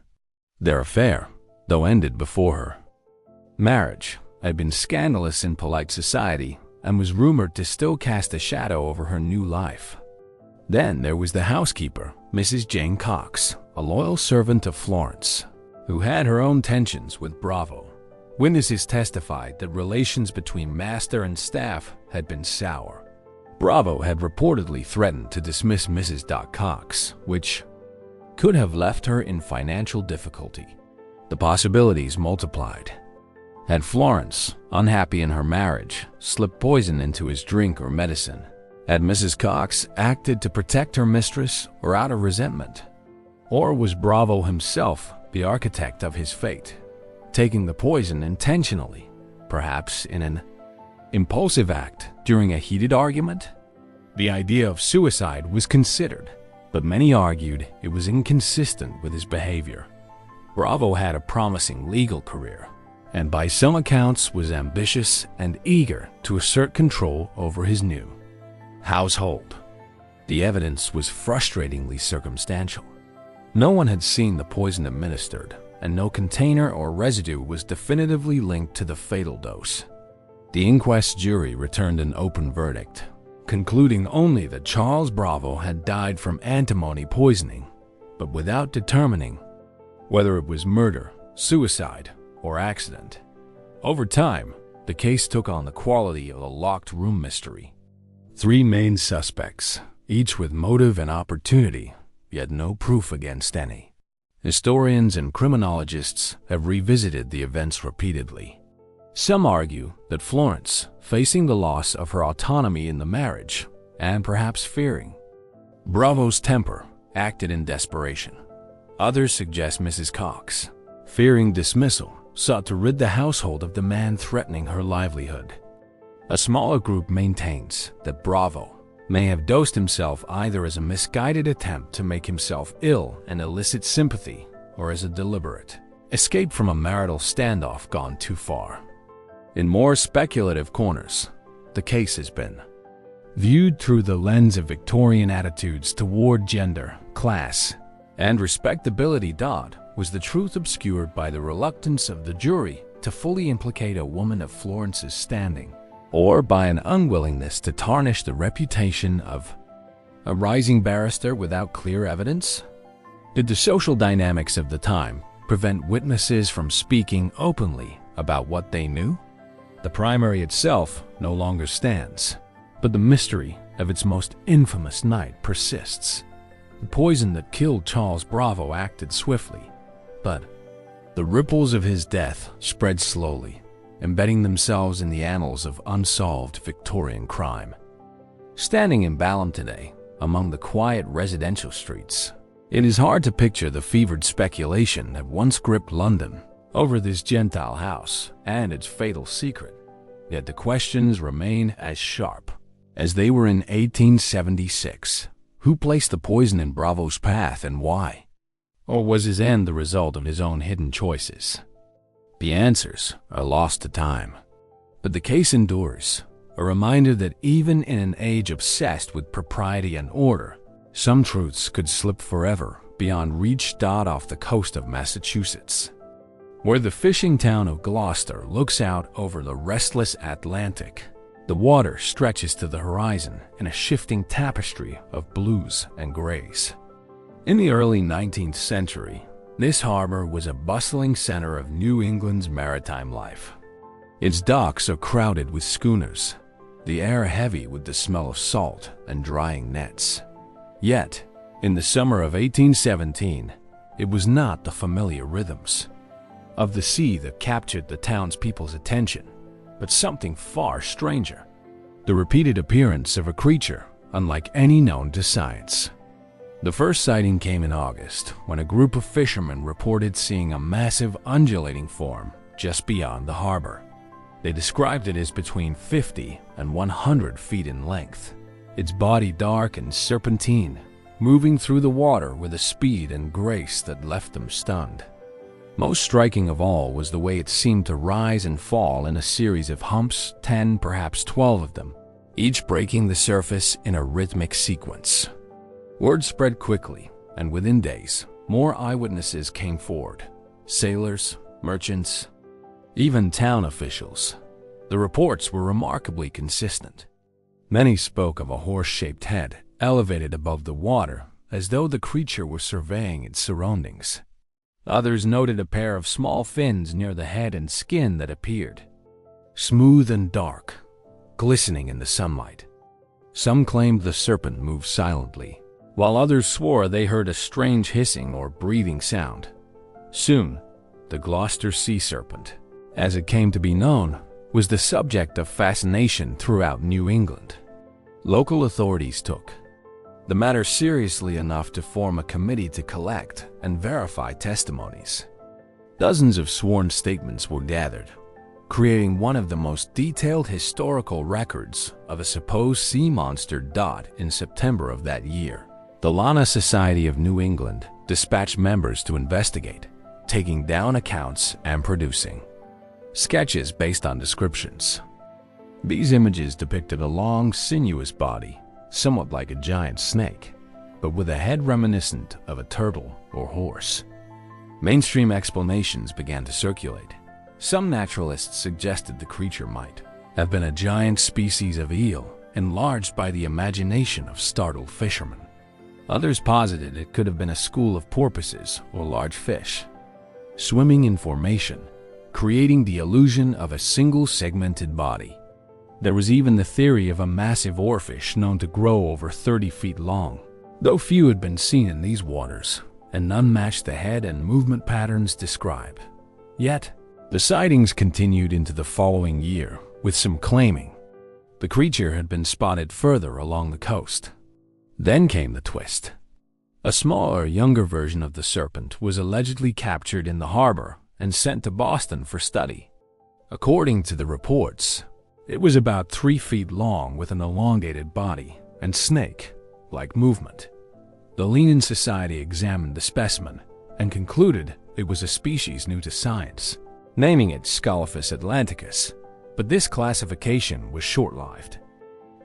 S1: Their affair, though ended before her marriage, had been scandalous in polite society and was rumored to still cast a shadow over her new life. Then there was the housekeeper, Mrs. Jane Cox, a loyal servant of Florence, who had her own tensions with Bravo. Witnesses testified that relations between master and staff had been sour. Bravo had reportedly threatened to dismiss Mrs. Cox, which could have left her in financial difficulty. The possibilities multiplied. Had Florence, unhappy in her marriage, slipped poison into his drink or medicine? Had Mrs. Cox acted to protect her mistress or out of resentment? Or was Bravo himself the architect of his fate, taking the poison intentionally, perhaps in an impulsive act during a heated argument? The idea of suicide was considered, but many argued it was inconsistent with his behavior. Bravo had a promising legal career, and by some accounts was ambitious and eager to assert control over his new household. The evidence was frustratingly circumstantial. No one had seen the poison administered, and no container or residue was definitively linked to the fatal dose. The inquest jury returned an open verdict, concluding only that Charles Bravo had died from antimony poisoning, but without determining whether it was murder, suicide, or accident. Over time, the case took on the quality of a locked room mystery. 3 main suspects, each with motive and opportunity, yet no proof against any. Historians and criminologists have revisited the events repeatedly. Some argue that Florence, facing the loss of her autonomy in the marriage, and perhaps fearing Bravo's temper, acted in desperation. Others suggest Mrs. Cox, fearing dismissal, sought to rid the household of the man threatening her livelihood. A smaller group maintains that Bravo may have dosed himself either as a misguided attempt to make himself ill and elicit sympathy, or as a deliberate escape from a marital standoff gone too far. In more speculative corners, the case has been viewed through the lens of Victorian attitudes toward gender, class, and respectability. Was the truth obscured by the reluctance of the jury to fully implicate a woman of Florence's standing, or by an unwillingness to tarnish the reputation of a rising barrister without clear evidence? Did the social dynamics of the time prevent witnesses from speaking openly about what they knew? The primary itself no longer stands, but the mystery of its most infamous night persists. The poison that killed Charles Bravo acted swiftly, but the ripples of his death spread slowly, embedding themselves in the annals of unsolved Victorian crime. Standing in Balham today, among the quiet residential streets, it is hard to picture the fevered speculation that once gripped London over this Gentile house and its fatal secret. Yet the questions remain as sharp as they were in 1876. Who placed the poison in Bravo's path and why? Or was his end the result of his own hidden choices? The answers are lost to time. But the case endures, a reminder that even in an age obsessed with propriety and order, some truths could slip forever beyond reach. Off the coast of Massachusetts, where the fishing town of Gloucester looks out over the restless Atlantic, the water stretches to the horizon in a shifting tapestry of blues and grays. In the early 19th century, this harbor was a bustling center of New England's maritime life. Its docks are crowded with schooners, the air heavy with the smell of salt and drying nets. Yet, in the summer of 1817, it was not the familiar rhythms of the sea that captured the townspeople's attention, but something far stranger: the repeated appearance of a creature unlike any known to science. The first sighting came in August, when a group of fishermen reported seeing a massive undulating form just beyond the harbor. They described it as between 50 and 100 feet in length, its body dark and serpentine, moving through the water with a speed and grace that left them stunned. Most striking of all was the way it seemed to rise and fall in a series of humps, 10, perhaps 12 of them, each breaking the surface in a rhythmic sequence. Word spread quickly, and within days, more eyewitnesses came forward. Sailors, merchants, even town officials. The reports were remarkably consistent. Many spoke of a horse-shaped head elevated above the water, as though the creature were surveying its surroundings. Others noted a pair of small fins near the head and skin that appeared smooth and dark, glistening in the sunlight. Some claimed the serpent moved silently, while others swore they heard a strange hissing or breathing sound. Soon, the Gloucester sea serpent, as it came to be known, was the subject of fascination throughout New England. Local authorities took the matter seriously enough to form a committee to collect and verify testimonies. Dozens of sworn statements were gathered, creating one of the most detailed historical records of a supposed sea monster. In September of that year, the Lana Society of New England dispatched members to investigate, taking down accounts and producing sketches based on descriptions. These images depicted a long, sinuous body, somewhat like a giant snake, but with a head reminiscent of a turtle or horse. Mainstream explanations began to circulate. Some naturalists suggested the creature might have been a giant species of eel, enlarged by the imagination of startled fishermen. Others posited it could have been a school of porpoises or large fish, swimming in formation, creating the illusion of a single segmented body. There was even the theory of a massive oarfish known to grow over 30 feet long, though few had been seen in these waters, and none matched the head and movement patterns described. Yet, the sightings continued into the following year, with some claiming the creature had been spotted further along the coast. Then came the twist. A smaller, younger version of the serpent was allegedly captured in the harbor and sent to Boston for study. According to the reports, it was about 3 feet long with an elongated body and snake-like movement. The Linnean Society examined the specimen and concluded it was a species new to science, naming it Scolophus atlanticus, but this classification was short-lived.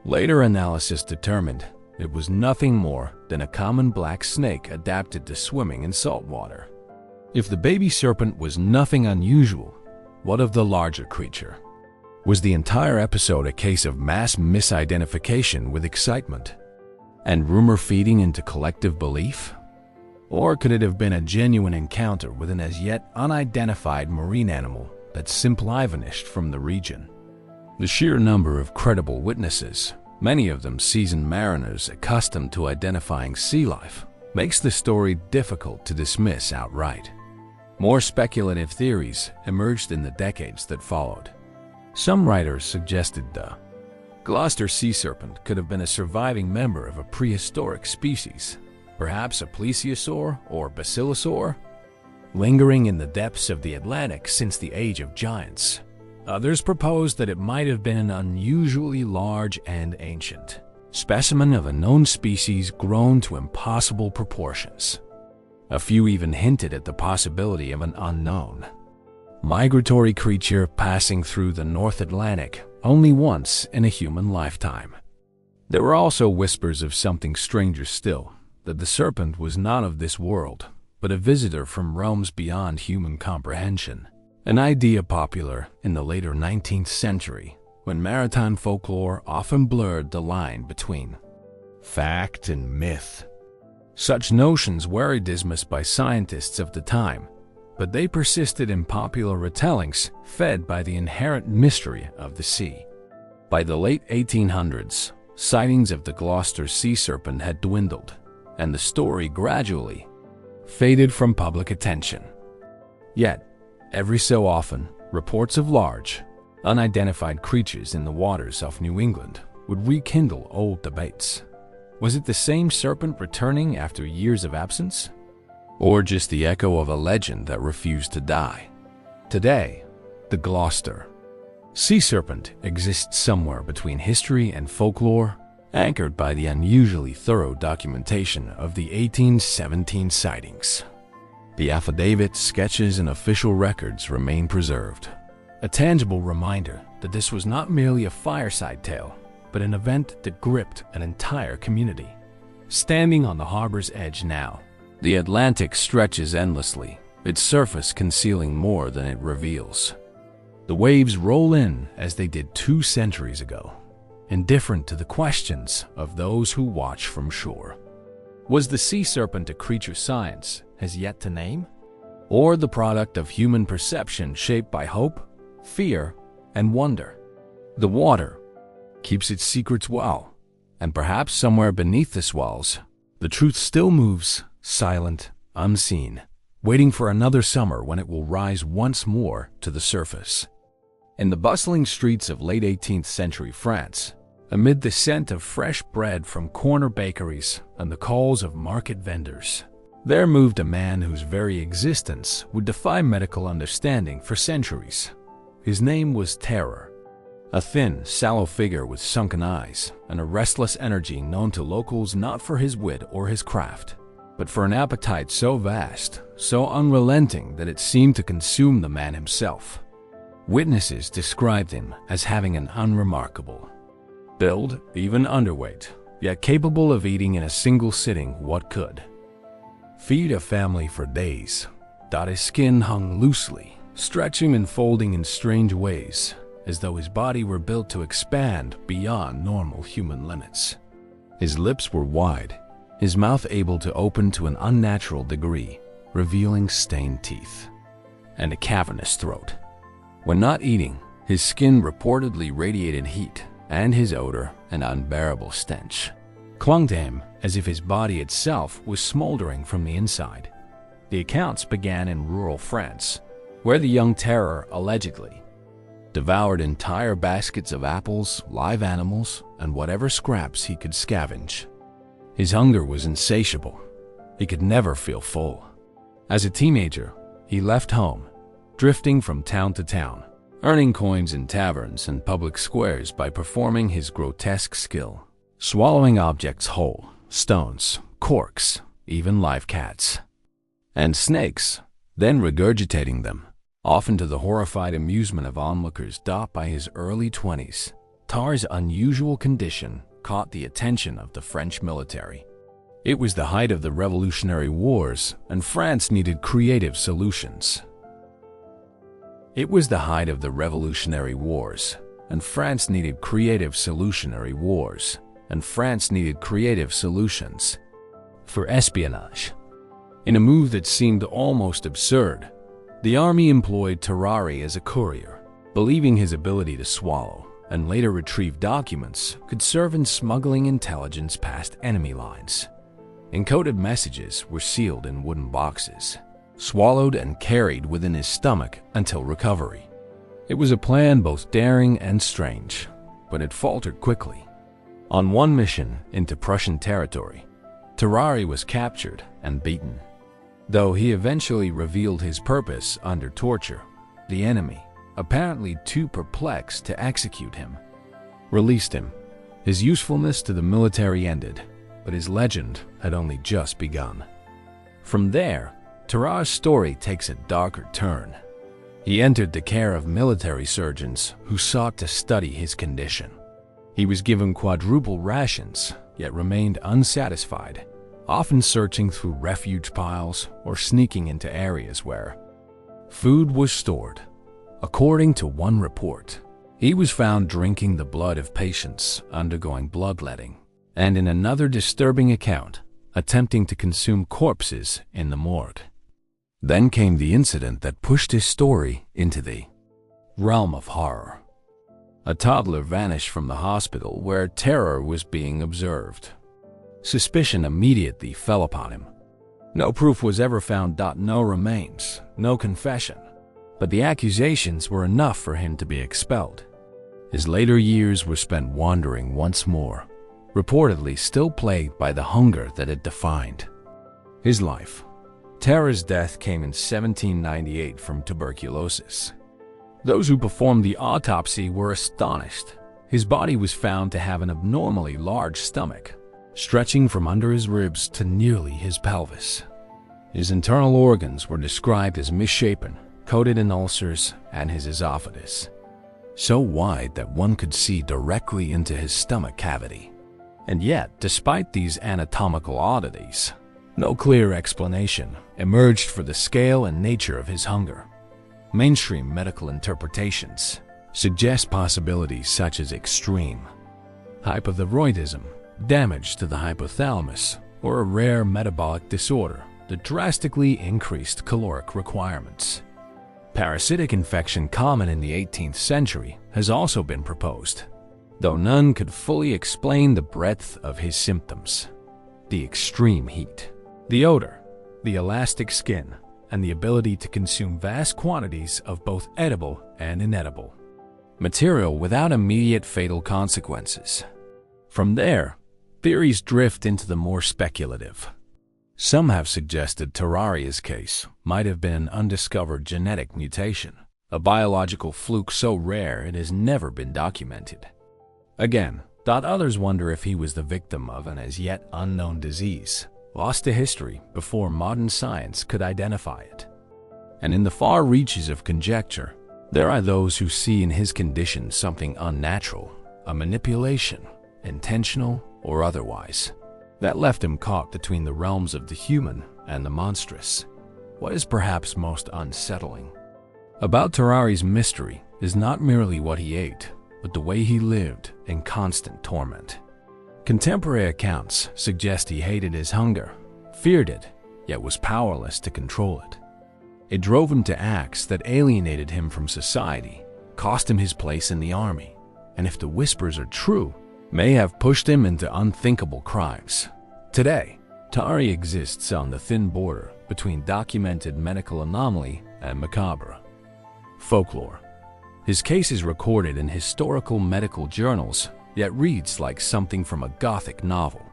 S1: Later analysis determined it was nothing more than a common black snake adapted to swimming in salt water. If the baby serpent was nothing unusual, what of the larger creature? Was the entire episode a case of mass misidentification with excitement and rumor feeding into collective belief? Or could it have been a genuine encounter with an as yet unidentified marine animal that simply vanished from the region? The sheer number of credible witnesses, many of them seasoned mariners accustomed to identifying sea life, makes the story difficult to dismiss outright. More speculative theories emerged in the decades that followed. Some writers suggested the Gloucester sea serpent could have been a surviving member of a prehistoric species, perhaps a plesiosaur or basilosaur, lingering in the depths of the Atlantic since the Age of Giants. Others proposed that it might have been an unusually large and ancient specimen of a known species grown to impossible proportions. A few even hinted at the possibility of an unknown migratory creature passing through the North Atlantic only once in a human lifetime. There were also whispers of something stranger still, that the serpent was not of this world, but a visitor from realms beyond human comprehension, an idea popular in the later 19th century, when maritime folklore often blurred the line between fact and myth. Such notions were dismissed by scientists of the time, but they persisted in popular retellings fed by the inherent mystery of the sea. By the late 1800s, sightings of the Gloucester sea serpent had dwindled, and the story gradually faded from public attention. Yet, every so often, reports of large, unidentified creatures in the waters of New England would rekindle old debates. Was it the same serpent returning after years of absence? Or just the echo of a legend that refused to die? Today, the Gloucester sea serpent exists somewhere between history and folklore, anchored by the unusually thorough documentation of the 1817 sightings. The affidavits, sketches, and official records remain preserved, a tangible reminder that this was not merely a fireside tale, but an event that gripped an entire community. Standing on the harbor's edge now, the Atlantic stretches endlessly, its surface concealing more than it reveals. The waves roll in as they did 2 centuries ago, indifferent to the questions of those who watch from shore. Was the sea serpent a creature science has yet to name? Or the product of human perception shaped by hope, fear, and wonder? The water keeps its secrets well, And perhaps somewhere beneath this walls, the truth still moves, silent, unseen, waiting for another summer when it will rise once more to the surface. In the bustling streets of late 18th century France, amid the scent of fresh bread from corner bakeries and the calls of market vendors, there moved a man whose very existence would defy medical understanding for centuries. His name was Terror, a thin, sallow figure with sunken eyes and a restless energy known to locals not for his wit or his craft, but for an appetite so vast, so unrelenting that it seemed to consume the man himself. Witnesses described him as having an unremarkable build, even underweight, yet capable of eating in a single sitting what could feed a family for days. His skin hung loosely, stretching and folding in strange ways, as though his body were built to expand beyond normal human limits. His lips were wide, his mouth able to open to an unnatural degree, revealing stained teeth, and a cavernous throat. When not eating, his skin reportedly radiated heat, and his odor, an unbearable stench, clung to him as if his body itself was smoldering from the inside. The accounts began in rural France, where the young Terror allegedly devoured entire baskets of apples, live animals, and whatever scraps he could scavenge. His hunger was insatiable. He could never feel full. As a teenager, he left home, drifting from town to town, earning coins in taverns and public squares by performing his grotesque skill, swallowing objects whole, stones, corks, even live cats and snakes, then regurgitating them, often to the horrified amusement of onlookers. By his early 20s, Tar's unusual condition caught the attention of the French military. It was the height of the Revolutionary Wars, and France needed creative solutions. It was the height of the Revolutionary Wars, and France needed creative solutions for espionage. In a move that seemed almost absurd, the army employed Terrari as a courier, believing his ability to swallow and later retrieve documents could serve in smuggling intelligence past enemy lines. Encoded messages were sealed in wooden boxes, swallowed and carried within his stomach until recovery. It was a plan both daring and strange, but it faltered quickly. On one mission into Prussian territory, Terrari was captured and beaten. Though he eventually revealed his purpose under torture, the enemy, apparently too perplexed to execute him, released him. His usefulness to the military ended, but his legend had only just begun. From there, Terrar's story takes a darker turn. He entered the care of military surgeons who sought to study his condition. He was given quadruple rations, yet remained unsatisfied, often searching through refuge piles or sneaking into areas where food was stored. According to one report, he was found drinking the blood of patients undergoing bloodletting, and in another disturbing account, attempting to consume corpses in the morgue. Then came the incident that pushed his story into the realm of horror. A toddler vanished from the hospital where Terror was being observed. Suspicion immediately fell upon him. No proof was ever found. No remains, no confession, but the accusations were enough for him to be expelled. His later years were spent wandering once more, reportedly still plagued by the hunger that had defined his life. Terror's death came in 1798 from tuberculosis. Those who performed the autopsy were astonished. His body was found to have an abnormally large stomach, stretching from under his ribs to nearly his pelvis. His internal organs were described as misshapen, coated in ulcers, and his esophagus so wide that one could see directly into his stomach cavity. And yet, despite these anatomical oddities, no clear explanation emerged for the scale and nature of his hunger. Mainstream medical interpretations suggest possibilities such as extreme hypothyroidism, damage to the hypothalamus, or a rare metabolic disorder that drastically increased caloric requirements. Parasitic infection, common in the 18th century, has also been proposed. though none could fully explain the breadth of his symptoms. The extreme heat, the odor, the elastic skin, and the ability to consume vast quantities of both edible and inedible material without immediate fatal consequences. From there, theories drift into the more speculative. Some have suggested Terraria's case might have been an undiscovered genetic mutation, a biological fluke so rare it has never been documented. Again, others wonder if he was the victim of an as yet unknown disease, lost to history before modern science could identify it. And in the far reaches of conjecture, there are those who see in his condition something unnatural, a manipulation, intentional or otherwise, that left him caught between the realms of the human and the monstrous. What is perhaps most unsettling about Terrari's mystery is not merely what he ate, but the way he lived in constant torment. Contemporary accounts suggest he hated his hunger, feared it, yet was powerless to control it. It drove him to acts that alienated him from society, cost him his place in the army, and if the whispers are true, may have pushed him into unthinkable crimes. Today, Terrari exists on the thin border between documented medical anomaly and macabre folklore. His case is recorded in historical medical journals, yet reads like something from a Gothic novel.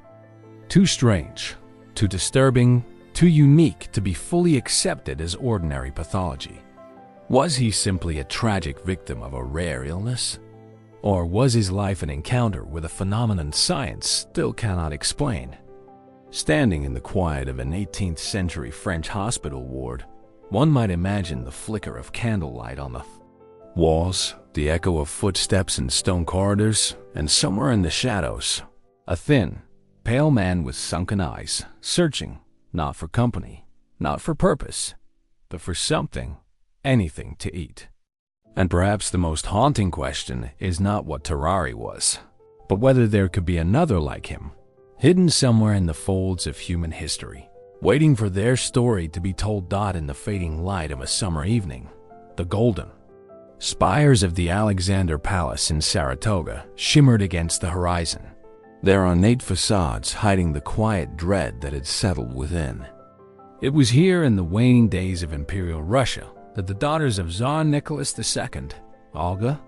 S1: Too strange, too disturbing, too unique to be fully accepted as ordinary pathology. Was he simply a tragic victim of a rare illness? Or was his life an encounter with a phenomenon science still cannot explain? Standing in the quiet of an 18th century French hospital ward, one might imagine the flicker of candlelight on the walls, the echo of footsteps in stone corridors, and somewhere in the shadows, a thin, pale man with sunken eyes, searching, not for company, not for purpose, but for something, anything to eat. And perhaps the most haunting question is not what Terrari was, but whether there could be another like him, hidden somewhere in the folds of human history, waiting for their story to be told. In the fading light of a summer evening, the golden spires of the Alexander Palace in Saratoga shimmered against the horizon, their ornate facades hiding the quiet dread that had settled within. It was here in the waning days of Imperial Russia that the daughters of Tsar Nicholas II, Olga,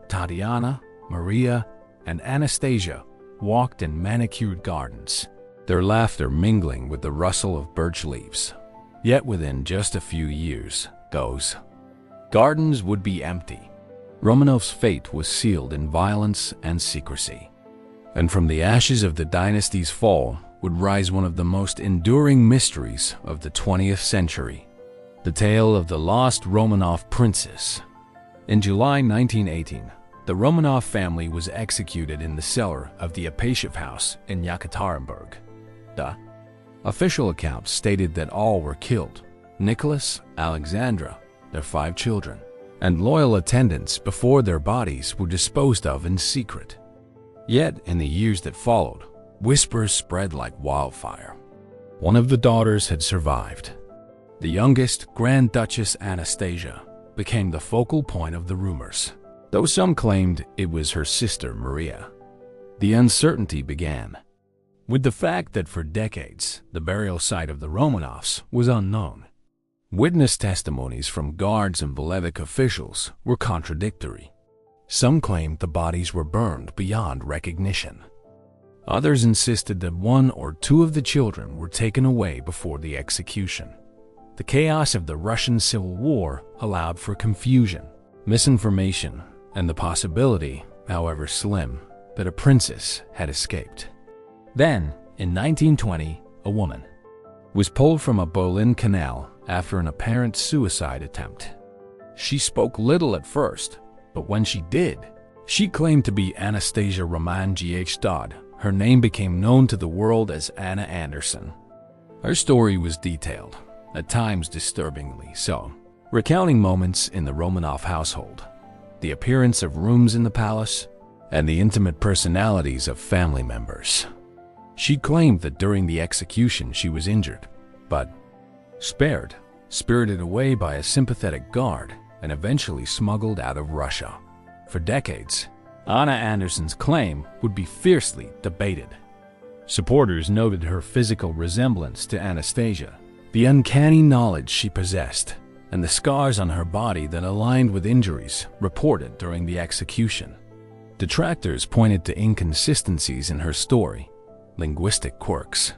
S1: Tatiana, Maria, and Anastasia, walked in manicured gardens, their laughter mingling with the rustle of birch leaves. Yet within just a few years, those gardens would be empty. Romanov's fate was sealed in violence and secrecy. And from the ashes of the dynasty's fall would rise one of the most enduring mysteries of the 20th century, the tale of the lost Romanov princess. In July 1918, the Romanov family was executed in the cellar of the Apatiev house in Yekaterinburg. The official accounts stated that all were killed: Nicholas, Alexandra, their 5 children, and loyal attendants, before their bodies were disposed of in secret. Yet, in the years that followed, whispers spread like wildfire. One of the daughters had survived. The youngest, Grand Duchess Anastasia, became the focal point of the rumors, though some claimed it was her sister Maria. The uncertainty began with the fact that for decades, the burial site of the Romanovs was unknown. Witness testimonies from guards and Bolshevik officials were contradictory. Some claimed the bodies were burned beyond recognition. Others insisted that 1 or 2 of the children were taken away before the execution. The chaos of the Russian Civil War allowed for confusion, misinformation, and the possibility, however slim, that a princess had escaped. Then, in 1920, a woman was pulled from a Berlin canal after an apparent suicide attempt. She spoke little at first, but when she did, she claimed to be Anastasia Roman Gh. Her name became known to the world as Anna Anderson. Her story was detailed, at times disturbingly so, recounting moments in the Romanov household, the appearance of rooms in the palace, and the intimate personalities of family members. She claimed that during the execution she was injured, but spared, spirited away by a sympathetic guard, and eventually smuggled out of Russia. For decades, Anna Anderson's claim would be fiercely debated. Supporters noted her physical resemblance to Anastasia, the uncanny knowledge she possessed, and the scars on her body that aligned with injuries reported during the execution. Detractors pointed to inconsistencies in her story, linguistic quirks,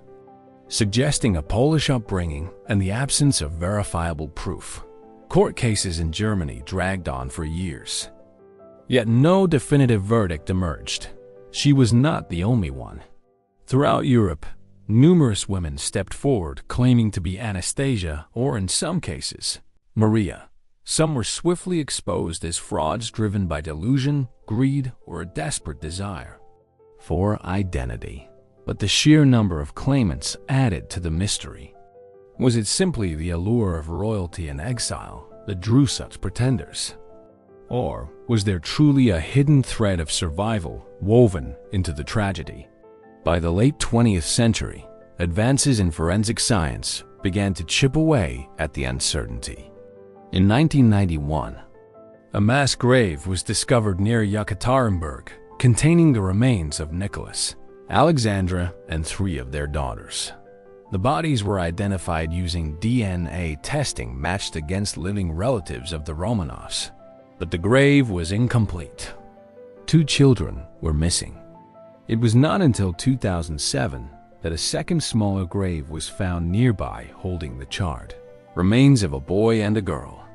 S1: suggesting a Polish upbringing and the absence of verifiable proof. Court cases in Germany dragged on for years. Yet no definitive verdict emerged. She was not the only one. Throughout Europe, numerous women stepped forward claiming to be Anastasia or, in some cases, Maria. Some were swiftly exposed as frauds driven by delusion, greed, or a desperate desire for identity. But the sheer number of claimants added to the mystery. Was it simply the allure of royalty and exile that drew such pretenders? Or was there truly a hidden thread of survival woven into the tragedy? By the late 20th century, advances in forensic science began to chip away at the uncertainty. In 1991, a mass grave was discovered near Yekaterinburg, containing the remains of Nicholas, Alexandra, and 3 of their daughters. The bodies were identified using DNA testing matched against living relatives of the Romanovs, but the grave was incomplete. 2 children were missing. It was not until 2007 that a second smaller grave was found nearby holding the charred remains of a boy and a girl.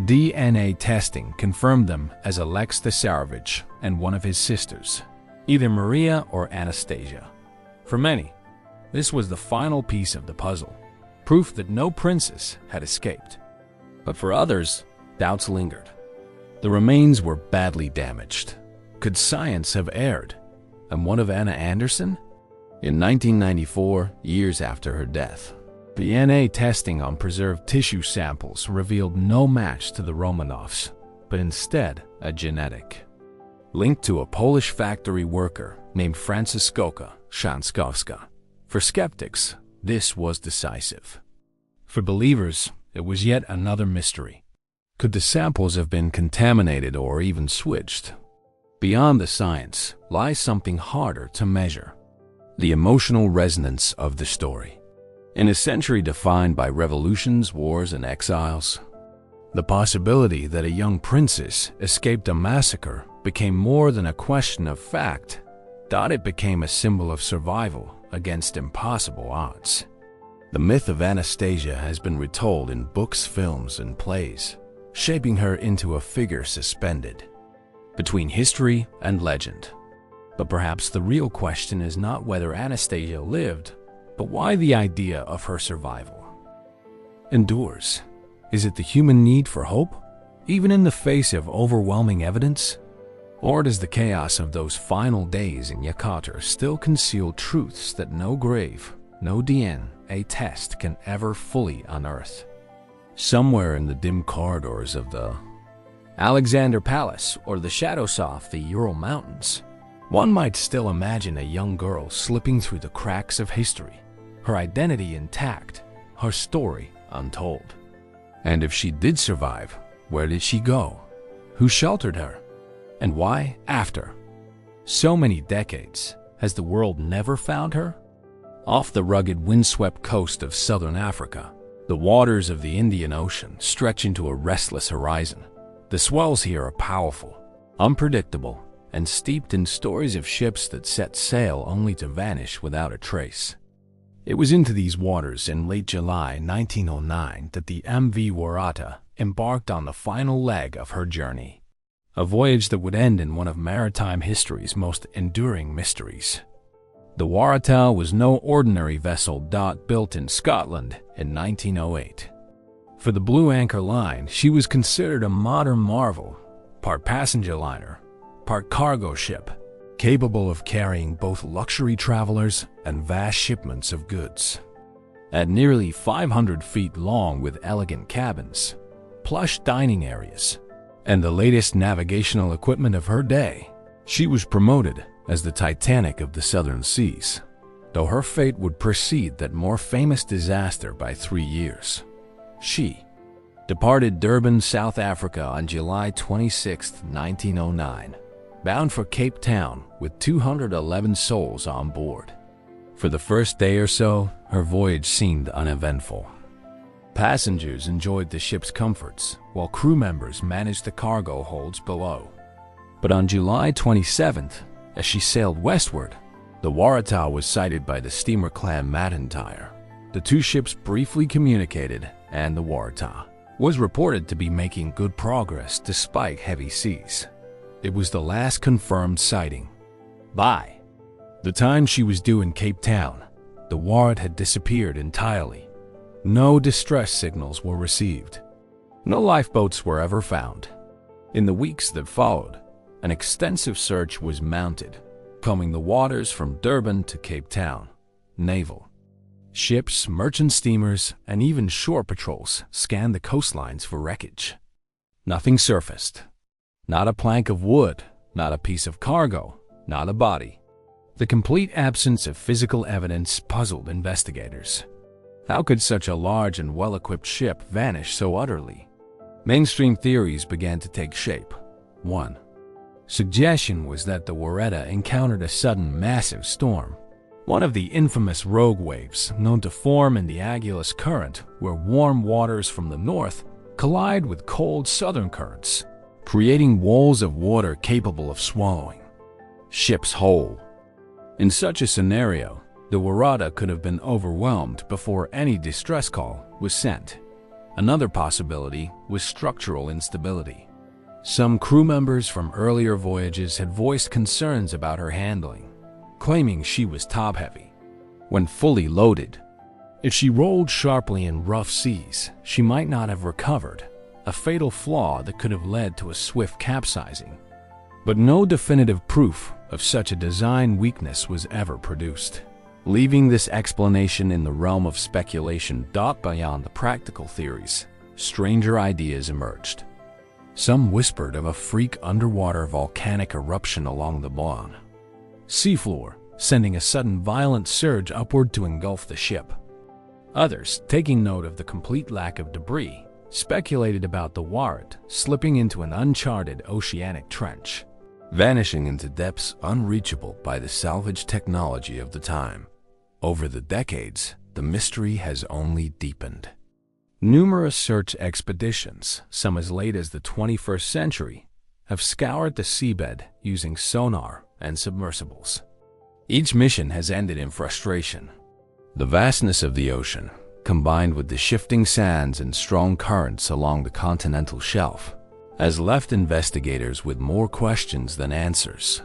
S1: DNA testing confirmed them as Alex Thesarovich and one of his sisters, either Maria or Anastasia. For many, this was the final piece of the puzzle, proof that no princess had escaped. But for others, doubts lingered. The remains were badly damaged. Could science have erred? And one of Anna Anderson? In 1994, years after her death, DNA testing on preserved tissue samples revealed no match to the Romanovs, but instead a genetic, linked to a Polish factory worker named Franciszka Szankowska. For skeptics, this was decisive. For believers, it was yet another mystery. Could the samples have been contaminated or even switched? Beyond the science lies something harder to measure: the emotional resonance of the story. In a century defined by revolutions, wars, and exiles, the possibility that a young princess escaped a massacre became more than a question of fact. It became a symbol of survival against impossible odds. The myth of Anastasia has been retold in books, films, and plays, shaping her into a figure suspended between history and legend. But perhaps the real question is not whether Anastasia lived, but why the idea of her survival endures. Is it the human need for hope, even in the face of overwhelming evidence? Or does the chaos of those final days in Yekaterinburg still conceal truths that no grave, no DNA test can ever fully unearth? Somewhere in the dim corridors of the Alexander Palace or the shadows of the Ural Mountains, one might still imagine a young girl slipping through the cracks of history, her identity intact, her story untold. And if she did survive, where did she go? Who sheltered her? And why after so many decades has the world never found her? Off the rugged, windswept coast of southern Africa, the waters of the Indian Ocean stretch into a restless horizon. The swells here are powerful, unpredictable, and steeped in stories of ships that set sail only to vanish without a trace. It was into these waters in late July 1909 that the MV Waratah embarked on the final leg of her journey, a voyage that would end in one of maritime history's most enduring mysteries. The Waratah was no ordinary vessel. Built in Scotland in 1908. For the Blue Anchor Line, she was considered a modern marvel, part passenger liner, part cargo ship, capable of carrying both luxury travelers and vast shipments of goods. At nearly 500 feet long with elegant cabins, plush dining areas, and the latest navigational equipment of her day, she was promoted as the Titanic of the Southern Seas, though her fate would precede that more famous disaster by 3 years. She departed Durban, South Africa on July 26, 1909, bound for Cape Town with 211 souls on board. For the first day or so, her voyage seemed uneventful. Passengers enjoyed the ship's comforts, while crew members managed the cargo holds below. But on July 27th, as she sailed westward, the Waratah was sighted by the steamer clan McIntyre. The two ships briefly communicated, and the Waratah was reported to be making good progress despite heavy seas. It was the last confirmed sighting. By the time she was due in Cape Town, the Warat had disappeared entirely. No distress signals were received. No lifeboats were ever found. In the weeks that followed, an extensive search was mounted, combing the waters from Durban to Cape Town. Naval ships, merchant steamers, and even shore patrols scanned the coastlines for wreckage. Nothing surfaced. Not a plank of wood, not a piece of cargo, not a body. The complete absence of physical evidence puzzled investigators. How could such a large and well-equipped ship vanish so utterly? Mainstream theories began to take shape. One suggestion was that the Waratah encountered a sudden massive storm, one of the infamous rogue waves known to form in the Agulhas Current, where warm waters from the north collide with cold southern currents, creating walls of water capable of swallowing ships whole. In such a scenario, the Waratah could have been overwhelmed before any distress call was sent. Another possibility was structural instability. Some crew members from earlier voyages had voiced concerns about her handling, claiming she was top-heavy. When fully loaded, if she rolled sharply in rough seas, she might not have recovered, a fatal flaw that could have led to a swift capsizing. But no definitive proof of such a design weakness was ever produced, leaving this explanation in the realm of speculation. Beyond the practical theories, stranger ideas emerged. Some whispered of a freak underwater volcanic eruption along the Blanc seafloor, sending a sudden violent surge upward to engulf the ship. Others, taking note of the complete lack of debris, speculated about the Warat slipping into an uncharted oceanic trench, vanishing into depths unreachable by the salvage technology of the time. Over the decades, the mystery has only deepened. Numerous search expeditions, some as late as the 21st century, have scoured the seabed using sonar and submersibles. Each mission has ended in frustration. The vastness of the ocean, combined with the shifting sands and strong currents along the continental shelf, has left investigators with more questions than answers.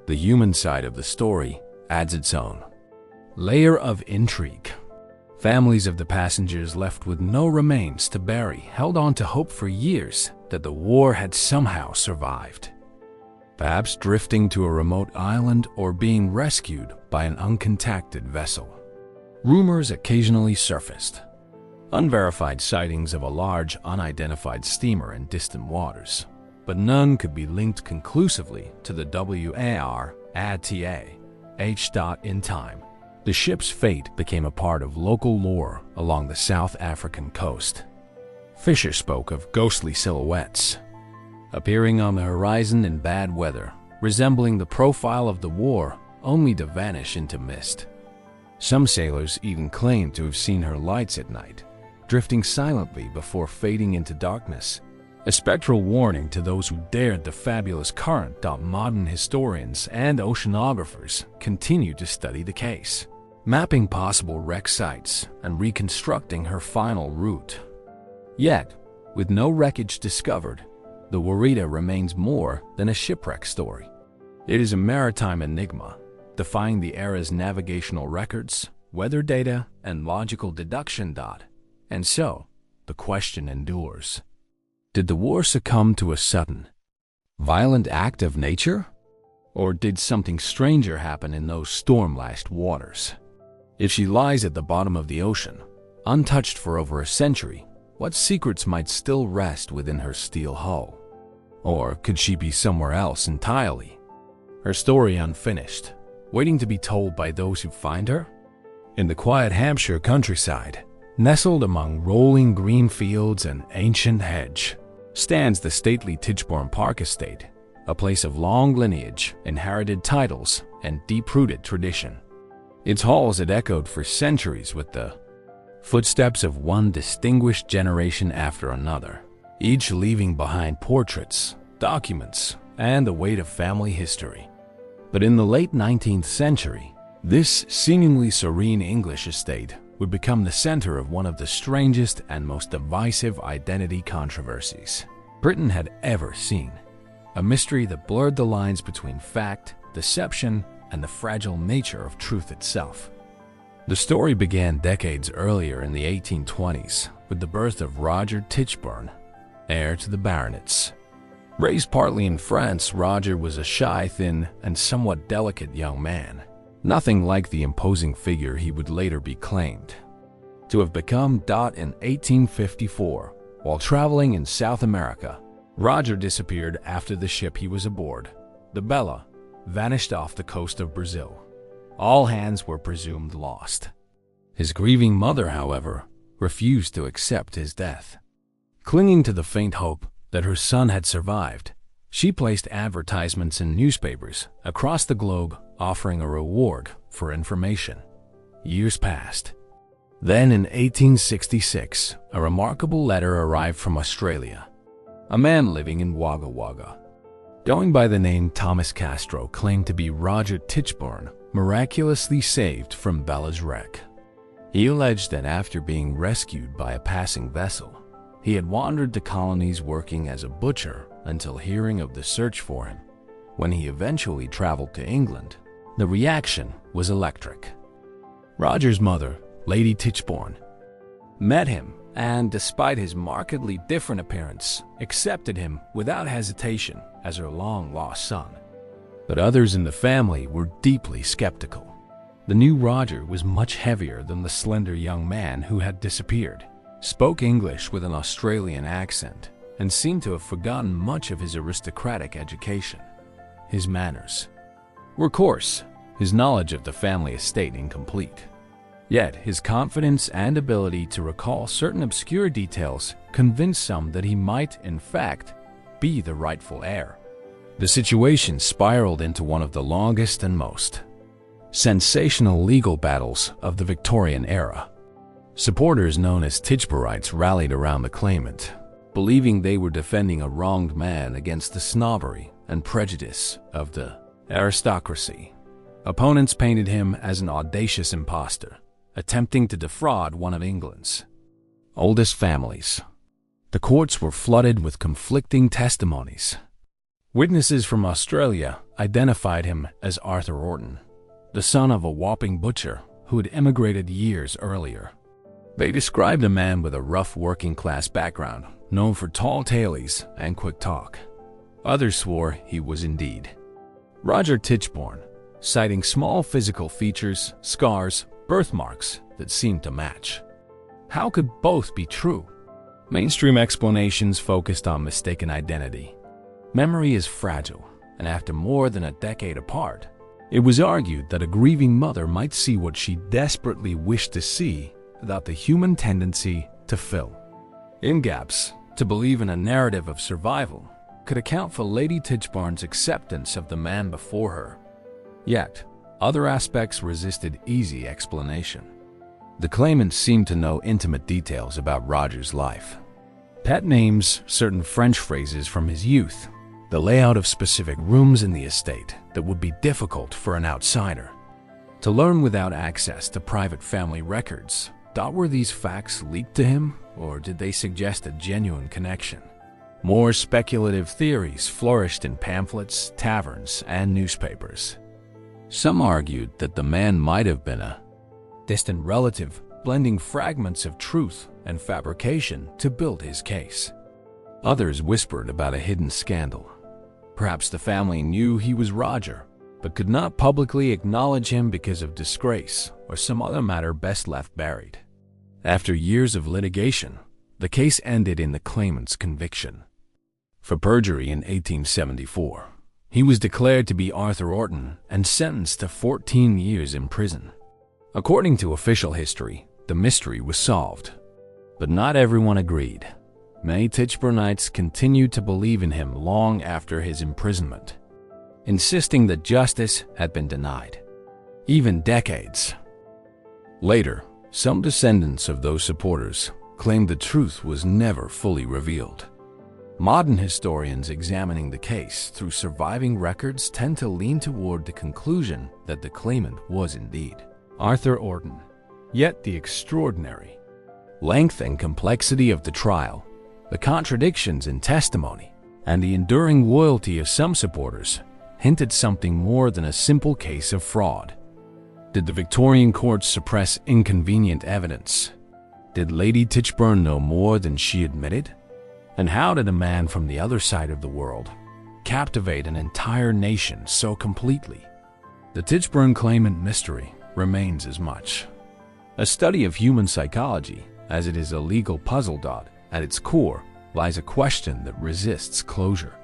S1: The human side of the story adds its own layer of intrigue. Families of the passengers left with no remains to bury held on to hope for years that the war had somehow survived, perhaps drifting to a remote island or being rescued by an uncontacted vessel. Rumors occasionally surfaced. Unverified sightings of a large, unidentified steamer in distant waters, but none could be linked conclusively to the Waratah. In time, the ship's fate became a part of local lore along the South African coast. Fisher spoke of ghostly silhouettes appearing on the horizon in bad weather, resembling the profile of the war, only to vanish into mist. Some sailors even claimed to have seen her lights at night, drifting silently before fading into darkness, a spectral warning to those who dared the fabulous current. Modern historians and oceanographers continue to study the case, mapping possible wreck sites and reconstructing her final route. Yet, with no wreckage discovered, the Waratah remains more than a shipwreck story. It is a maritime enigma, defying the era's navigational records, weather data, and logical deduction. And so, the question endures. Did the war succumb to a sudden, violent act of nature? Or did something stranger happen in those storm-lashed waters? If she lies at the bottom of the ocean, untouched for over a century, what secrets might still rest within her steel hull? Or could she be somewhere else entirely? Her story unfinished, waiting to be told by those who find her? In the quiet Hampshire countryside, nestled among rolling green fields and ancient hedge, stands the stately Tichborne Park estate, a place of long lineage, inherited titles, and deep-rooted tradition. Its halls had echoed for centuries with the footsteps of one distinguished generation after another, each leaving behind portraits, documents, and the weight of family history. But in the late 19th century, this seemingly serene English estate would become the center of one of the strangest and most divisive identity controversies Britain had ever seen. A mystery that blurred the lines between fact, deception, and the fragile nature of truth itself. The story began decades earlier in the 1820s with the birth of Roger Tichborne, heir to the baronets. Raised partly in France, Roger was a shy, thin, and somewhat delicate young man, nothing like the imposing figure he would later be claimed to have become. In 1854, while traveling in South America, Roger disappeared after the ship he was aboard, the Bella, vanished off the coast of Brazil. All hands were presumed lost. His grieving mother, however, refused to accept his death. Clinging to the faint hope that her son had survived, she placed advertisements in newspapers across the globe offering a reward for information. Years passed. Then in 1866, a remarkable letter arrived from Australia. A man living in Wagga Wagga, going by the name Thomas Castro, claimed to be Roger Tichborne, miraculously saved from Bella's wreck. He alleged that after being rescued by a passing vessel, he had wandered the colonies working as a butcher until hearing of the search for him. When he eventually traveled to England, the reaction was electric. Roger's mother, Lady Tichborne, met him and, despite his markedly different appearance, accepted him without hesitation as her long-lost son. But others in the family were deeply skeptical. The new Roger was much heavier than the slender young man who had disappeared, spoke English with an Australian accent, and seemed to have forgotten much of his aristocratic education. His manners were coarse, his knowledge of the family estate incomplete. Yet his confidence and ability to recall certain obscure details convinced some that he might, in fact, be the rightful heir. The situation spiraled into one of the longest and most sensational legal battles of the Victorian era. Supporters known as Tichborites rallied around the claimant, believing they were defending a wronged man against the snobbery and prejudice of the aristocracy. Opponents painted him as an audacious impostor, attempting to defraud one of England's oldest families. The courts were flooded with conflicting testimonies. Witnesses from Australia identified him as Arthur Orton, the son of a Wapping butcher who had emigrated years earlier. They described a man with a rough working-class background, known for tall tailies and quick talk. Others swore he was indeed Roger Tichborne, citing small physical features, scars, birthmarks that seemed to match. How could both be true? Mainstream explanations focused on mistaken identity. Memory is fragile, and after more than a decade apart, it was argued that a grieving mother might see what she desperately wished to see without the human tendency to fill in gaps. To believe in a narrative of survival could account for Lady Tichborne's acceptance of the man before her. Yet, other aspects resisted easy explanation. The claimant seemed to know intimate details about Roger's life. Pet names, certain French phrases from his youth, the layout of specific rooms in the estate that would be difficult for an outsider to learn without access to private family records. Were these facts leaked to him, or did they suggest a genuine connection? More speculative theories flourished in pamphlets, taverns, and newspapers. Some argued that the man might have been a distant relative, blending fragments of truth and fabrication to build his case. Others whispered about a hidden scandal. Perhaps the family knew he was Roger, but could not publicly acknowledge him because of disgrace or some other matter best left buried. After years of litigation, the case ended in the claimant's conviction for perjury in 1874. He was declared to be Arthur Orton and sentenced to 14 years in prison. According to official history, the mystery was solved, but not everyone agreed. Many Tichburnites continued to believe in him long after his imprisonment, insisting that justice had been denied, even decades later. Some descendants of those supporters claimed the truth was never fully revealed. Modern historians examining the case through surviving records tend to lean toward the conclusion that the claimant was indeed Arthur Orton. Yet the extraordinary length and complexity of the trial, the contradictions in testimony, and the enduring loyalty of some supporters hinted something more than a simple case of fraud. Did the Victorian courts suppress inconvenient evidence? Did Lady Tichburn know more than she admitted? And how did a man from the other side of the world captivate an entire nation so completely? The Tichburn claimant mystery remains as much a study of human psychology as it is a legal puzzle. At its core lies a question that resists closure.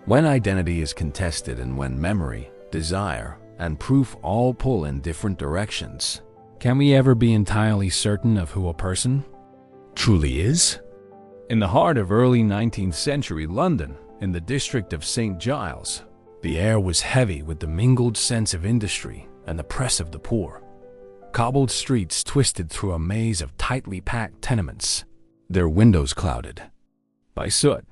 S1: When identity is contested and when memory, desire, and proof all pull in different directions, can we ever be entirely certain of who a person truly is? In the heart of early 19th century London, in the district of St. Giles, the air was heavy with the mingled sense of industry and the press of the poor. Cobbled streets twisted through a maze of tightly packed tenements, their windows clouded by soot,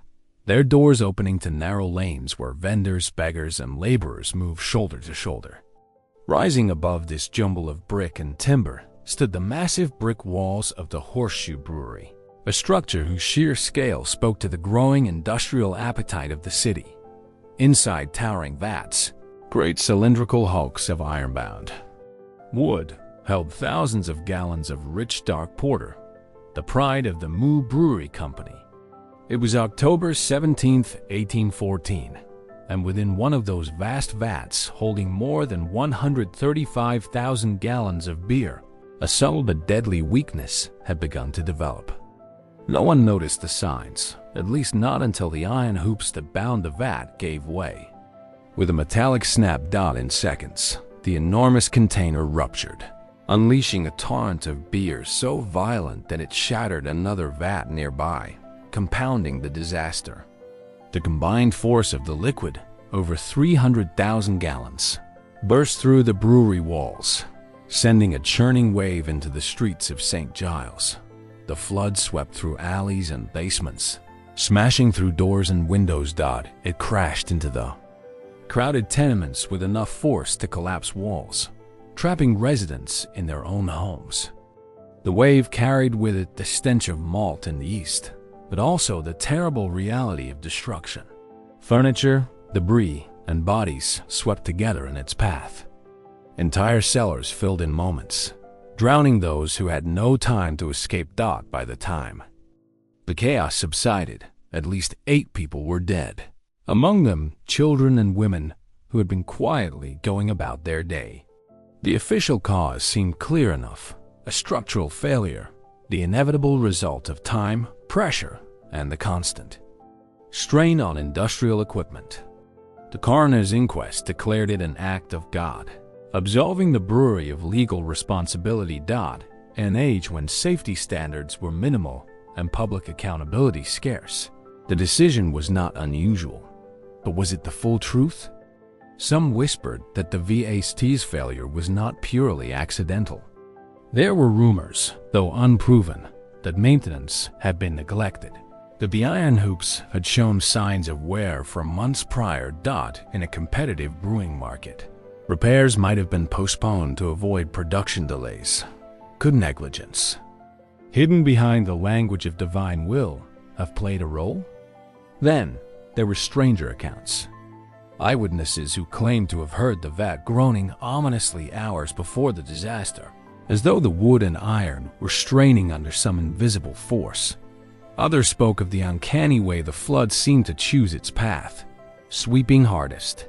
S1: their doors opening to narrow lanes where vendors, beggars, and laborers moved shoulder to shoulder. Rising above this jumble of brick and timber stood the massive brick walls of the Horseshoe Brewery, a structure whose sheer scale spoke to the growing industrial appetite of the city. Inside towering vats, great cylindrical hulks of ironbound wood held thousands of gallons of rich dark porter, the pride of the Moo Brewery Company. It was October 17, 1814, and within one of those vast vats holding more than 135,000 gallons of beer, a subtle but deadly weakness had begun to develop. No one noticed the signs, at least not until the iron hoops that bound the vat gave way. With a metallic snap in seconds, the enormous container ruptured, unleashing a torrent of beer so violent that it shattered another vat nearby, compounding the disaster. The combined force of the liquid, over 300,000 gallons, burst through the brewery walls, sending a churning wave into the streets of St. Giles. The flood swept through alleys and basements, smashing through doors and windows. It crashed into the crowded tenements with enough force to collapse walls, trapping residents in their own homes. The wave carried with it the stench of malt and yeast, but also the terrible reality of destruction. Furniture, debris, and bodies swept together in its path. Entire cellars filled in moments, drowning those who had no time to escape. By the time the chaos subsided, at least 8 people were dead, among them children and women who had been quietly going about their day. The official cause seemed clear enough: a structural failure, the inevitable result of time, pressure, and the constant strain on industrial equipment. The coroner's inquest declared it an act of God, absolving the brewery of legal responsibility. In an age when safety standards were minimal and public accountability scarce, the decision was not unusual. But was it the full truth? Some whispered that the VAST's failure was not purely accidental. There were rumors, though unproven, that maintenance had been neglected. The iron hoops had shown signs of wear for months prior. In a competitive brewing market, repairs might have been postponed to avoid production delays. Could negligence, hidden behind the language of divine will, have played a role? Then, there were stranger accounts. Eyewitnesses who claimed to have heard the vat groaning ominously hours before the disaster, as though the wood and iron were straining under some invisible force. Others spoke of the uncanny way the flood seemed to choose its path, sweeping hardest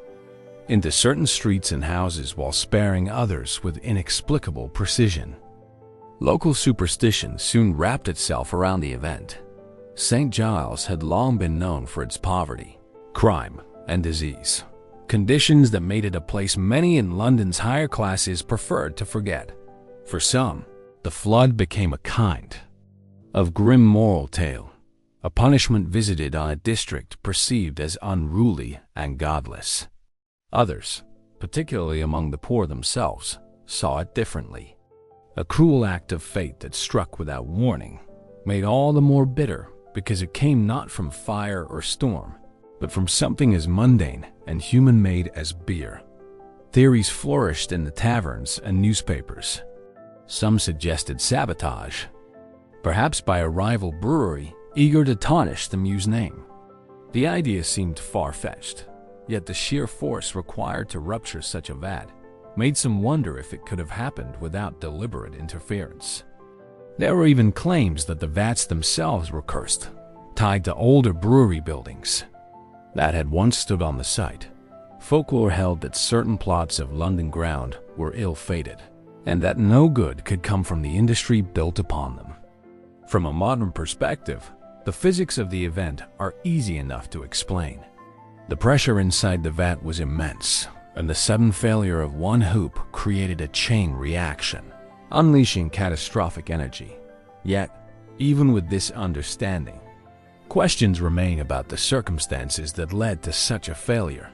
S1: into certain streets and houses while sparing others with inexplicable precision. Local superstition soon wrapped itself around the event. St. Giles had long been known for its poverty, crime, and disease, conditions that made it a place many in London's higher classes preferred to forget. For some, the flood became a kind of grim moral tale, a punishment visited on a district perceived as unruly and godless. Others, particularly among the poor themselves, saw it differently. A cruel act of fate that struck without warning, made all the more bitter because it came not from fire or storm, but from something as mundane and human-made as beer. Theories flourished in the taverns and newspapers. Some suggested sabotage, perhaps by a rival brewery eager to tarnish the Muse name. The idea seemed far-fetched, yet the sheer force required to rupture such a vat made some wonder if it could have happened without deliberate interference. There were even claims that the vats themselves were cursed, tied to older brewery buildings that had once stood on the site. Folklore held that certain plots of London ground were ill-fated, and that no good could come from the industry built upon them. From a modern perspective, the physics of the event are easy enough to explain. The pressure inside the vat was immense, and the sudden failure of one hoop created a chain reaction, unleashing catastrophic energy. Yet, even with this understanding, questions remain about the circumstances that led to such a failure.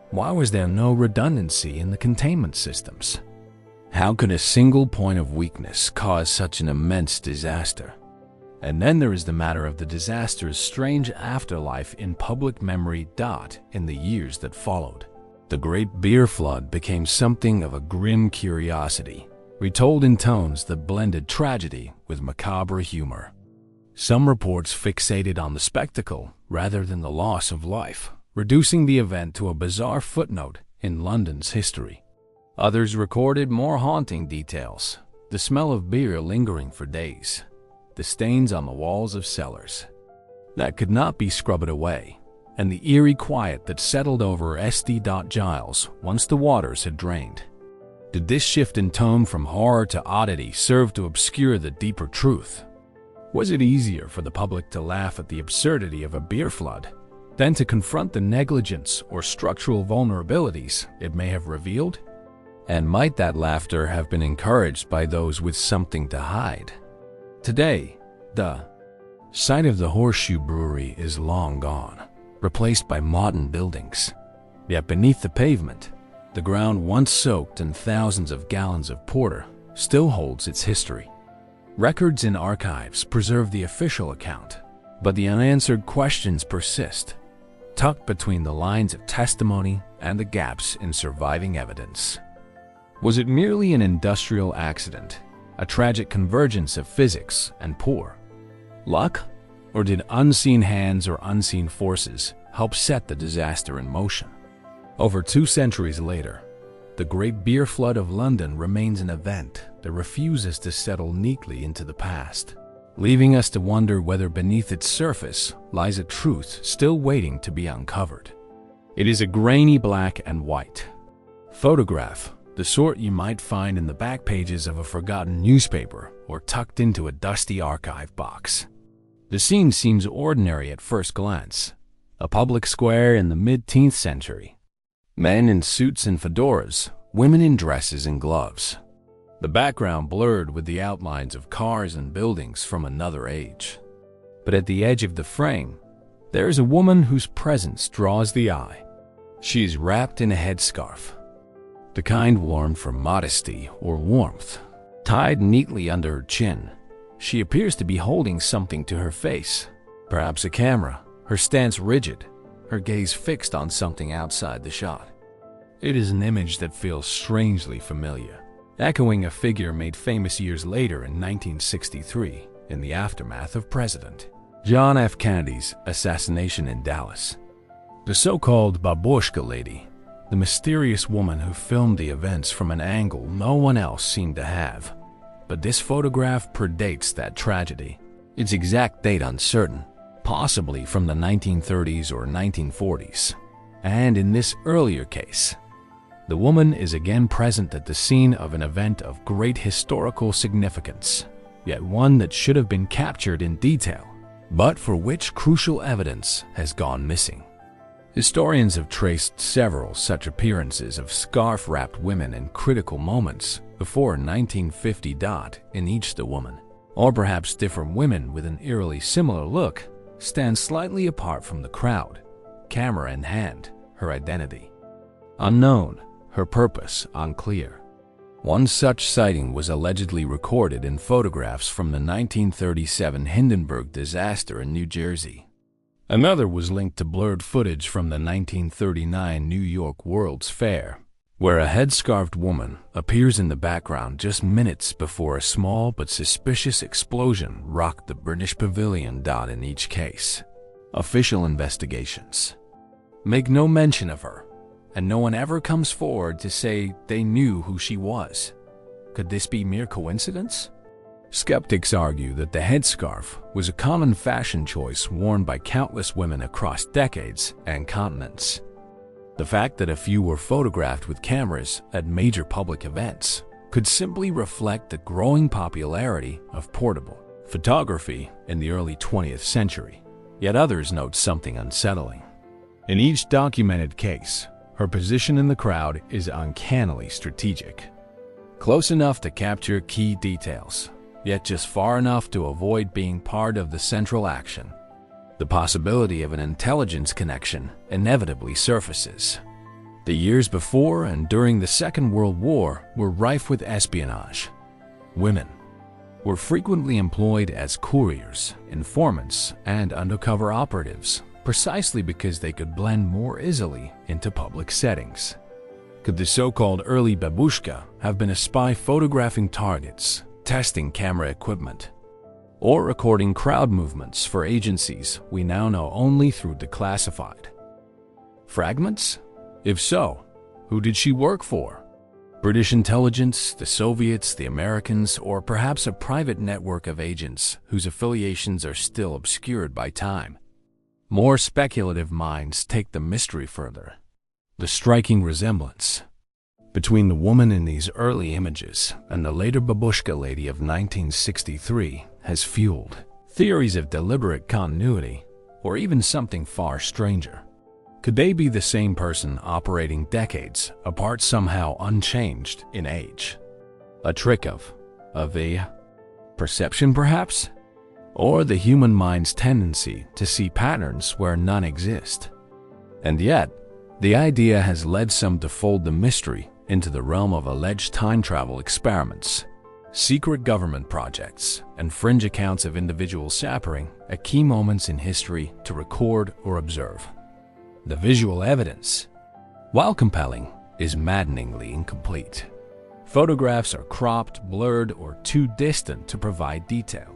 S1: Why was there no redundancy in the containment systems? How could a single point of weakness cause such an immense disaster? And then there is the matter of the disaster's strange afterlife in public memory. In the years that followed, the Great Beer Flood became something of a grim curiosity, retold in tones that blended tragedy with macabre humor. Some reports fixated on the spectacle rather than the loss of life, reducing the event to a bizarre footnote in London's history. Others recorded more haunting details: the smell of beer lingering for days, the stains on the walls of cellars that could not be scrubbed away, and the eerie quiet that settled over St. Giles once the waters had drained. Did this shift in tone from horror to oddity serve to obscure the deeper truth? Was it easier for the public to laugh at the absurdity of a beer flood than to confront the negligence or structural vulnerabilities it may have revealed? And might that laughter have been encouraged by those with something to hide? Today, the site of the Horseshoe Brewery is long gone, replaced by modern buildings. Yet beneath the pavement, the ground once soaked in thousands of gallons of porter still holds its history. Records and archives preserve the official account, but the unanswered questions persist, tucked between the lines of testimony and the gaps in surviving evidence. Was it merely an industrial accident, a tragic convergence of physics and poor luck? Or did unseen hands or unseen forces help set the disaster in motion? Over 2 centuries later, the Great Beer Flood of London remains an event that refuses to settle neatly into the past, leaving us to wonder whether beneath its surface lies a truth still waiting to be uncovered. It is a grainy black and white photograph, the sort you might find in the back pages of a forgotten newspaper or tucked into a dusty archive box. The scene seems ordinary at first glance: a public square in the mid-10th century. Men in suits and fedoras, women in dresses and gloves. The background blurred with the outlines of cars and buildings from another age. But at the edge of the frame, there is a woman whose presence draws the eye. She is wrapped in a headscarf, the kind worn for modesty or warmth, tied neatly under her chin. She appears to be holding something to her face, perhaps a camera, her stance rigid, her gaze fixed on something outside the shot. It is an image that feels strangely familiar, echoing a figure made famous years later in 1963 in the aftermath of President John F. Kennedy's assassination in Dallas. The so-called Babushka lady, the mysterious woman who filmed the events from an angle no one else seemed to have. But this photograph predates that tragedy, its exact date uncertain, possibly from the 1930s or 1940s. And in this earlier case, the woman is again present at the scene of an event of great historical significance, yet one that should have been captured in detail, but for which crucial evidence has gone missing. Historians have traced several such appearances of scarf-wrapped women in critical moments before 1950. In each, the woman, or perhaps different women with an eerily similar look, stands slightly apart from the crowd, camera in hand, her identity unknown, her purpose unclear. One such sighting was allegedly recorded in photographs from the 1937 Hindenburg disaster in New Jersey. Another was linked to blurred footage from the 1939 New York World's Fair, where a headscarved woman appears in the background just minutes before a small but suspicious explosion rocked the British Pavilion. In each case, official investigations make no mention of her, and no one ever comes forward to say they knew who she was. Could this be mere coincidence? Skeptics argue that the headscarf was a common fashion choice worn by countless women across decades and continents. The fact that a few were photographed with cameras at major public events could simply reflect the growing popularity of portable photography in the early 20th century. Yet others note something unsettling. In each documented case, her position in the crowd is uncannily strategic. Close enough to capture key details, yet just far enough to avoid being part of the central action. The possibility of an intelligence connection inevitably surfaces. The years before and during the Second World War were rife with espionage. Women were frequently employed as couriers, informants, and undercover operatives, precisely because they could blend more easily into public settings. Could the so-called early babushka have been a spy photographing targets, testing camera equipment, or recording crowd movements for agencies we now know only through declassified fragments? If so, who did she work for? British intelligence, the Soviets, the Americans, or perhaps a private network of agents whose affiliations are still obscured by time? More speculative minds take the mystery further. The striking resemblance between the woman in these early images and the later babushka lady of 1963 has fueled theories of deliberate continuity, or even something far stranger. Could they be the same person operating decades apart, somehow unchanged in age? A trick of the perception, perhaps? Or the human mind's tendency to see patterns where none exist? And yet, the idea has led some to fold the mystery into the realm of alleged time travel experiments, secret government projects, and fringe accounts of individuals sapering at key moments in history to record or observe. The visual evidence, while compelling, is maddeningly incomplete. Photographs are cropped, blurred, or too distant to provide detail.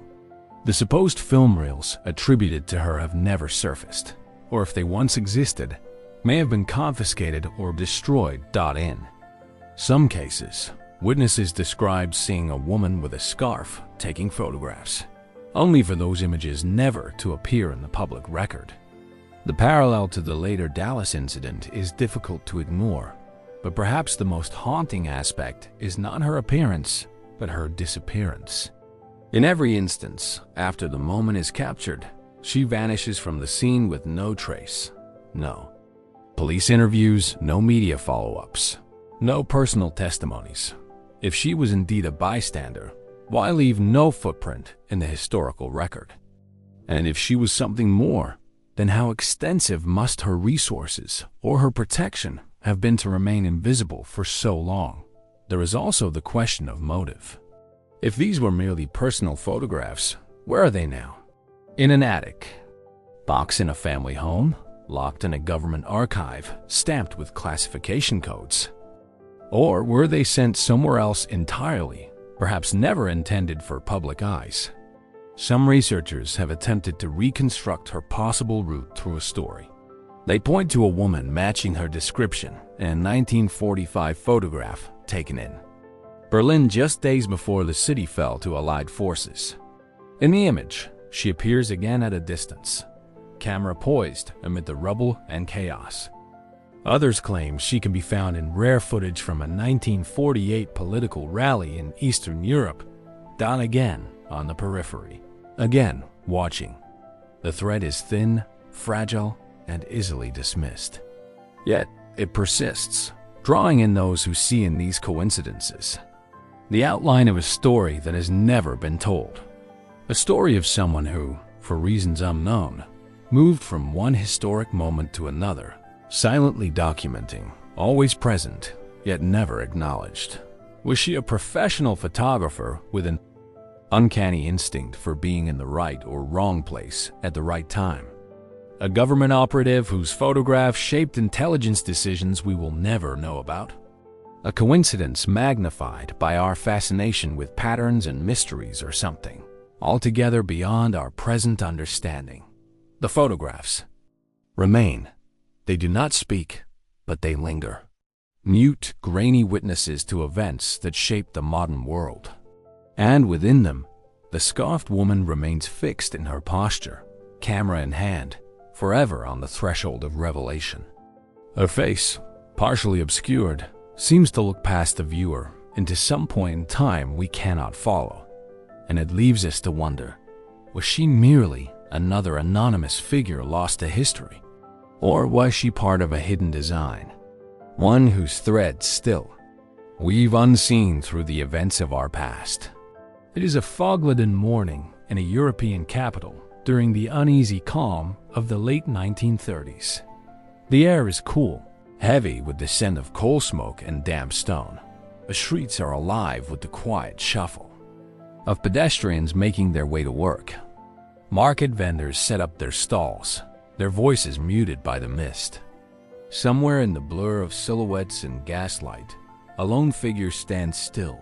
S1: The supposed film reels attributed to her have never surfaced, or if they once existed, may have been confiscated or destroyed. In some cases, witnesses describe seeing a woman with a scarf taking photographs, only for those images never to appear in the public record. The parallel to the later Dallas incident is difficult to ignore, but perhaps the most haunting aspect is not her appearance, but her disappearance. In every instance, after the moment is captured, she vanishes from the scene with no trace. No police interviews, no media follow-ups, no personal testimonies. If she was indeed a bystander, why leave no footprint in the historical record? And if she was something more, then how extensive must her resources or her protection have been to remain invisible for so long? There is also the question of motive. If these were merely personal photographs, where are they now? In an attic? Box in a family home? Locked in a government archive, stamped with classification codes? Or were they sent somewhere else entirely, perhaps never intended for public eyes? Some researchers have attempted to reconstruct her possible route through a story. They point to a woman matching her description in a 1945 photograph taken in Berlin just days before the city fell to Allied forces. In the image, she appears again at a distance, camera poised amid the rubble and chaos. Others claim she can be found in rare footage from a 1948 political rally in Eastern Europe, done again on the periphery, again watching. The thread is thin, fragile, and easily dismissed. Yet it persists, drawing in those who see in these coincidences the outline of a story that has never been told. A story of someone who, for reasons unknown, moved from one historic moment to another, silently documenting, always present, yet never acknowledged. Was she a professional photographer with an uncanny instinct for being in the right or wrong place at the right time? A government operative whose photographs shaped intelligence decisions we will never know about? A coincidence magnified by our fascination with patterns and mysteries, or something altogether beyond our present understanding? The photographs remain. They do not speak, but they linger. Mute, grainy witnesses to events that shaped the modern world. And within them, the scarfed woman remains fixed in her posture, camera in hand, forever on the threshold of revelation. Her face, partially obscured, seems to look past the viewer into some point in time we cannot follow. And it leaves us to wonder, was she merely another anonymous figure lost to history? Or was she part of a hidden design? One whose threads still weave unseen through the events of our past. It is a fog-laden morning in a European capital during the uneasy calm of the late 1930s. The air is cool, heavy with the scent of coal smoke and damp stone. The streets are alive with the quiet shuffle of pedestrians making their way to work. Market vendors set up their stalls, their voices muted by the mist. Somewhere in the blur of silhouettes and gaslight, a lone figure stands still,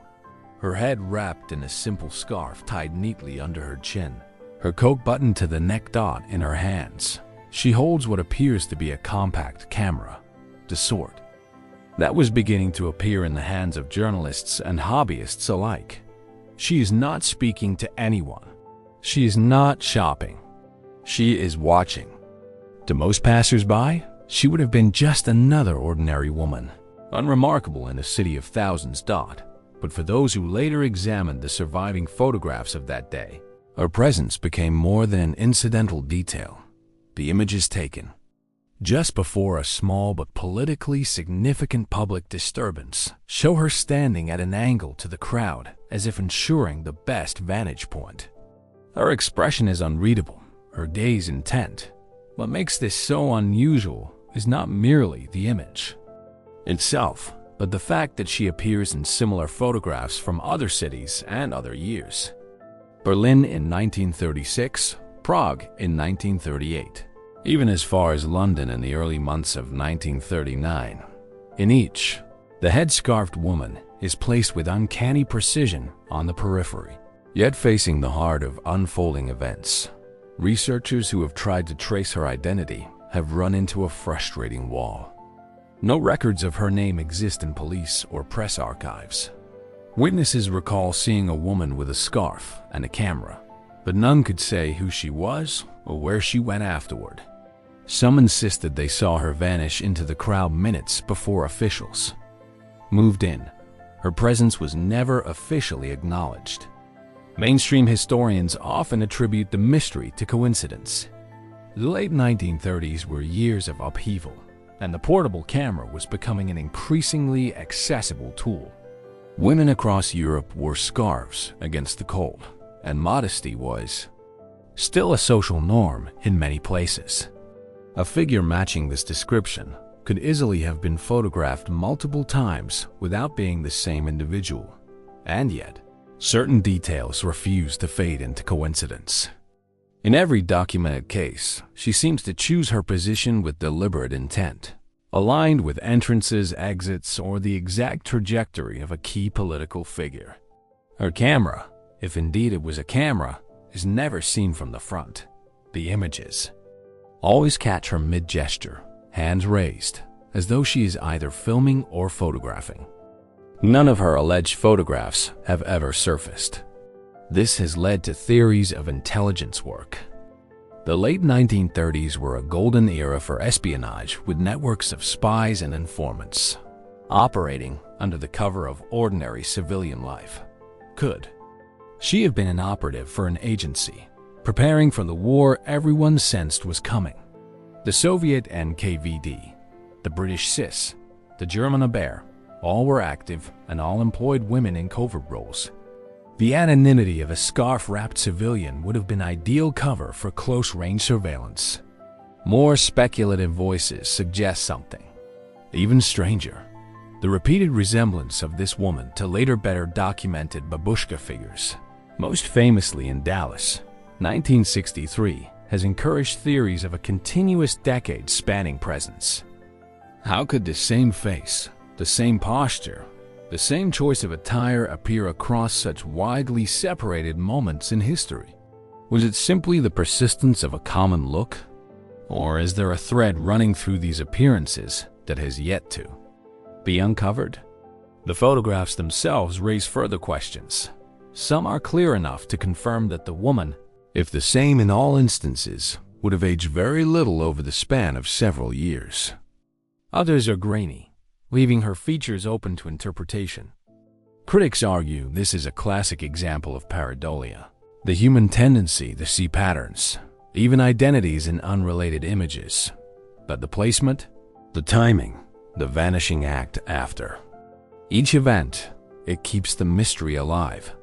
S1: her head wrapped in a simple scarf tied neatly under her chin, her coat buttoned to the neck dot in her hands. She holds what appears to be a compact camera, the sort that was beginning to appear in the hands of journalists and hobbyists alike. She is not speaking to anyone. She is not shopping. She is watching. To most passers-by, she would have been just another ordinary woman, unremarkable in a city of thousands. But for those who later examined the surviving photographs of that day, her presence became more than an incidental detail. The images taken just before a small but politically significant public disturbance show her standing at an angle to the crowd, as if ensuring the best vantage point. Her expression is unreadable, her gaze intent. What makes this so unusual is not merely the image itself, but the fact that she appears in similar photographs from other cities and other years. Berlin in 1936, Prague in 1938, even as far as London in the early months of 1939. In each, the head-scarfed woman is placed with uncanny precision on the periphery, yet facing the heart of unfolding events. Researchers who have tried to trace her identity have run into a frustrating wall. No records of her name exist in police or press archives. Witnesses recall seeing a woman with a scarf and a camera, but none could say who she was or where she went afterward. Some insisted they saw her vanish into the crowd minutes before officials moved in. Her presence was never officially acknowledged. Mainstream historians often attribute the mystery to coincidence. The late 1930s were years of upheaval, and the portable camera was becoming an increasingly accessible tool. Women across Europe wore scarves against the cold, and modesty was still a social norm in many places. A figure matching this description could easily have been photographed multiple times without being the same individual, and yet, certain details refuse to fade into coincidence. In every documented case, she seems to choose her position with deliberate intent, aligned with entrances, exits, or the exact trajectory of a key political figure. Her camera, if indeed it was a camera, is never seen from the front. The images always catch her mid-gesture, hands raised, as though she is either filming or photographing. None of her alleged photographs have ever surfaced. This has led to theories of intelligence work. The late 1930s were a golden era for espionage, with networks of spies and informants operating under the cover of ordinary civilian life. Could she have been an operative for an agency, preparing for the war everyone sensed was coming? The Soviet NKVD, the British SIS, the German Abwehr, all were active and all employed women in covert roles. The anonymity of a scarf-wrapped civilian would have been ideal cover for close-range surveillance. More speculative voices suggest something even stranger: the repeated resemblance of this woman to later better documented babushka figures. Most famously in Dallas, 1963 has encouraged theories of a continuous decade-spanning presence. How could the same face, the same posture, the same choice of attire appear across such widely separated moments in history? Was it simply the persistence of a common look? Or is there a thread running through these appearances that has yet to be uncovered? The photographs themselves raise further questions. Some are clear enough to confirm that the woman, if the same in all instances, would have aged very little over the span of several years. Others are grainy, leaving her features open to interpretation. Critics argue this is a classic example of pareidolia, the human tendency to see patterns, even identities in unrelated images. But the placement, the timing, the vanishing act after each event, it keeps the mystery alive.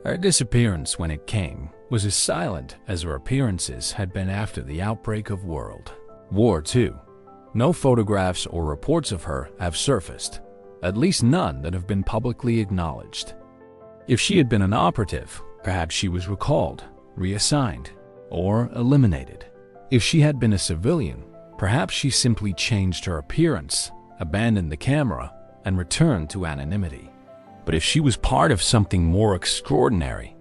S1: Her disappearance, when it came, was as silent as her appearances had been after the outbreak of World War II. No photographs or reports of her have surfaced, at least none that have been publicly acknowledged. If she had been an operative, perhaps she was recalled, reassigned, or eliminated. If she had been a civilian, perhaps she simply changed her appearance, abandoned the camera, and returned to anonymity. But if she was part of something more extraordinary,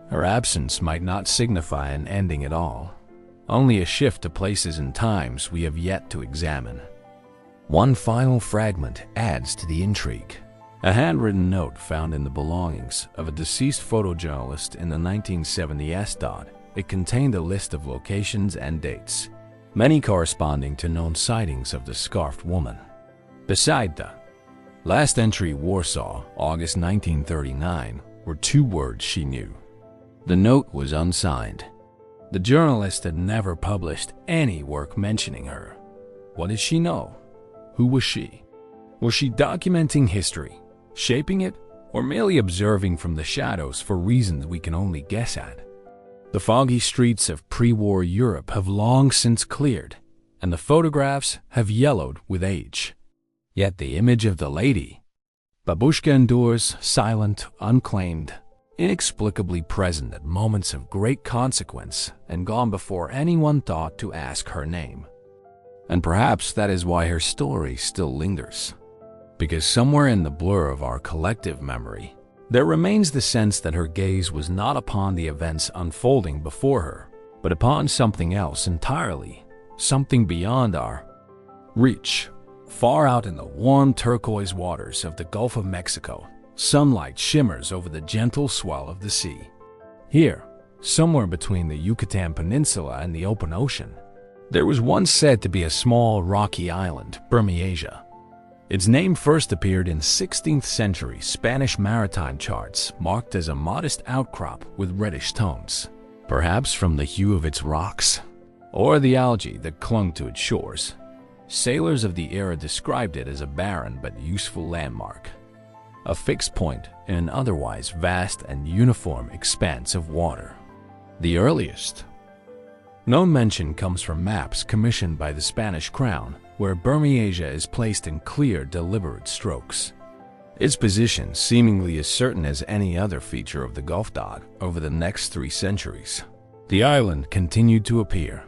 S1: her absence might not signify an ending at all, only a shift to places and times we have yet to examine. One final fragment adds to the intrigue: a handwritten note found in the belongings of a deceased photojournalist in the 1970 S. It contained a list of locations and dates, many corresponding to known sightings of the scarfed woman. Beside the last entry, Warsaw, August 1939, were two words she knew. The note was unsigned. The journalist had never published any work mentioning her. What did she know? Who was she? Was she documenting history, shaping it, or merely observing from the shadows for reasons we can only guess at? The foggy streets of pre-war Europe have long since cleared, and the photographs have yellowed with age. Yet the image of the lady, babushka, endures silent, unclaimed, inexplicably present at moments of great consequence and gone before anyone thought to ask her name. And perhaps that is why her story still lingers. Because somewhere in the blur of our collective memory, there remains the sense that her gaze was not upon the events unfolding before her, but upon something else entirely, something beyond our reach. Far out in the warm turquoise waters of the Gulf of Mexico, sunlight shimmers over the gentle swell of the sea. Here, somewhere between the Yucatan Peninsula and the open ocean, there was once said to be a small rocky island, Bermeasia. Its name first appeared in 16th century Spanish maritime charts, marked as a modest outcrop with reddish tones, perhaps from the hue of its rocks, or the algae that clung to its shores. Sailors of the era described it as a barren but useful landmark, a fixed point in an otherwise vast and uniform expanse of water. The earliest known mention comes from maps commissioned by the Spanish crown, where Bermeasia is placed in clear, deliberate strokes. Its position seemingly as certain as any other feature of the Gulf. Over the next 3 centuries, the island continued to appear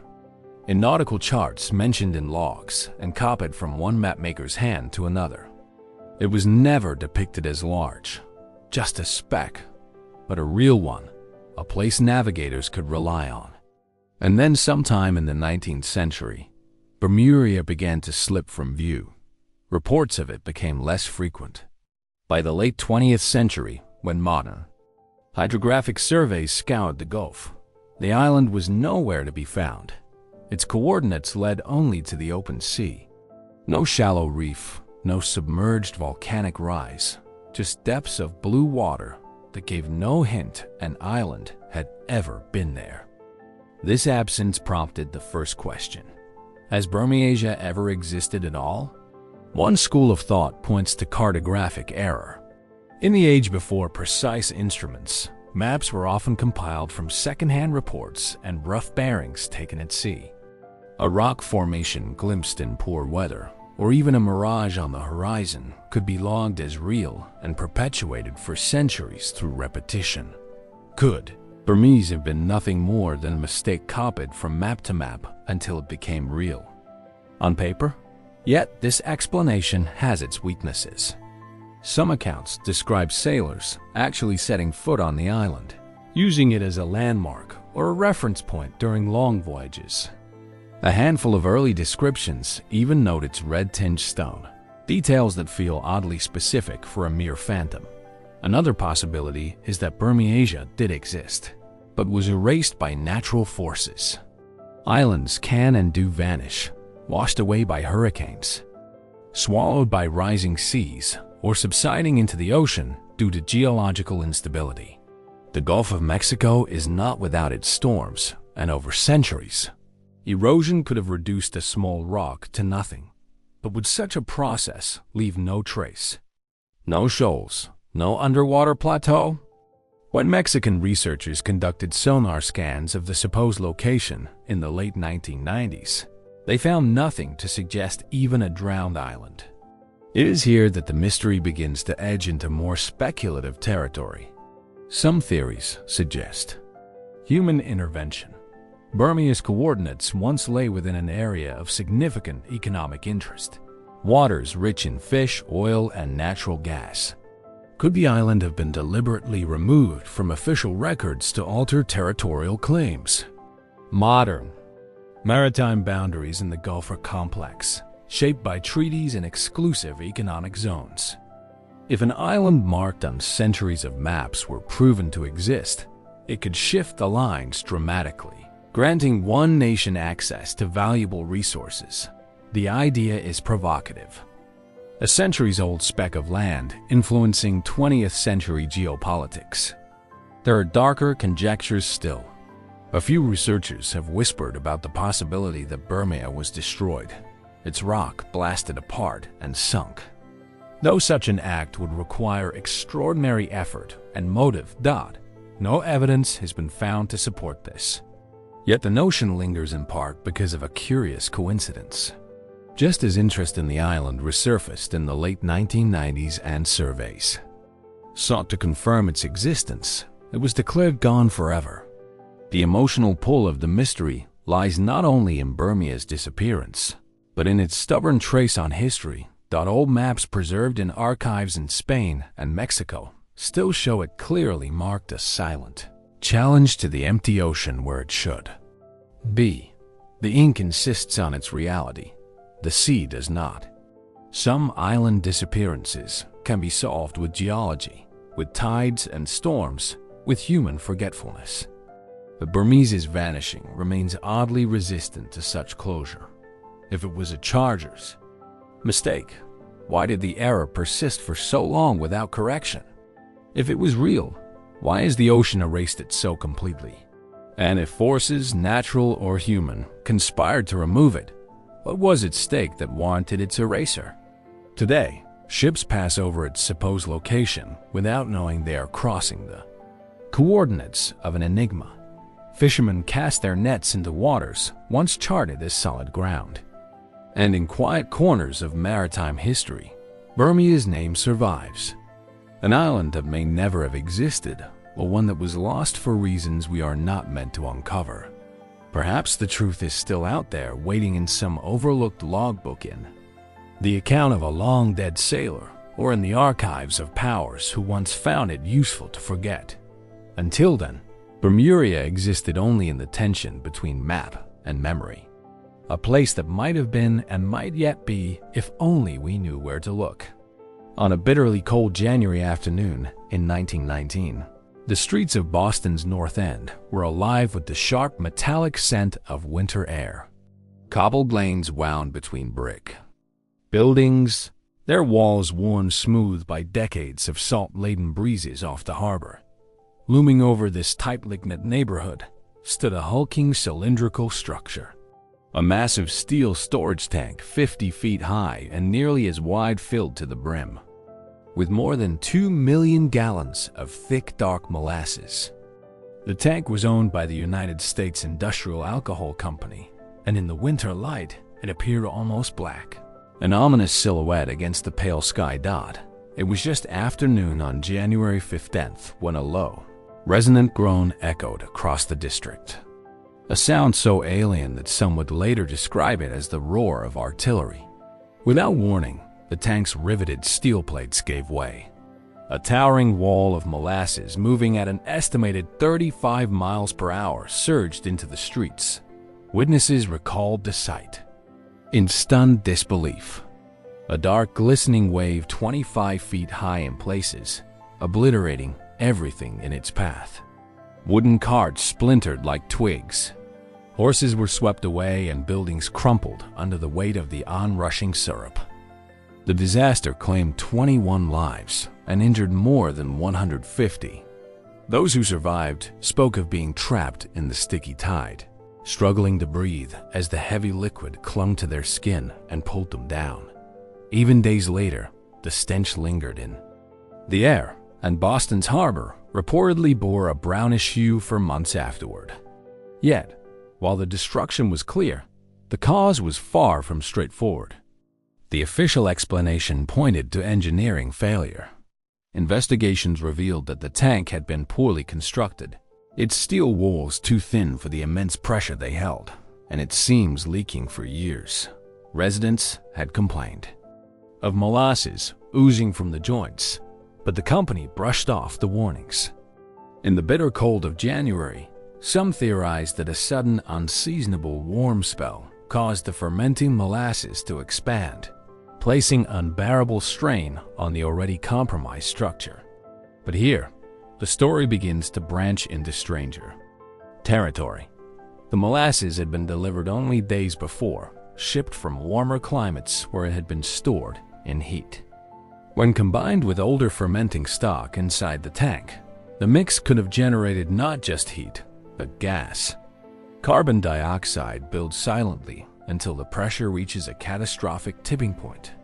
S1: in nautical charts, mentioned in logs, and copied from one mapmaker's hand to another. It was never depicted as large, just a speck, but a real one, a place navigators could rely on. And then sometime in the 19th century, Bermuda began to slip from view. Reports of it became less frequent. By the late 20th century, when modern hydrographic surveys scoured the Gulf, the island was nowhere to be found. Its coordinates led only to the open sea. No shallow reef, no submerged volcanic rise, just depths of blue water that gave no hint an island had ever been there. This absence prompted the first question: has Bermeasia ever existed at all? One school of thought points to cartographic error. In the age before precise instruments, maps were often compiled from second-hand reports and rough bearings taken at sea. A rock formation glimpsed in poor weather, or even a mirage on the horizon, could be logged as real and perpetuated for centuries through repetition. Could Burmese have been nothing more than a mistake copied from map to map until it became real? On paper? Yet this explanation has its weaknesses. Some accounts describe sailors actually setting foot on the island, using it as a landmark or a reference point during long voyages. A handful of early descriptions even note its red-tinged stone, details that feel oddly specific for a mere phantom. Another possibility is that Burmeasia did exist, but was erased by natural forces. Islands can and do vanish, washed away by hurricanes, swallowed by rising seas, or subsiding into the ocean due to geological instability. The Gulf of Mexico is not without its storms, and over centuries, erosion could have reduced a small rock to nothing. But would such a process leave no trace? No shoals, no underwater plateau? When Mexican researchers conducted sonar scans of the supposed location in the late 1990s, they found nothing to suggest even a drowned island. It is here that the mystery begins to edge into more speculative territory. Some theories suggest human intervention. Burmea's coordinates once lay within an area of significant economic interest, waters rich in fish, oil, and natural gas. Could the island have been deliberately removed from official records to alter territorial claims? Modern maritime boundaries in the Gulf are complex, shaped by treaties and exclusive economic zones. If an island marked on centuries of maps were proven to exist, it could shift the lines dramatically, granting one nation access to valuable resources. The idea is provocative. A centuries-old speck of land influencing 20th century geopolitics. There are darker conjectures still. A few researchers have whispered about the possibility that Burmea was destroyed, its rock blasted apart and sunk. Though such an act would require extraordinary effort and motive, no evidence has been found to support this. Yet the notion lingers in part because of a curious coincidence. Just as interest in the island resurfaced in the late 1990s and surveys sought to confirm its existence, it was declared gone forever. The emotional pull of the mystery lies not only in Burmea's disappearance, but in its stubborn trace on history. Old maps preserved in archives in Spain and Mexico still show it clearly marked a silent challenge to the empty ocean where it should be. The ink insists on its reality. The sea does not. Some island disappearances can be solved with geology, with tides and storms, with human forgetfulness. But Burmese's vanishing remains oddly resistant to such closure. If it was a charger's mistake, why did the error persist for so long without correction? If it was real, why has the ocean erased it so completely? And if forces, natural or human, conspired to remove it, what was at stake that warranted its erasure? Today, ships pass over its supposed location without knowing they are crossing the coordinates of an enigma. Fishermen cast their nets into waters once charted as solid ground. And in quiet corners of maritime history, Burmea's name survives. An island that may never have existed, or one that was lost for reasons we are not meant to uncover. Perhaps the truth is still out there waiting in some overlooked logbook, in the account of a long-dead sailor, or in the archives of powers who once found it useful to forget. Until then, Burmea existed only in the tension between map and memory. A place that might have been and might yet be if only we knew where to look. On a bitterly cold January afternoon in 1919, the streets of Boston's North End were alive with the sharp metallic scent of winter air. Cobbled lanes wound between brick buildings, their walls worn smooth by decades of salt-laden breezes off the harbor. Looming over this tight-knit neighborhood stood a hulking cylindrical structure. A massive steel storage tank 50 feet high and nearly as wide filled to the brim, with more than 2 million gallons of thick, dark molasses. The tank was owned by the United States Industrial Alcohol Company, and in the winter light, it appeared almost black, an ominous silhouette against the pale sky dot. It was just afternoon on January 15th when a low, resonant groan echoed across the district. A sound so alien that some would later describe it as the roar of artillery. Without warning, the tank's riveted steel plates gave way. A towering wall of molasses moving at an estimated 35 miles per hour surged into the streets. Witnesses recalled the sight in stunned disbelief. A dark, glistening wave 25 feet high in places, obliterating everything in its path. Wooden carts splintered like twigs. Horses were swept away and buildings crumpled under the weight of the onrushing syrup. The disaster claimed 21 lives and injured more than 150. Those who survived spoke of being trapped in the sticky tide, struggling to breathe as the heavy liquid clung to their skin and pulled them down. Even days later, the stench lingered in the air, and Boston's harbor reportedly bore a brownish hue for months afterward. Yet, while the destruction was clear, the cause was far from straightforward. The official explanation pointed to engineering failure. Investigations revealed that the tank had been poorly constructed, its steel walls too thin for the immense pressure they held, and its seams leaking for years. Residents had complained of molasses oozing from the joints, but the company brushed off the warnings. In the bitter cold of January, some theorized that a sudden, unseasonable warm spell caused the fermenting molasses to expand, placing unbearable strain on the already compromised structure. But here, the story begins to branch into stranger territory. The molasses had been delivered only days before, shipped from warmer climates where it had been stored in heat. When combined with older fermenting stock inside the tank, the mix could have generated not just heat, but gas. Carbon dioxide builds silently until the pressure reaches a catastrophic tipping point.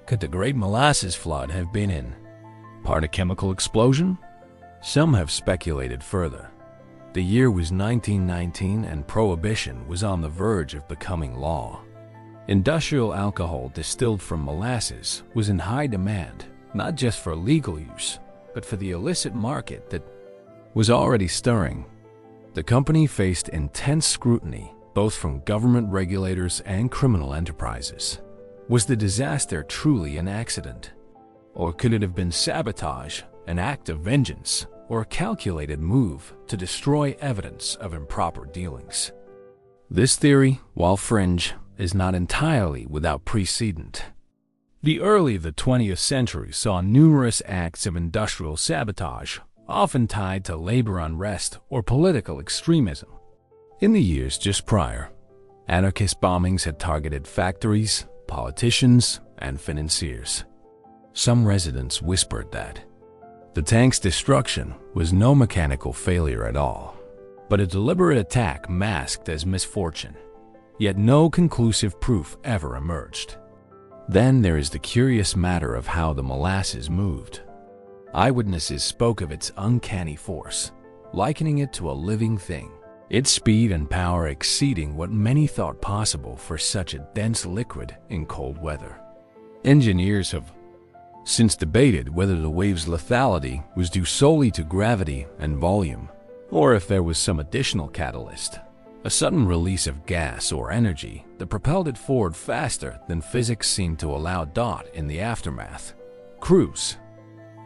S1: Could the Great Molasses Flood have been in part a chemical explosion? Some have speculated further. The year was 1919 and prohibition was on the verge of becoming law. Industrial alcohol distilled from molasses was in high demand, not just for legal use, but for the illicit market that was already stirring. The company faced intense scrutiny, both from government regulators and criminal enterprises. Was the disaster truly an accident? Or could it have been sabotage, an act of vengeance, or a calculated move to destroy evidence of improper dealings? This theory, while fringe, is not entirely without precedent. The early 20th century saw numerous acts of industrial sabotage, often tied to labor unrest or political extremism. In the years just prior, anarchist bombings had targeted factories, politicians, and financiers. Some residents whispered that the tank's destruction was no mechanical failure at all, but a deliberate attack masked as misfortune. Yet no conclusive proof ever emerged. Then there is the curious matter of how the molasses moved. Eyewitnesses spoke of its uncanny force, likening it to a living thing, its speed and power exceeding what many thought possible for such a dense liquid in cold weather. Engineers have since debated whether the wave's lethality was due solely to gravity and volume, or if there was some additional catalyst, a sudden release of gas or energy that propelled it forward faster than physics seemed to allow. In the aftermath, crews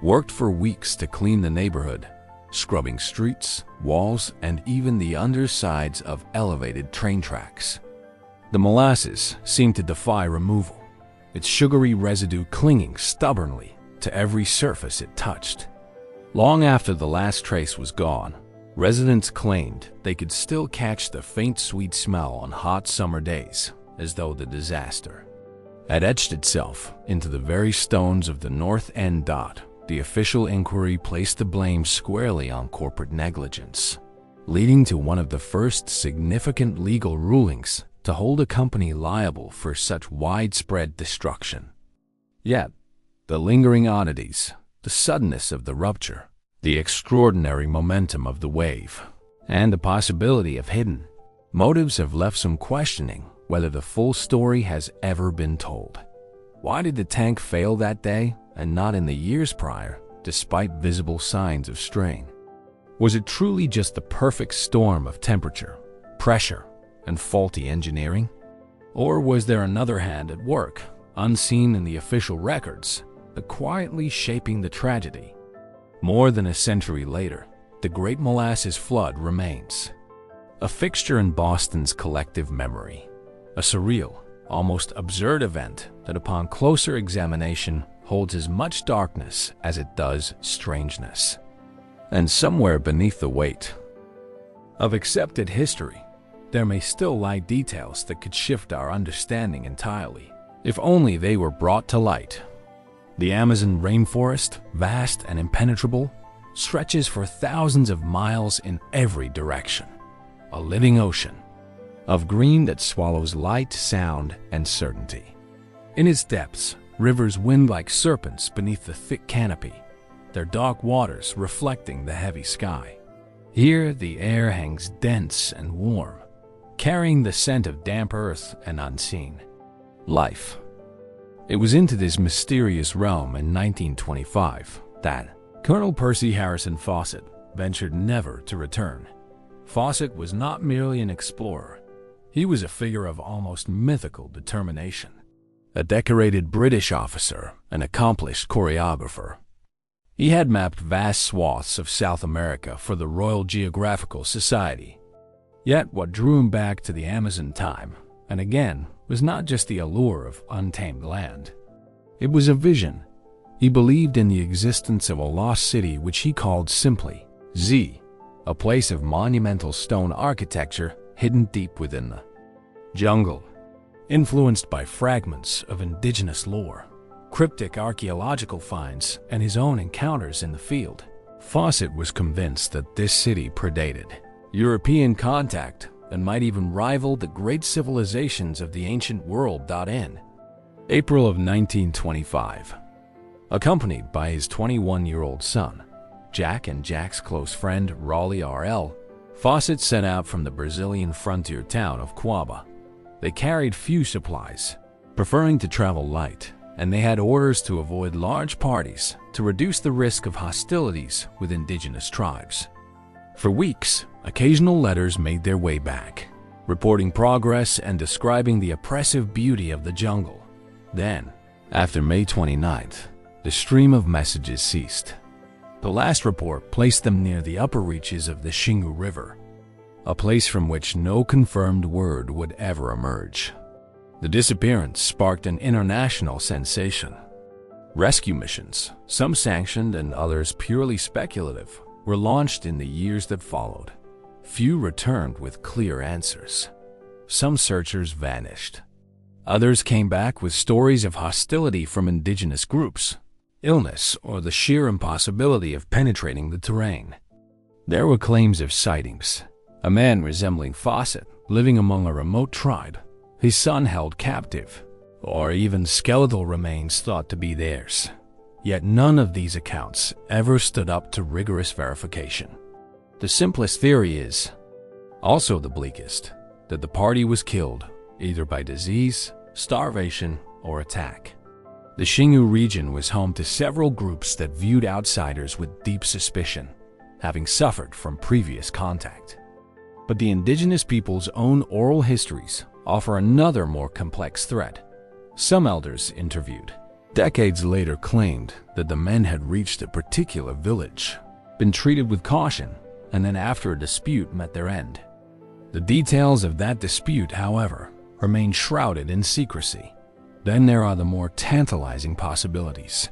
S1: worked for weeks to clean the neighborhood, scrubbing streets, walls, and even the undersides of elevated train tracks. The molasses seemed to defy removal, its sugary residue clinging stubbornly to every surface it touched. Long after the last trace was gone, residents claimed they could still catch the faint sweet smell on hot summer days, as though the disaster had etched itself into the very stones of the North End. The official inquiry placed the blame squarely on corporate negligence, leading to one of the first significant legal rulings to hold a company liable for such widespread destruction. Yet, the lingering oddities, the suddenness of the rupture, the extraordinary momentum of the wave, and the possibility of hidden, Motives have left some questioning whether the full story has ever been told. Why did the tank fail that day and not in the years prior, despite visible signs of strain? Was it truly just the perfect storm of temperature, pressure, and faulty engineering? Or was there another hand at work, unseen in the official records, but quietly shaping the tragedy? More than a century later, the Great Molasses Flood remains a fixture in Boston's collective memory, a surreal, almost absurd event that upon closer examination holds as much darkness as it does strangeness. And somewhere beneath the weight of accepted history, there may still lie details that could shift our understanding entirely, if only they were brought to light. The Amazon rainforest, vast and impenetrable, stretches for thousands of miles in every direction, a living ocean of green that swallows light, sound, and certainty. In its depths, rivers wind like serpents beneath the thick canopy, their dark waters reflecting the heavy sky. Here, the air hangs dense and warm, carrying the scent of damp earth and unseen life. It was into this mysterious realm in 1925 that Colonel Percy Harrison Fawcett ventured never to return. Fawcett was not merely an explorer. He was a figure of almost mythical determination. A decorated British officer, an accomplished choreographer. He had mapped vast swaths of South America for the Royal Geographical Society. Yet what drew him back to the Amazon time, and again, was not just the allure of untamed land. It was a vision. He believed in the existence of a lost city which he called simply Z, a place of monumental stone architecture hidden deep within the jungle. Influenced by fragments of indigenous lore, cryptic archaeological finds, and his own encounters in the field, Fawcett was convinced that this city predated European contact and might even rival the great civilizations of the ancient world. In April of 1925, accompanied by his 21-year-old son, Jack, and Jack's close friend Raleigh R.L., Fawcett set out from the Brazilian frontier town of Cuiabá. They carried few supplies, preferring to travel light, and they had orders to avoid large parties to reduce the risk of hostilities with indigenous tribes. For weeks, occasional letters made their way back, reporting progress and describing the oppressive beauty of the jungle. Then, after May 29th, the stream of messages ceased. The last report placed them near the upper reaches of the Xingu River, a place from which no confirmed word would ever emerge. The disappearance sparked an international sensation. Rescue missions, some sanctioned and others purely speculative, were launched in the years that followed. Few returned with clear answers. Some searchers vanished. Others came back with stories of hostility from indigenous groups, illness, or the sheer impossibility of penetrating the terrain. There were claims of sightings. A man resembling Fawcett living among a remote tribe, his son held captive, or even skeletal remains thought to be theirs. Yet none of these accounts ever stood up to rigorous verification. The simplest theory is, also the bleakest, that the party was killed either by disease, starvation, or attack. The Xingu region was home to several groups that viewed outsiders with deep suspicion, having suffered from previous contact. But the indigenous people's own oral histories offer another more complex thread. Some elders interviewed decades later claimed that the men had reached a particular village, been treated with caution, and then after a dispute met their end. The details of that dispute, however, remain shrouded in secrecy. Then there are the more tantalizing possibilities.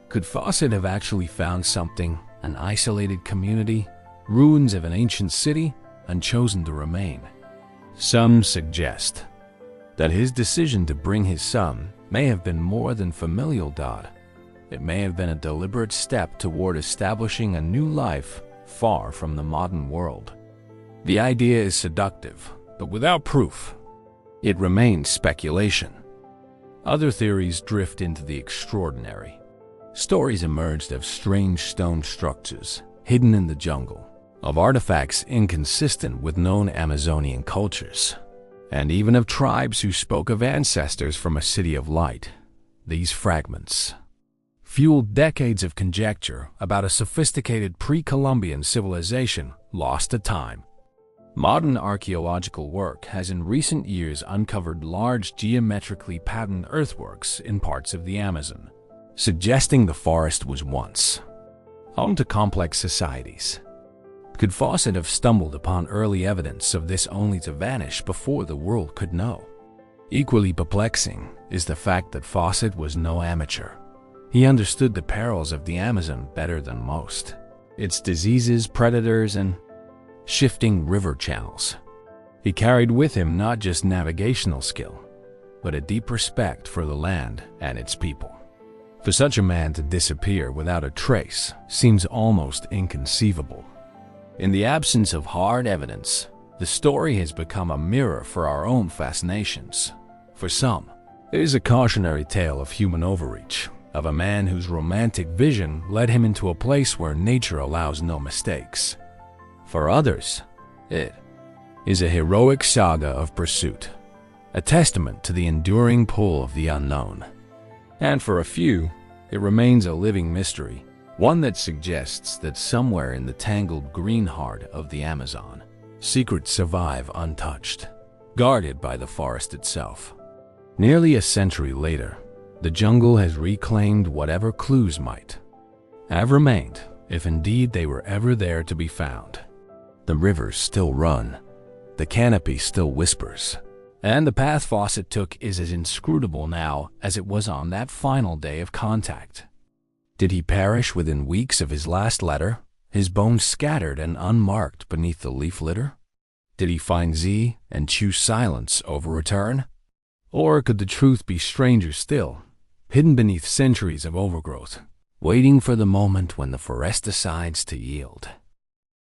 S1: Could Fawcett have actually found something, an isolated community, ruins of an ancient city, and chosen to remain? Some suggest that his decision to bring his son may have been more than familial. It may have been a deliberate step toward establishing a new life far from the modern world. The idea is seductive, but without proof. It remains speculation. Other theories drift into the extraordinary. Stories emerged of strange stone structures hidden in the jungle, of artifacts inconsistent with known Amazonian cultures, and even of tribes who spoke of ancestors from a city of light. These fragments fueled decades of conjecture about a sophisticated pre-Columbian civilization lost to time. Modern archaeological work has in recent years uncovered large geometrically patterned earthworks in parts of the Amazon, suggesting the forest was once home to complex societies. Could Fawcett have stumbled upon early evidence of this only to vanish before the world could know? Equally perplexing is the fact that Fawcett was no amateur. He understood the perils of the Amazon better than most, its diseases, predators, and shifting river channels. He carried with him not just navigational skill, but a deep respect for the land and its people. For such a man to disappear without a trace seems almost inconceivable. In the absence of hard evidence, the story has become a mirror for our own fascinations. For some, it is a cautionary tale of human overreach, of a man whose romantic vision led him into a place where nature allows no mistakes. For others, it is a heroic saga of pursuit, a testament to the enduring pull of the unknown. And for a few, it remains a living mystery, one that suggests that somewhere in the tangled green heart of the Amazon, secrets survive untouched, guarded by the forest itself. Nearly a century later, the jungle has reclaimed whatever clues might have remained, if indeed they were ever there to be found. The rivers still run, the canopy still whispers, and the path Fawcett took is as inscrutable now as it was on that final day of contact. Did he perish within weeks of his last letter, his bones scattered and unmarked beneath the leaf litter? Did he find Z and choose silence over return? Or could the truth be stranger still, hidden beneath centuries of overgrowth, waiting for the moment when the forest decides to yield?